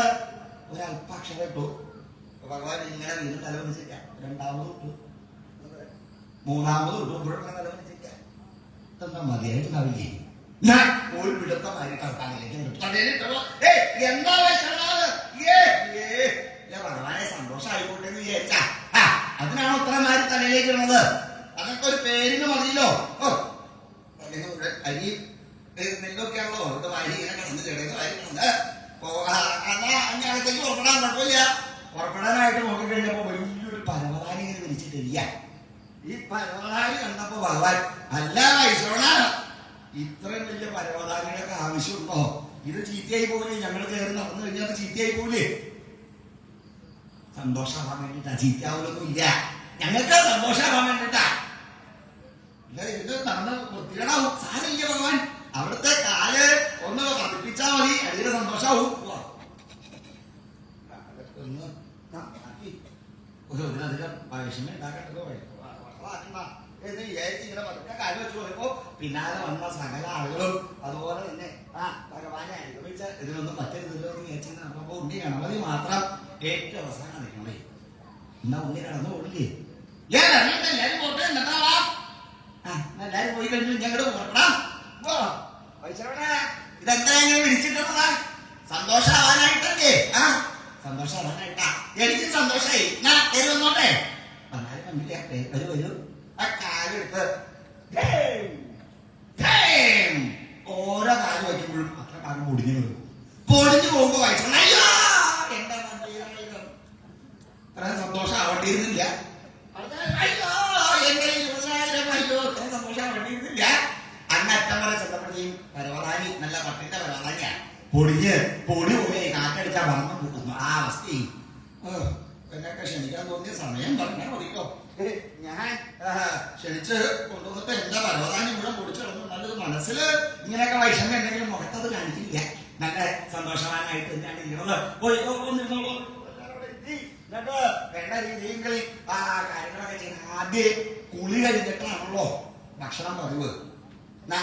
ഒരല്പ അക്ഷരം ഇട്ടു. ഭഗവാൻ ഇങ്ങനെ വീണ്ടും തല വിളിച്ചില്ല. 2ാമത് ഇട്ടു, 3ാമത് ഇട്ടു. ഇപ്പോഴൊക്കെ തല വിളിച്ചില്ല. എന്താ മതിയായിട്ടുണ്ടാവില്ലേ? ഞാൻ ഒരു വിടുത്തമായിട്ട് എന്താ ഭഗവാനെ സന്തോഷമായിക്കോട്ടെ എന്ന് വിചാരിച്ച അതിനാണ് ഉത്തരമാര് തലയിലേക്ക് ഇടുന്നത്. അതൊക്കെ ഒരു പേരിന് മതിയല്ലോ. അരി നെല്ലൊക്കെയാണല്ലോ ഇത് വാരി ഇങ്ങനെ കിടന്ന് ചെടിയത് വാരി കിടന്ന് അകത്തേക്ക് പുറപ്പെടാൻ കുഴപ്പമില്ല. പുറപ്പെടാനായിട്ട് നോക്കിക്കഴിഞ്ഞപ്പോ വലിയൊരു പരവതാനി ഇങ്ങനെ വിരിച്ചിട്ടില്ല. ഈ പരവതാനി കണ്ടപ്പോ ഭഗവാൻ അല്ല വൈശ്രവണ, ഇത്രയും വലിയ പരവതാനികളൊക്കെ ആവശ്യമുണ്ടോ? ഇത് ചീത്തയായി പോലെ ഞങ്ങൾ കയറി നടന്നു കഴിഞ്ഞാൽ ചീത്തയായി പോലെ. സന്തോഷമാവാൻ വേണ്ടിട്ടാ, ചീത്തയാവലൊന്നും ഇല്ല. ഞങ്ങൾക്ക് സന്തോഷമാവാൻ വേണ്ടിട്ടാ. ഇത് നടന്ന് വൃത്തികേടാവും. സാരമില്ല ഭഗവാൻ, അവിടുത്തെ കാല് ഒന്ന് പതിപ്പിച്ചാ മതി, അടിയുടെ സന്തോഷാവും. ഒന്ന് ഒരു ഇതിനധികം വിഷമം ഉണ്ടാക്കണ്ടോ എന്ന് വിചാരിച്ച് ഇങ്ങനെ പതുക്കെ കാര്യം വെച്ച് പോയപ്പോ പിന്നാലെ വന്ന സകല ആളുകളും അതുപോലെ തന്നെ ഭഗവാനെ അനുഗമിച്ച ഇതിനൊന്നും പറ്റരുതല്ലോ എന്ന് വിചാരിച്ചു നടന്നപ്പോ ഉണ്ണി ഗണപതി മാത്രം ഏറ്റവും അവസാനം നിൽക്കണേ. എന്നാ ഉണ്ണി കടന്നു പോകില്ലേ? എല്ലാരും പോട്ടെ, എല്ലാരും പോയി കഴിഞ്ഞു ഞങ്ങള് പുറപ്പെടാം. ഇതെന്താ ഇങ്ങനെ വിളിച്ചിട്ടുള്ളതാ? സന്തോഷമാവാനായിട്ടല്ലേ? സന്തോഷമാവാനായിട്ടാ. എനിക്ക് സന്തോഷായി. ഞാൻ വന്നോട്ടെ. വന്നാലും കണ്ടില്ലേ? വരൂ വരൂ. ആ കാലെടുത്ത് ഓരോ കാല് വയ്ക്കുമ്പോഴും അത്ര കാലം പൊടിഞ്ഞു വരും. പൊടിഞ്ഞു പോകുമ്പോ വായിച്ചു അയ്യോ എന്താ അത്ര സന്തോഷം ആവണ്ടിയിരുന്നില്ല. അയ്യോ എന്റെ 20,000 അയ്യോ അത്ര സന്തോഷം ആവണ്ടിയിരുന്നില്ല. അന്നറ്റം വരെ ചെന്നപ്പോഴേക്കും പരവതാനി നല്ല പട്ടിന്റെ പരവതാനിയാ പൊടിഞ്ഞ് പൊടി പോയി കാറ്റടിച്ചാ പറന്നു പോകുന്നു ആ അവസ്ഥയും. എന്നൊക്കെ ക്ഷണിക്കാൻ തോന്നിയ സമയം പറഞ്ഞാൽ മതിക്കോ. ഞാൻ ക്ഷണിച്ച് കൊണ്ടുവന്നിട്ട് എന്റെ പരവതാനി മുഴുവൻ പൊടിച്ചു കിടന്നു. നല്ലത് മനസ്സിൽ ഇങ്ങനെയൊക്കെ വൈഷമ്യം എന്തെങ്കിലും മുഖത്തത് കാണിക്കില്ല. നല്ല സന്തോഷവാനായിട്ട് തന്നെയാണ് ഇരിക്കുന്നത്. വേണ്ട രീതിയിൽ ആ കാര്യങ്ങളൊക്കെ ചെയ്യുന്ന ആദ്യം കുളി കഴിഞ്ഞിട്ടാണല്ലോ ഭക്ഷണം പതിവ്.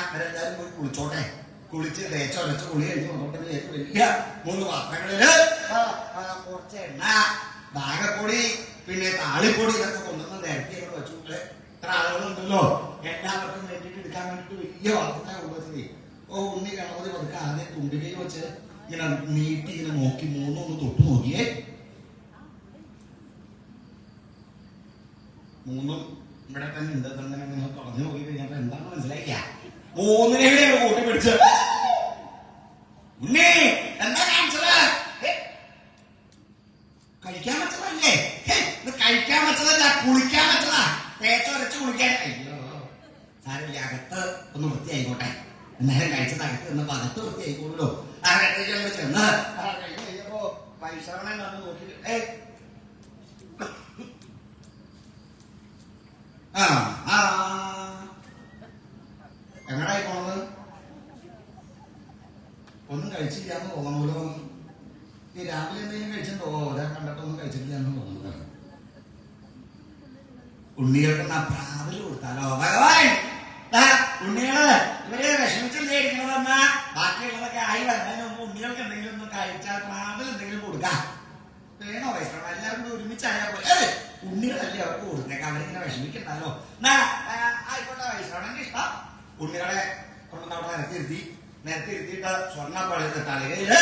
അവരെല്ലാരും പോയി കുളിച്ചോട്ടെ. കുളിച്ച് തേച്ചൊരച്ച് കുളി കഴിഞ്ഞ് വന്നോട്ടെ വലിയ 3 പാത്രങ്ങളില് കുറച്ച് എണ്ണ, ഭാഗപ്പൊടി, പിന്നെ താളിപ്പൊടി ഇതൊക്കെ കൊണ്ടുവന്ന് നേരത്തെ ഇവിടെ വെച്ചുകൊണ്ട് ഇത്ര ആളുകളുണ്ടല്ലോ എല്ലാവർക്കും വേണ്ടിയിട്ട് എടുക്കാൻ വേണ്ടിട്ട് വലിയ പാത്രത്തിലാണ് കൊണ്ടുവച്ചത്. ഉണ്ണി ഗണപതി പതുക്കെ ആദ്യം തുണ്ടികൈ വെച്ച് ഇങ്ങനെ നീട്ടി ഇങ്ങനെ നോക്കി 3 ഒന്ന് തൊട്ട് നോക്കിയേ. 3 ഇവിടെ തന്നെ ഉണ്ട്. തന്നെ നിങ്ങൾ തുറന്നു നോക്കി കഴിഞ്ഞപ്പോ എന്താണെന്ന് മനസ്സിലായില്ല. 3 കൂട്ടി പിടിച്ച് ഉണ്ണി എന്താ കാണിച്ചത്? കഴിക്കാൻ വെച്ചതല്ലേ? ഇത് കഴിക്കാൻ വെച്ചതല്ല, കുളിക്കാൻ വെച്ചതാ. തേച്ചൊരച്ച് കുളിക്കാൻ. അയ്യോ സാരമില്ല, അകത്ത് ഒന്ന് വൃത്തിയായിക്കോട്ടെ. എന്നാലും കഴിച്ചത് അകത്ത് നിന്നപ്പോ അകത്ത് വൃത്തിയായിക്കോളൂ. അകത്തേക്ക് ചെന്ന് കഴിഞ്ഞപ്പോ വൈശ്രവണൻ വന്ന് നോക്കിട്ട് എങ്ങടായി പോണത്? ഒന്നും കഴിച്ചില്ലാന്ന് തോന്നണല്ലോ. ഈ രാവിലെ എന്തെങ്കിലും കഴിച്ചിട്ടുണ്ടോ? ഒരാ കണ്ടിട്ടൊന്നും കഴിച്ചിട്ടില്ലാന്ന് തോന്നുന്നത്. ഉണ്ണികൾക്ക് പ്രാതല് കൊടുത്താലോ? ഭഗവാൻ ഉണ്ണികള് ഇവരെ വിഷമിച്ചല്ലേ ഇരിക്കണതെന്നാ ബാക്കിയുള്ളതൊക്കെ ആയി വരുന്നതിന് മുമ്പ് ഉണ്ണികൾക്ക് എന്തെങ്കിലും ഒന്ന് കഴിച്ചാൽ പ്രാതൽ എന്തെങ്കിലും കൊടുക്കാം. വേണോ വൈശ്രവണം? എല്ലാവരും കൂടി ഒരുമിച്ചായാൽ പോലെ ഉണ്ണികളല്ലേ അവർക്ക് കൊടുത്തേക്കാം. അവരിങ്ങനെ വിഷമിക്കണ്ടല്ലോ. ആയിക്കോട്ടെ, വൈശ്രവണന്റെ ഇഷ്ടം. ഉണ്ണികളെ കൊണ്ടുവന്ന് അവിടെ നിരത്തിയിരുത്തിയിട്ട് സ്വർണ്ണപ്പഴത്തെ തലകയില്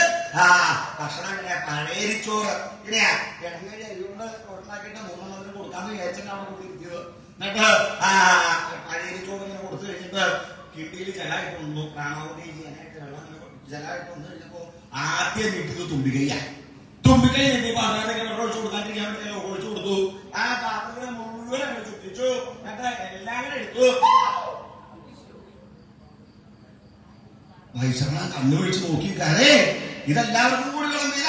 ഭക്ഷണം ഇങ്ങനെ പഴയരിച്ചോറ് ഇങ്ങനെയാ കിഴങ്ങേരി അരികൊണ്ട് ഉണ്ടാക്കിയിട്ട് 3 കൊടുക്കാന്ന് വിചാരിച്ചിട്ട് അവിടെ കൊണ്ടിരുത്തിയത്. എന്നിട്ട് പഴയരിച്ചോറ് ഇങ്ങനെ കൊടുത്തു കഴിഞ്ഞിട്ട് കിണ്ടിയിൽ ജലമായിട്ട് വന്നു. പ്രാണാവധി ചെയ്യാനായിട്ട് വെള്ളം ജലമായിട്ട് വന്നു കഴിഞ്ഞപ്പോ ആദ്യം നീട്ടിയത് തുമ്പിക്കൈയാ. തുമ്പിക്കൈ നീട്ടിയപ്പോ അതിനൊക്കെ വെള്ളം ഒഴിച്ചു കൊടുക്കാണ്ടിരിക്കാൻ വേണ്ടി ഒഴിച്ചു കൊടുത്തു. ആ പാത്രത്തിനെ മുഴുവൻ ചുറ്റിച്ചു. എന്നിട്ട് എല്ലാവരും എടുത്തു. വൈശ്രവണൻ കണ്ണുപിടിച്ച് നോക്കിക്കാരേ ഇതെല്ലാവർക്കും കൂടി വിളമ്പില്ല.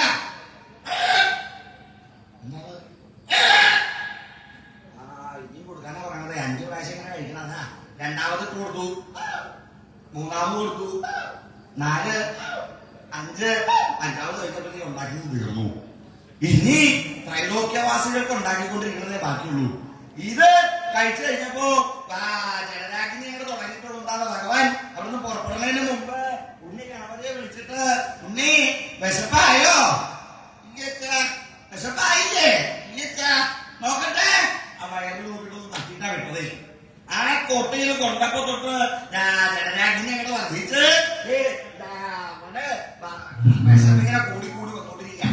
ഇനിയും കൊടുക്കാനാ പറയണത്. 5 പ്രാവശ്യം ഇങ്ങനെ കഴിക്കണതാ. രണ്ടാമത് കൊടുത്തു, 3ാമത് കൊടുത്തു, 4, 5, 5ാമത് കഴിച്ചപ്പോഴത്തേക്ക് ഉണ്ടാക്കി തീർന്നു. ഇനി ത്രൈലോക്യവാസികൾക്ക് ഉണ്ടാക്കിക്കൊണ്ടിരിക്കുന്നതേ ബാക്കിയുള്ളൂ. ഇത് കഴിച്ചു കഴിഞ്ഞപ്പോ ജലരാജ്ഞി ഞങ്ങൾ തുടങ്ങിയിട്ടുണ്ടാകുന്ന ഭഗവാൻ അവിടുന്ന് പുറപ്പെടുന്നതിന് മുമ്പ് ഉണ്ണി ഗണപതിയെ വിളിച്ചിട്ട് ഉണ്ണി വിശപ്പായോ? വിശപ്പായില്ലേ? നോക്കട്ടെ. ആ വയറിൽ നോക്കിയിട്ടൊന്ന് തട്ടിട്ടാ വിട്ടതേ. ആ കൊട്ടയിൽ കൊണ്ടപ്പോ തൊട്ട് ജലരാജ്ഞി ഞങ്ങൾ വർദ്ധിച്ച് വിശപ്പിങ്ങനെ കൂടി വന്നോണ്ടിരിക്കുക.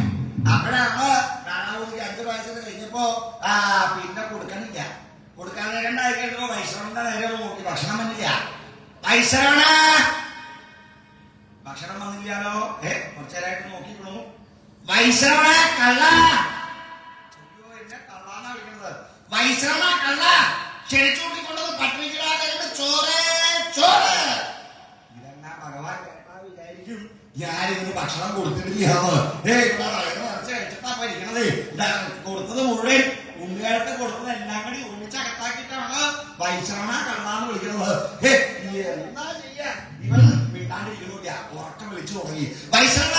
അപ്പോഴാണ് നാളാവൂതിക്ക് 5 പ്രാവശ്യം കഴിഞ്ഞപ്പോ പിന്നെ കൊടുക്കണില്ല. കൊടുക്കാൻ നേരണ്ടായി കഴിഞ്ഞപ്പോ വൈശ്രവണന്റെ നേരെ നോക്കി ഭക്ഷണം വന്നില്ല. വൈശ്രവണ ഭക്ഷണം വന്നില്ലാലോ. കുറച്ചു നേരമായിട്ട് നോക്കിക്കണു. വൈശ്രവണ കള്ള. അയ്യോ എന്നെ കള്ളാന്നാ വിളിക്കുന്നത്. വൈശ്രവണ കള്ള. ക്ഷണിച്ചുകൊണ്ടിക്കൊണ്ടത് പട്ടിണിക്കിടാതെ ചോറ് ചോറ്. ഇതെന്നാ ഭഗവാൻ കേട്ടാ വിചാരിക്കും ഞാനിതിന് ഭക്ഷണം കൊടുത്തിട്ടില്ലാന്ന്. ഇവിടെ നിറച്ച് കഴിച്ചിട്ടാ ഇരിക്കണത്. കൊടുത്തത് മുഴുവൻ ഉണ്ണി വീട്ടുകാർക്ക് കൊടുത്തത് എല്ലാം കൂടി ഒന്നിച്ചകത്താക്കിയിട്ടാണ് വൈശ്രമണ കള്ളാന്ന് വിളിക്കുന്നത്. എന്താ ചെയ്യാ, ഇവൻ മിണ്ടാണ്ടിരിക്കുന്നില്ല, ഉറക്കം വിളിച്ചു തുടങ്ങി. വൈശ്രമണ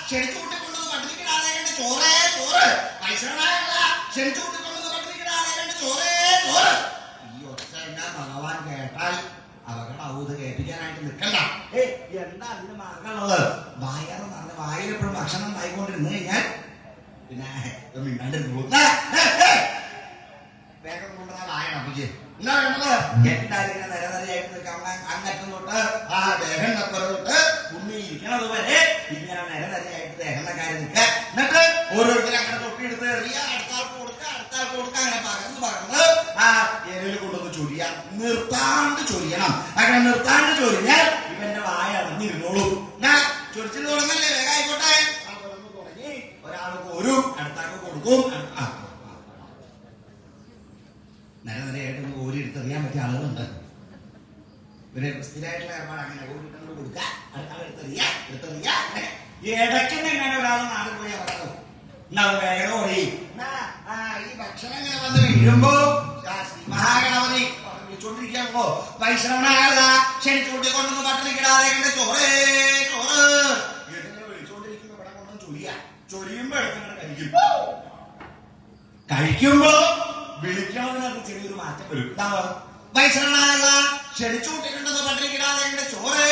ക്ഷണിച്ചു കൂട്ടിക്കൊണ്ടത് പട്ടിണിക്കിടാതെ ചോറേ ചോറ്, വൈശ്രമണ ക്ഷണിച്ചു കൂട്ടിക്കൊണ്ടത് പട്ടിണിക്കിടാതെ ചോറേ ചോറ്. ഈ ഒച്ച എന്നാ ഭഗവാൻ കേട്ടാൽ അവകടാവൂത് കേൾപ്പിക്കാനായിട്ട് നിൽക്കണ്ട. എന്താ അതിന് മാർഗമുള്ളത്? വായറ് നടന്ന് വായിലെപ്പോഴും ഭക്ഷണം ഉണ്ടായിക്കൊണ്ടിരുന്നു കഴിഞ്ഞാൽ പിന്നെ മിണ്ടാണ്ടിരുന്നു വേഗം കൊണ്ടുവരാ വായ അപ്പിച്ച് എന്താ വേണ്ടത്? എന്തായാലും ഇങ്ങനെ നിരനിരയായിട്ട് നിൽക്കാം. അങ്ങറ്റം തൊട്ട് ആ ദേഹം തൊട്ട് ഉണ്ണി ഇരിക്കണത് വരെ ഇങ്ങനെ നിരനിരയായിട്ട് ദേഹത്തെ കാര്യം നിൽക്കുക. എന്നിട്ട് ഓരോരുത്തരും അങ്ങനെ തൊട്ടിയെടുത്ത് എറിയ, അടുത്താൾക്ക് കൊടുക്കുക, അടുത്താൾക്ക് കൊടുക്കുക, അങ്ങനെ പകർന്ന് ആ ഏരിയയിൽ കൊണ്ടുവന്ന് ചൊരിയാം. നിർത്താണ്ട് ചൊരിയണം. അങ്ങനെ നിർത്താണ്ട് ചൊരിഞ്ഞാൽ ഇവന്റെ വായ അടഞ്ഞിരുന്നോളൂ. ഞാൻ ചൊരിച്ചിൽ തുടങ്ങല്ലേ, വേഗം ആയിക്കോട്ടെ. ആ തുടർന്ന് തുടങ്ങി ഒരാൾ പോരും, അടുത്താൾക്ക് കൊടുക്കും. നിരനിരയായിട്ടൊന്ന് ഓരിയെടുത്തെറിയാൻ പറ്റിയ ആളുകളുണ്ട്. ഇവര് സ്ഥിരമായിട്ടുള്ള ഏർപ്പാട് അങ്ങനെ ഓരിട്ടങ്ങോട്ട് കൊടുക്കുക, അടുത്താൾ എടുത്തെറിയ. ഇടയ്ക്കെന്നെ എങ്ങനെ ഒരാൾ നാട് പോയി പറയുന്നു എന്നാ വേഗം ഓടി. ഈ ഭക്ഷണം ഇങ്ങനെ വന്ന് വീഴുമ്പോ മഹാഗണപതി വിളിച്ചോണ്ടിരിക്കാമ്പോ വൈശ്രവണ ക്ഷണിച്ചുകൂട്ടി കൊണ്ടൊന്ന് പട്ടിണിക്കിടാതെ ചോറേ ചോറ് ഇങ്ങനെ വിളിച്ചോണ്ടിരിക്കുമ്പോ ഇവിടെ കൊണ്ടൊന്ന് ചൊരിയുമ്പോ എടുത്തിങ്ങനെ കഴിക്കുമ്പോ വിളിക്കണതിനകത്ത് ചെറിയൊരു മാറ്റം വരും. എന്താ വൈശ്രവണ ക്ഷണിച്ചുകൂട്ടിക്കൊണ്ടത് പട്ടിണിക്കിടാതെ ചോറേ.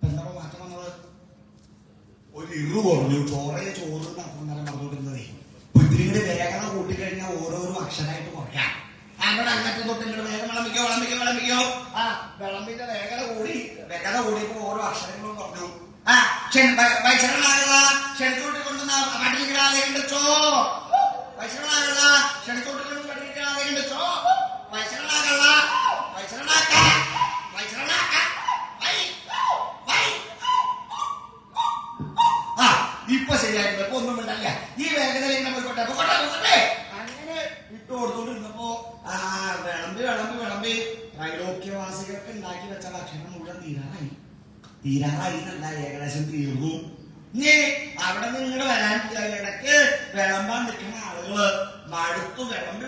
എന്താ മാറ്റം വന്നത്? ഒരു ഇറു കുറഞ്ഞു. ചോറേ ചോറ് നേരം പറഞ്ഞുകൊണ്ടിരുന്നതേ ഇതിരിങ്ങനെ വേഗത കൂട്ടിക്കഴിഞ്ഞാൽ ഓരോരോ അക്ഷരമായിട്ട് കുറയ്ക്കാം. അങ്ങനെ അങ്ങനത്തെ തൊട്ട് ഇങ്ങോട്ട് വേഗം വിളമ്പിക്കോ. ആ വിളമ്പിന്റെ വേഗത കൂടിയപ്പോ ഓരോ അക്ഷരങ്ങളും കുറഞ്ഞു. ക്ഷണിച്ചോട്ടിക്കൊണ്ടുന്ന പട്ടിണിക്കിടാതെ ചോ, വൈശ്രവണ ക്ഷണിച്ചോട്ടിക്കൊണ്ട് പട്ടിണിക്കിടാതെ ചോ, വൈശ്രവണ ഇപ്പൊ ശരിയായിരുന്നു. ഇപ്പൊ ഒന്നും ഉണ്ടല്ല. ഈ വേഗതയിൽ ഇങ്ങനെ പോയിക്കോട്ടെ അങ്ങനെ ഇട്ട് കൊടുത്തോണ്ടിരുന്നപ്പോ വിളമ്പി ത്രൈലോക്യവാസികൾക്ക് ഉണ്ടാക്കി വെച്ച ഭക്ഷണം മുഴുവൻ തീരാറായി എന്നല്ല, ഏകദേശം തീർന്നു. ഇനി അവിടെ നിങ്ങടെ വരാൻ ഇടയ്ക്ക് വിളമ്പാൻ നിൽക്കുന്ന ആളുകള് മടുത്തു. വിളമ്പി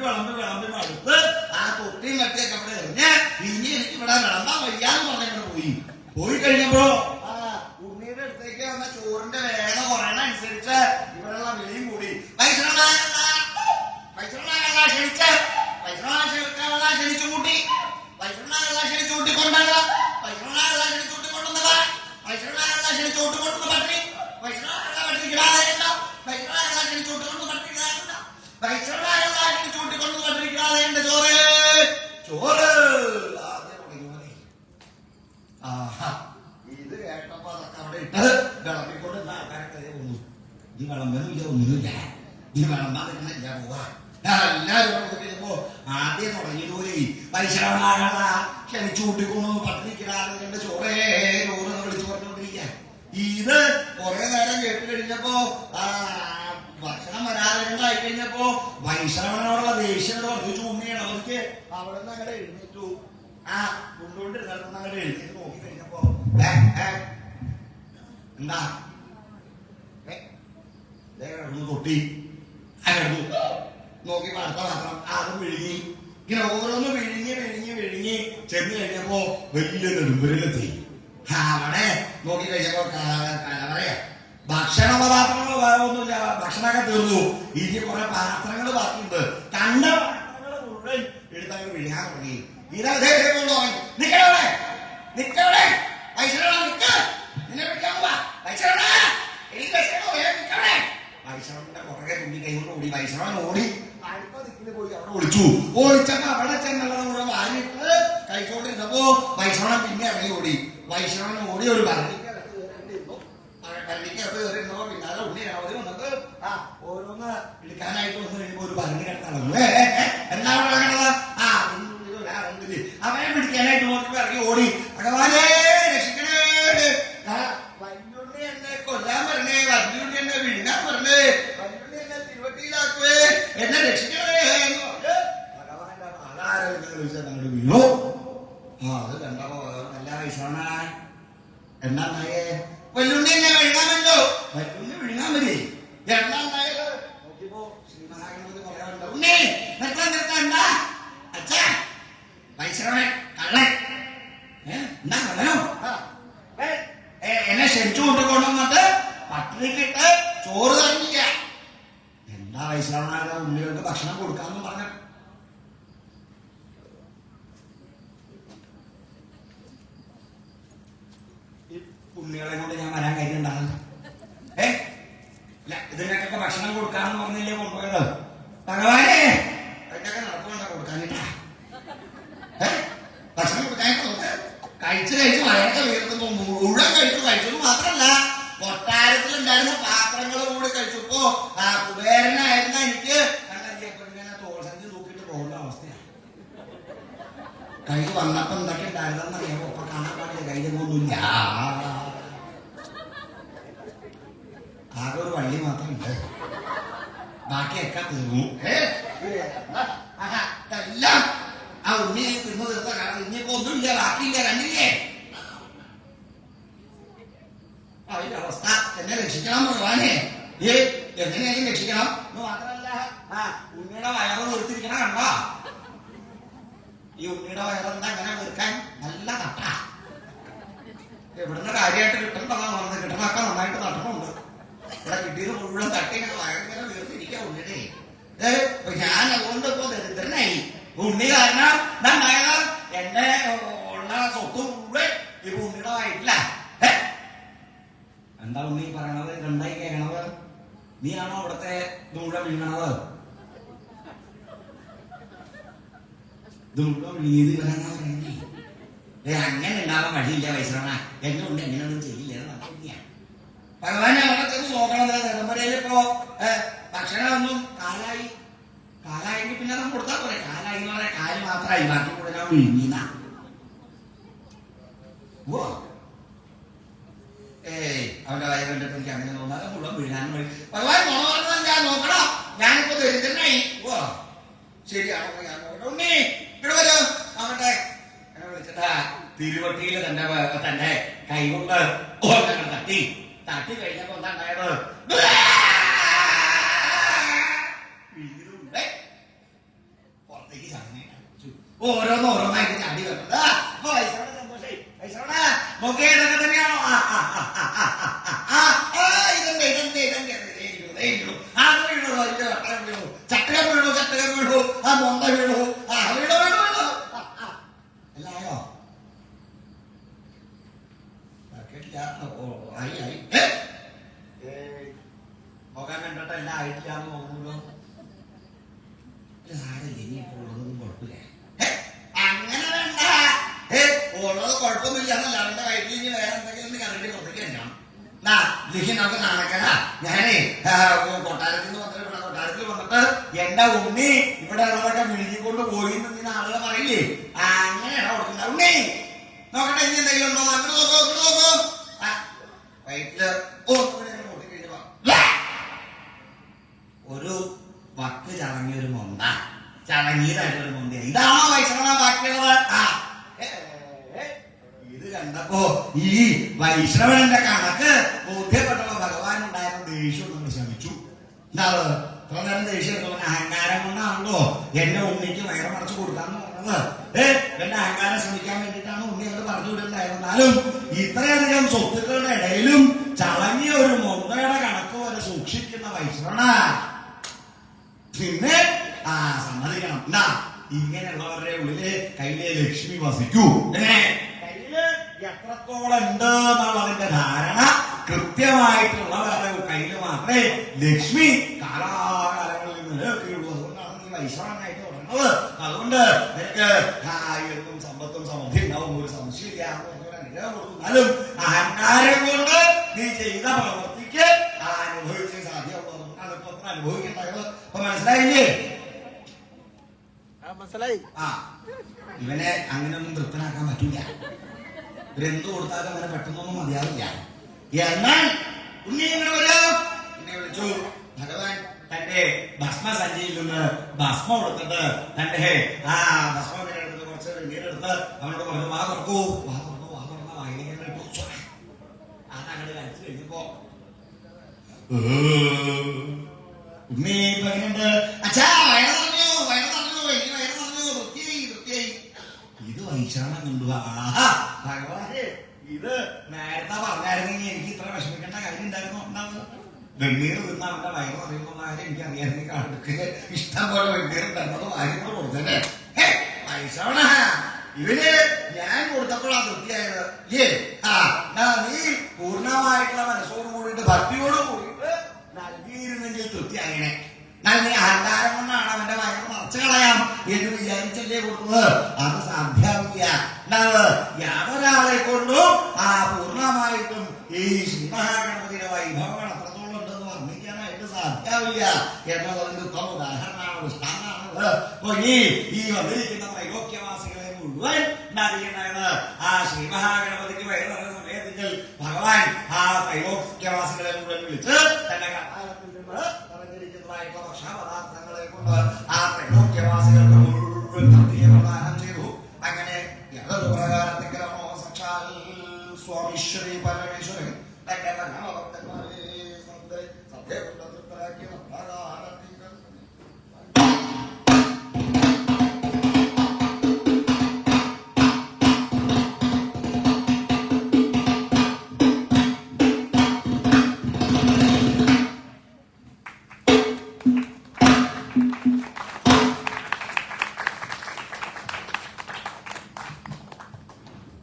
മടുത്ത് ആ തൊട്ടിയും മറ്റൊക്കെ അവിടെ എറിഞ്ഞ് ഇനി എനിക്ക് ഇവിടെ വിളമ്പാൻ വയ്യാന്ന് പറഞ്ഞിട്ട് പോയി കഴിഞ്ഞപ്പോ ഉണ്ണിയുടെ അടുത്തേക്ക് വന്ന ചോറിന്റെ വേഗത കുറയണ അനുസരിച്ച് ഇവിടെയുള്ള വിലയും കൂടി. ക്ഷണിച്ചു കൂട്ടി കൊണ്ടുവന്നത് ചോറ് ഇത് കേട്ടപ്പോ അതൊക്കെ അവിടെ ഇട്ട് വിളമ്പിക്കൊണ്ട് ആൾക്കാരൊക്കെ തോന്നുന്നു. ഈ വിളമ്പൊന്നുമില്ല, ഒന്നുമില്ല. ഈ വിളമ്പാൻ നിൽക്കുന്നില്ല പോവാ. എല്ലാവരും നോക്കിയപ്പോ ആദ്യം തുടങ്ങിയതുപോലെ വൈശ്രവണ ക്ഷണിച്ചു കൂട്ടിക്കൊണ്ടു പട്ടിണിക്കിടാതെ ചോറേ ചോറ് വിളിച്ചു പറഞ്ഞുകൊണ്ടിരിക്കുക. ഇത് കുറെ നേരം കേട്ട് കഴിഞ്ഞപ്പോ ഭക്ഷണം വരാതെ കഴിഞ്ഞപ്പോ വൈശ്രവണനോടുള്ള ദേഷ്യം വർദ്ധിച്ചു. ഉണ്ണിയാണ് അവർക്ക് അവിടെ നിന്ന് അങ്ങനെ എഴുന്നേറ്റു. കൊണ്ടുകൊണ്ടിരുന്നിടത്തുനിന്ന് അങ്ങനെ എഴുന്നേറ്റ് നോക്കി കഴിഞ്ഞപ്പോ എന്താ തൊട്ടി നോക്കി അടുത്ത പാത്രം അതും വിഴുങ്ങി. ഇങ്ങനെ ഓരോന്ന് വിഴുങ്ങി ചെന്ന് കഴിഞ്ഞപ്പോ വലിയ നെടുമ്പുരലെത്തി. അവിടെ നോക്കി കഴിഞ്ഞപ്പോ പറയാ ഭക്ഷണ പദാർത്ഥങ്ങളോ ഒന്നുമില്ല, ഭക്ഷണമൊക്കെ തീർന്നു. ഇനി കുറെ പാത്രങ്ങൾ ബാക്കിയുണ്ട്. കണ്ട പാത്രങ്ങൾ മുഴുവൻ എടുത്തങ്ങ് വിഴുങ്ങാൻ തുടങ്ങി. വൈശ്രവന്റെ പുറകെ തുമ്പി കൈകൊണ്ട് ഓടി. വൈശ്രവൻ ഓടി അടുത്ത ദിക്കിന് പോയി അവിടെ ഒളിച്ചപ്പോ അവിടെ ചെന്നുള്ളത് മുഴുവൻ വാങ്ങിയിട്ട് കഴിച്ചോണ്ടിരുന്നപ്പോ വൈശ്രവൻ പിന്നെ ഇറങ്ങി ഓടി. വൈശ്രവൻ ഓടി ഒരു ഭരണിക്കകത്ത് കയറിയിരുന്നപ്പോ പിന്നാലെ ഉണ്ണിയാവതി വന്നിട്ട് ഓരോന്ന് എടുക്കാനായിട്ട് വന്നു കഴിയുമ്പോ ഒരു ഭരണി കിടത്താണല്ലോ. എന്താ പറയണത്? അവനെ പിടിക്കാനായിട്ട് നോക്കിയപ്പോ ഇറങ്ങി ഓടി. ഭഗവാനെ രക്ഷിക്കണേ, വല്യുണ്ണി എന്നെ കൊല്ലാൻ പറഞ്ഞേ, വല്യുണ്ണി എന്നെ വിഴുങ്ങാൻ പറഞ്ഞേ, വല്യുണ്ണി എന്നെ തിരുവട്ടിയിലാക്കുവേ, എന്നെ രക്ഷിക്കണേ എന്ന് പറഞ്ഞ് ഭഗവാന്റെ ആധാരം വീണു. അത് കണ്ടപ്പോ നല്ല വൈശ്രവണനായി എന്നാ നായേ വല്യുണ്ണി എന്നെ വിഴുങ്ങാമല്ലോ, വല്യുണ്ണി വിഴുങ്ങാൻ മതി. എന്നാ നായത് നോക്കിയപ്പോ നിർത്തണ്ട അച്ഛാ വൈശ്രവൻ കള്ളൻ എന്താ കള്ളനോ എന്നെ ക്ഷണിച്ചു കൊണ്ടുകൊണ്ടുവന്നിട്ട് പട്ടിണിക്കിട്ട് ചോറ് തന്നില്ല. എന്താ വൈശ്രവനായ ഉണ്ണികൾക്ക് ഭക്ഷണം കൊടുക്കാന്ന് പറഞ്ഞു. ഉണ്ണികളെ കൊണ്ട് ഞാൻ വരാൻ കാര്യമുണ്ടാകും. ഇതിനൊക്കെ ഭക്ഷണം കൊടുക്കാന്ന് പറഞ്ഞില്ലേ കൊണ്ടുപോയത്. ഭഗവാനെ അതിനൊക്കെ നടക്കുന്നുണ്ടോ കൊടുക്കാനിട്ടാ ഭക്ഷണം കൊടുക്കാനായിട്ട് കഴിച്ച് വയറൊക്കെ വീർത്തുമ്പോ മുഴുവൻ കഴിച്ചത് മാത്രല്ല കൊട്ടാരത്തിലുണ്ടായിരുന്ന പാത്രങ്ങൾ കൂടി കഴിച്ചപ്പോ ആ കുബേരനായിരുന്ന എനിക്ക് ഇങ്ങനെ തോൾസഞ്ചി തൂക്കിട്ട് പോകുന്ന അവസ്ഥയാണ്. കൈ വന്നപ്പോ എന്തൊക്കെ ഉണ്ടായിരുന്നെന്ന് അറിയാമോ? ഇപ്പൊ കാണാൻ പാടില്ല, കയ്യിലൊന്നുമില്ല. ആകെ ഒരു വള്ളി മാത്രമുണ്ട്, ബാക്കിയൊക്കെ തീർന്നു. എല്ലാം ആ ഉണ്ണിയെ തിന്നു തീർത്ത കാരണം ഇനിയിപ്പോ ഒന്നുമില്ല, ബാക്കിയില്ല. കണ്ടില്ലേ അതിന്റെ അവസ്ഥ? എന്നെ രക്ഷിക്കണം ഭഗവാനെ, എങ്ങനെയായാലും രക്ഷിക്കണം. മാത്രമല്ല ഉണ്ണിയുടെ വയറ് വീർത്തിരിക്കണ കണ്ടോ? ഈ ഉണ്ണിയുടെ വയറെന്താ അങ്ങനെ വീർക്കാൻ? നല്ല തട്ട. എവിടുന്ന് കാര്യമായിട്ട് കിട്ടണ്ടതാ പറഞ്ഞത്. കിട്ടണൊക്കെ നന്നായിട്ട് തട്ടണുണ്ട്. ഇവിടെ കിട്ടിയത് മുഴുവൻ തട്ടി വയറിങ്ങനെ വീർത്തിരിക്കുക ഉണ്ണിയുടെ. ഞാൻ അതുകൊണ്ട് ഇപ്പൊ ദരിദ്രനായി. ഉണ്ണി കാരണം ഉണ്ടായത് എന്നെ ഉള്ള സ്വത്ത് മുഴുവൻ ഇപ്പൊ ഉണ്ണിയുടെ ആയിട്ടില്ല. എന്താ ഉണ്ണി പറയണത്? രണ്ടായി കേൾക്കണത്? നീയാണോ അവിടുത്തെ മുഴുവൻ വീണത്? ഇത് മുഴുവൻ വീതി വരാനാ പറയുന്നേ. അങ്ങനെ ഉണ്ടാവാൻ വഴിയില്ല വൈശ്രവണ. എന്നെ ഉണ്ട് എങ്ങനെയൊന്നും ചെയ്യില്ല. ഭഗവാനെ അവിടെ ചെന്ന് നോക്കണത് നെടുമ്പരയിലിപ്പോ ഭക്ഷണമൊന്നും കാലായെങ്കിൽ പിന്നെ നമ്മൾ കൊടുത്താൽ പോരെ. കാലായി എന്ന് പറയാൻ കാല് മാത്രമായി, ബാക്കി കൂടെ ഞാൻ വിഴുങ്ങിന. അവന്റെ വയറ് കണ്ടിട്ട് എനിക്ക് അങ്ങനെ തോന്നാതെ മുഴുവൻ വീഴാൻ വഴി. ഭഗവാൻ നോക്കണം, ഞാൻ നോക്കണം. ഞാനിപ്പോ ദരിദ്രനായി. ശരിയാണോ? ഞാൻ നോക്കട്ടെ. ഉണ്ണി ഇവിടെ വരൂ. അവന്റെ വിളിച്ചിട്ടാ തിരുവട്ടിയിൽ തന്റെ കൈകൊണ്ട് തട്ടി കഴിഞ്ഞപ്പോ എന്താ ഉണ്ടായത്? പുറത്തേക്ക് ചടങ്ങ ഓരോന്നായിട്ട് ചാടി വരുന്നത്. അപ്പൊ വൈശ്രവണ സന്തോഷായി. വൈശ്രവണ നോക്കേ, ഇതൊക്കെ തന്നെയാണോ? ചട്ടകം വീണു, ആ മൊണ്ട വീണു, വീണു എല്ലായോ? പോകാൻ കണ്ടിട്ട് എല്ലാം ആയിട്ടില്ലാന്ന് തോന്നുന്നല്ലോ. ഇനിയിപ്പോളതൊന്നും കുഴപ്പമില്ല. അങ്ങനെ വേണ്ട, ഉള്ളത് കുഴപ്പമൊന്നുമില്ല എന്നല്ല. അവന്റെ വയറ്റിൽ ഇനി വേറെ എന്തെങ്കിലും കറിയിട്ട് പുറത്തേക്ക് തരണം. നമുക്ക് നാണക്കടാ. ഞാനേ കൊട്ടാരത്തിൽ നിന്ന് വന്നിട്ട് ഇവിടെ കൊട്ടാരത്തിൽ വന്നിട്ട് എന്റെ ഉണ്ണി ഇവിടെ ഉള്ളതൊക്കെ വിഴുങ്ങിക്കൊണ്ട് പോയി എന്ന് ആളുകൾ പറയില്ലേ? അങ്ങനെയാണോ കൊടുക്കുന്നത്? ഉണ്ണി നോക്കട്ടെ, ഇനി എന്തെങ്കിലും ഉണ്ടോ? അങ്ങനെ നോക്കൂ. വയറ്റില് ഒരു വക്ക് ചടങ്ങിയൊരു മൊന്ത, ചടങ്ങിയതായിട്ടൊരു മൊന്ത. ഇതാണോ വൈശ്രവണ ബാക്കിയുള്ളത്? ഇത് കണ്ടപ്പോ ഈ വൈശ്രവണന്റെ കണക്ക് ബോധ്യപ്പെട്ടപ്പോ ഭഗവാൻ ഉണ്ടായിരുന്ന ദേഷ്യം നമ്മൾ ശമിച്ചു. എന്താണ് ഇത്ര നേരം ദേഷ്യം? അഹങ്കാരം കൊണ്ടാണല്ലോ എന്റെ ഉണ്ണിക്ക് വയറ് മറച്ചു കൊടുക്കാന്ന് പറഞ്ഞത്. എന്റെ അഹങ്കാരം ശ്രമിക്കാൻ വേണ്ടിയിട്ടാണ് ഉണ്ണി അത് പറഞ്ഞു വിടുന്നുണ്ടായിരുന്നാലും ഇത്രയധികം സ്വത്തുക്കളുടെ ഇടയിലും ചളങ്ങിയ ഒരു മൊന്തയുടെ കണക്ക് വരെ സൂക്ഷിക്കുന്ന വൈശ്രവണ പിന്നെ സമ്മതിക്കണം. എന്താ ഇങ്ങനെയുള്ളവരുടെ ഉള്ളില് കയ്യിലെ ലക്ഷ്മി വസിക്കൂ. കയ്യില് എത്രത്തോളം ഉണ്ട് എന്നുള്ളതിന്റെ ധാരണ കൃത്യമായിട്ടുള്ളവരുടെ കയ്യില് മാത്രമേ ലക്ഷ്മി കാലാകാലങ്ങളിൽ നിലനിൽക്കുകയുള്ളൂ. അതുകൊണ്ടാണ് നീ വൈശ്രവനായിട്ട് തുടങ്ങുന്നത്. അതുകൊണ്ട് നിനക്ക് ആയുർക്കും സമ്പത്തും സമൃദ്ധി ഉണ്ടാവും, ഒരു സംശയമില്ല. അനുഗ്രഹം കൊടുക്കുന്നാലും അഹങ്കാരം കൊണ്ട് നീ ചെയ്ത പ്രവൃത്തിക്ക് അനുഭവിച്ചേ സാധ്യമുള്ളൂ. അതുകൊണ്ടാണ് ഇപ്പൊ അത്ര അനുഭവിക്കേണ്ടത്. അപ്പൊ മനസ്സിലായില്ലേ? മനസ്സിലായി. ഇവനെ അങ്ങനെയൊന്നും തൃപ്തനാക്കാൻ പറ്റില്ല. ഇവരെന്ത് കൊടുത്താലും അങ്ങനെ പെട്ടെന്നൊന്നും മതിയാവില്ല. എന്നാൽ ഉണ്ണി ഇങ്ങനെ വരൂ. എന്നെ വിളിച്ചു. ഭഗവാൻ തന്റെ ഭസ്മസഞ്ചിയിൽ നിന്ന് ഭസ്മം എടുത്തിട്ട് തന്റെ ഭസ്മം എടുത്ത് കുറച്ച് നീരെടുത്ത് അവനോട് പറഞ്ഞു, വാ തുറക്കൂ. വാ തുറന്ന വായിലിങ്ങനെ ഇട്ടു. അതങ്ങോട്ട് കഴിച്ചു കഴിഞ്ഞപ്പോ ഉണ്ണി പറയുന്നുണ്ട്, അച്ഛാ വയറ് വൈശാണം കണ്ടു. ഭഗവാനെ, ഇത് നേരത്തെ പറഞ്ഞായിരുന്നെങ്കിൽ എനിക്ക് ഇത്ര വിഷമിക്കേണ്ട കാര്യം ഉണ്ടായിരുന്നു. വെണ്ണീർ തിന്ന അവന്റെ വയറ് പറയുന്ന കാര്യം എനിക്ക് അറിയാമെങ്കിൽ കാണിക്ക് ഇഷ്ടം പോലെ വെണ്ണീർ ഉണ്ടായിരുന്നത് കാര്യങ്ങൾ കൊടുത്തല്ലേ. വൈശാണ, ഇവന് ഞാൻ കൊടുത്തപ്പോഴാ തൃപ്തിയായത്. നീ പൂർണ്ണമായിട്ടുള്ള മനസ്സോട് കൂടിയിട്ട് ഭക്തിയോട് കൂടിയിട്ട് നൽകിയിരുന്നെങ്കിൽ തൃപ്തിയായനെ. നീ അഹങ്കാരം കൊണ്ടാണ് അവന്റെ വയറ് മറച്ചു കളയാം എന്ന് വിചാരിച്ചല്ലേ കൊടുത്തത്. അത് സാധ്യമില്ല. യാതൊരാളെ കൊണ്ടും പൂർണ്ണമായിട്ടും ഈ ശ്രീമഹാഗണപതിയുടെ വൈഭവങ്ങൾ അത്രത്തോളം ഉണ്ടെന്ന് വർണ്ണിക്കാനായിട്ട് സാധ്യമില്ല എന്നതിന്റെ ഉത്തമ ഉദാഹരണമാണ്, ദൃഷ്ടാന്തമാണത്. ഈ വന്നിരിക്കുന്ന ത്രൈലോക്യവാസികളെ മുഴുവൻ അറിയണത് ആ ശ്രീമഹാഗണപതിക്ക് വയറുന്ന സമയത്തിൽ ഭഗവാൻ ആ ത്രൈലോക്യവാസികളെ മുഴുവൻ വിളിച്ച് തന്റെ കർത്താരത്തിൽ നിന്ന് പറഞ്ഞിരിക്കുന്നതായിട്ടുള്ള ഭക്ഷണപദാർത്ഥങ്ങളെ കൊണ്ട് ആ ത്രൈലോക്യവാസികൾക്ക് മുഴുവൻ തൃപ്തിയെ പ്രദാനം ചെയ്തു. അങ്ങനെ യാതൊരു പ്രകാരത്തിക്കലാണോ സാക്ഷാൽ സ്വാമി ശ്രീ പരമേശ്വരൻ തന്റെ ഭക്തന്മാരെ സത്യകൊണ്ട് തൃപ്തരാക്കിയ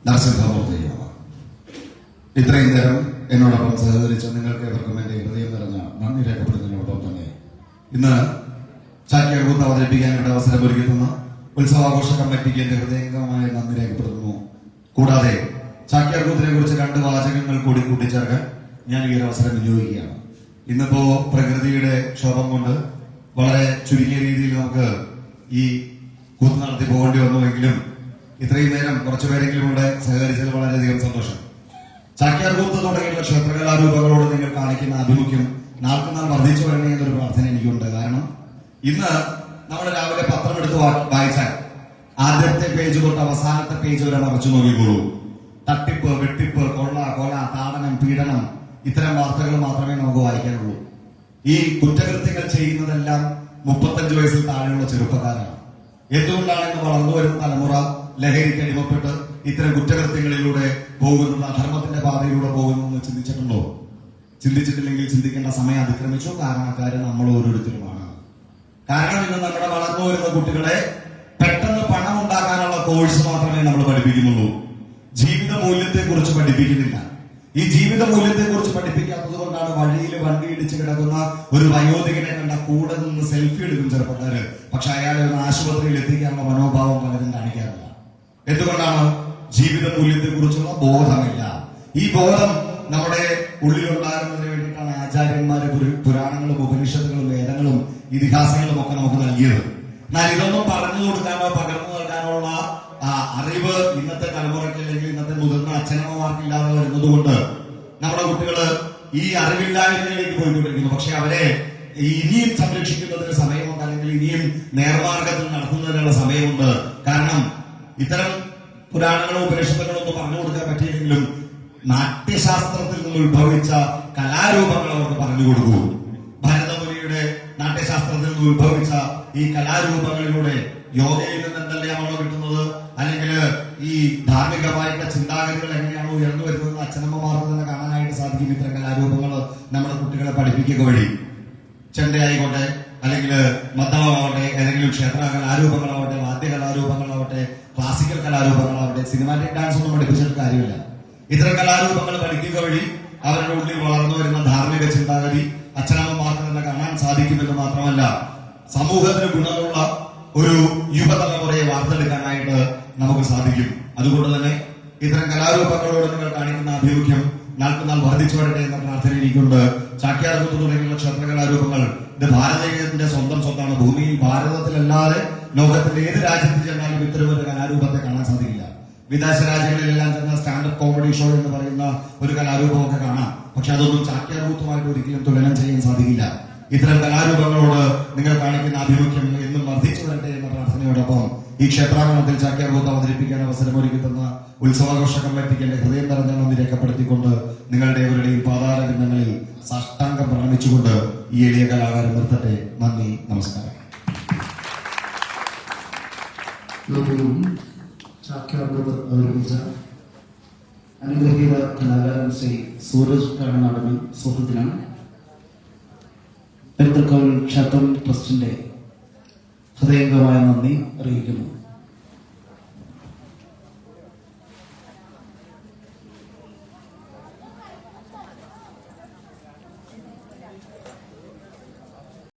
നരസിംഹമൂർത്തിയാണ്. ഇത്രയും നേരം എന്നോടൊപ്പം സഹകരിച്ച നിങ്ങൾക്ക് ഏവർക്കും എന്റെ ഹൃദയം നിറഞ്ഞ നന്ദി രേഖപ്പെടുത്തുന്നതിനോടൊപ്പം തന്നെ ഇന്ന് ചാക്യാർകൂത്ത് അവതരിപ്പിക്കാനായിട്ട് അവസരമൊരുക്കുന്ന ഉത്സവാഘോഷ കമ്മിറ്റിക്ക് എന്റെ ഹൃദയംഗമായ നന്ദി രേഖപ്പെടുത്തുന്നു. കൂടാതെ ചാക്യാർകൂത്തിനെ കുറിച്ച് 2 വാചകങ്ങൾ കൂടി കൂട്ടിച്ചേർക്കാൻ ഞാൻ ഈ ഒരു അവസരം വിനിയോഗിക്കുകയാണ്. ഇന്നിപ്പോ പ്രകൃതിയുടെ ക്ഷോഭം കൊണ്ട് വളരെ ചുരുങ്ങിയ രീതിയിൽ നമുക്ക് ഈ കൂത്ത് നടത്തി പോകേണ്ടി വന്നുവെങ്കിലും ഇത്രയും നേരം കുറച്ചുപേരെങ്കിലും ഇവിടെ സഹകരിച്ചതിൽ വളരെയധികം സന്തോഷം. ചാക്യാർകൂത്ത് തുടങ്ങിയുള്ള ക്ഷേത്രകലാരൂപങ്ങളോട് നിങ്ങൾ കാണിക്കുന്ന ആഭിമുഖ്യം നാൾക്കുനാൾ വർദ്ധിച്ചു വരണേ എന്നൊരു പ്രാർത്ഥന എനിക്കുണ്ട്. കാരണം ഇന്ന് നമ്മൾ രാവിലെ പത്രം എടുത്ത് വായിച്ചാൽ ആദ്യത്തെ പേജ് തൊട്ട് അവസാനത്തെ പേജ് വരെ മറച്ചു നോക്കിക്കോളൂ. തട്ടിപ്പ്, വെട്ടിപ്പ്, കൊള്ള, കൊല, താടനം, പീഡനം, ഇത്തരം വാർത്തകൾ മാത്രമേ നമുക്ക് വായിക്കാനുള്ളൂ. ഈ കുറ്റകൃത്യങ്ങൾ ചെയ്യുന്നതെല്ലാം 35 വയസ്സിൽ താഴെയുള്ള ചെറുപ്പക്കാരാണ്. എന്തുകൊണ്ടാണ് ഇന്ന് വളർന്നു വരുന്ന തലമുറ ലഹരിക്ക് അടിമപ്പെട്ട് ഇത്തരം കുറ്റകൃത്യങ്ങളിലൂടെ പോകുന്നത്, അധർമ്മത്തിന്റെ പാതയിലൂടെ പോകുന്നു ചിന്തിച്ചിട്ടുണ്ടോ? ചിന്തിച്ചിട്ടില്ലെങ്കിൽ ചിന്തിക്കേണ്ട സമയം അതിക്രമിച്ചു. കാരണക്കാരൻ നമ്മൾ ഓരോരുത്തരുമാണ്. കാരണം ഇന്ന് നമ്മുടെ വളർന്നു വരുന്ന കുട്ടികളെ പെട്ടെന്ന് പണം ഉണ്ടാക്കാനുള്ള കോഴ്സ് മാത്രമേ നമ്മൾ പഠിപ്പിക്കുന്നുള്ളൂ. ജീവിത മൂല്യത്തെ കുറിച്ച് പഠിപ്പിക്കുന്നില്ല. ഈ ജീവിത മൂല്യത്തെ കുറിച്ച് പഠിപ്പിക്കാത്തത് കൊണ്ടാണ് വഴിയിൽ വണ്ടി ഇടിച്ച് കിടക്കുന്ന ഒരു വയോധികനെ കണ്ട കൂടെ നിന്ന് സെൽഫി എടുക്കും ചെറുപ്പക്കാര്. പക്ഷെ അയാളെ ഒന്ന് ആശുപത്രിയിൽ എത്തിക്കാനുള്ള മനോഭാവം പലരും കാണിക്കാറില്ല. എന്തുകൊണ്ടാണ്? ജീവിത മൂല്യത്തെ കുറിച്ചുള്ള ബോധമില്ല. ഈ ബോധം നമ്മുടെ ഉള്ളിലുണ്ടാകുന്നതിന് വേണ്ടിയിട്ടാണ് ആചാര്യന്മാര് പുരാണങ്ങളും ഉപനിഷത്തുകളും വേദങ്ങളും ഇതിഹാസങ്ങളും ഒക്കെ നമുക്ക് നൽകിയത്. എന്നാൽ ഇതൊന്നും പറഞ്ഞു കൊടുക്കാനോ പകർന്നു നൽകാനുള്ള അറിവ് ഇന്നത്തെ തലമുറയ്ക്ക് അല്ലെങ്കിൽ ഇന്നത്തെ മുതിർന്ന അച്ഛനമ്മമാർക്കില്ലാതെ വരുന്നത് കൊണ്ട് നമ്മുടെ കുട്ടികള് ഈ അറിവില്ലായ്മയിലേക്ക് പോയിക്കൊണ്ടിരിക്കുന്നു. പക്ഷെ അവരെ ഇനിയും സംരക്ഷിക്കുന്നതിന് സമയമുണ്ട്, അല്ലെങ്കിൽ ഇനിയും നേർമാർഗത്തിൽ നടത്തുന്നതിനുള്ള സമയമുണ്ട്. കാരണം ഇത്തരം പുരാണങ്ങളോ ഉപനിഷത്തുകളോ ഒന്നും പറഞ്ഞു കൊടുക്കാൻ പറ്റിയില്ലെങ്കിലും നാട്യശാസ്ത്രത്തിൽ നിന്ന് ഉത്ഭവിച്ച കലാരൂപങ്ങൾ അവർക്ക് പറഞ്ഞു കൊടുക്കൂ. ഭരതമുനിയുടെ നാട്യശാസ്ത്രത്തിൽ നിന്ന് ഉത്ഭവിച്ച ഈ കലാരൂപങ്ങളിലൂടെ യോഗയിൽ നിന്ന് എന്തെല്ലാമാണോ കിട്ടുന്നത്, അല്ലെങ്കിൽ ഈ ധാർമ്മികമായിട്ടുള്ള ചിന്താഗതികൾ എങ്ങനെയാണോ ഉയർന്നു വരുന്നത് അച്ഛനമ്മമാർക്ക് തന്നെ കാണാനായിട്ട് സാധിക്കും. ഇത്തരം കലാരൂപങ്ങൾ നമ്മുടെ കുട്ടികളെ പഠിപ്പിക്കുക വഴി ചെണ്ടയായിക്കോട്ടെ, അല്ലെങ്കിൽ മദ്ദളമാവട്ടെ, ഏതെങ്കിലും ക്ഷേത്ര കലാരൂപങ്ങളാവട്ടെ, വാദ്യ കലാരൂപങ്ങളാവട്ടെ, ക്ലാസിക്കൽ കലാരൂപങ്ങളാവട്ടെ, സിനിമാറ്റിക് ഡാൻസ് ഒന്നും പഠിപ്പിച്ചിട്ട് കാര്യമില്ല. ഇത്തരം കലാരൂപങ്ങൾ പഠിക്കുക വഴി അവരുടെ ഉള്ളിൽ വളർന്നു വരുന്ന ധാർമ്മിക ചിന്താഗതി അച്ഛനമ്മമാർക്ക് തന്നെ കാണാൻ സാധിക്കുമെന്ന് മാത്രമല്ല സമൂഹത്തിന് ഗുണമുള്ള ഒരു യുവതലമുറയെ വാർത്തെടുക്കാനായിട്ട് നമുക്ക് സാധിക്കും. അതുകൊണ്ട് തന്നെ ഇത്തരം കലാരൂപങ്ങളോട് നിങ്ങൾ കാണിക്കുന്ന ആഭിമുഖ്യം നാൾക്കുനാൾ വർദ്ധിച്ചു വരട്ടെ എന്ന പ്രാർത്ഥന എനിക്കുണ്ട്. ചാക്യാർകൂത്ത് തുടങ്ങിയുള്ള ക്ഷേത്രകലാരൂപങ്ങൾ ഇത് ഭാരതീയത്തിന്റെ സ്വത്താണ്. ഭൂമിയിൽ ഭാരതത്തിലല്ലാതെ ലോകത്തിന്റെ ഏത് രാജ്യത്ത് ചെന്നാലും ഇത്തരമൊരു കലാരൂപത്തെ കാണാൻ സാധിക്കില്ല. വിദേശ രാജ്യങ്ങളിലെല്ലാം ചെന്ന സ്റ്റാൻഡപ്പ് കോമഡി ഷോ എന്ന് പറയുന്ന ഒരു കലാരൂപമൊക്കെ കാണാം. പക്ഷെ അതൊന്നും ചാക്യാർകൂത്തുമായിട്ട് ഒരിക്കലും തുലനം ചെയ്യാൻ സാധിക്കില്ല. ഇത്തരം കലാരൂപങ്ങളോട് നിങ്ങൾ കാണിക്കുന്ന ആഭിമുഖ്യം എന്നും വർദ്ധിച്ചു വരട്ടെ എന്ന പ്രാർത്ഥനയോടൊപ്പം ഈ ക്ഷേത്രാങ്കണത്തിൽ ചാക്യാർകൂത്ത് അവതരിപ്പിക്കാൻ അവസരമൊരുക്കി തന്ന ഉത്സവാഘോഷ കമ്മിറ്റിക്ക് എന്റെ ഹൃദയം നിറഞ്ഞ നന്ദി രേഖപ്പെടുത്തിക്കൊണ്ട് നിങ്ങളുടെ ഇവരുടെയും പാതാരബിന്ദങ്ങളിൽ സാഷ്ടാംഗം പ്രണമിച്ചുകൊണ്ട് ഈ എളിയ കലാകാരൻ നിർത്തട്ടെ. നന്ദി, നമസ്കാരം. ചാക്യാർകൂത്ത് അവതരിപ്പിച്ച അനുഗ്രഹീത കലാകാരൻ ശ്രീ സൂരജ് കടനാടനും സുഹൃത്തിനും പെരുന്തൽക്കോവിൽ ക്ഷേത്രം ട്രസ്റ്റിന്റെ ഹൃദയംഗമായ നന്ദി അറിയിക്കുന്നു.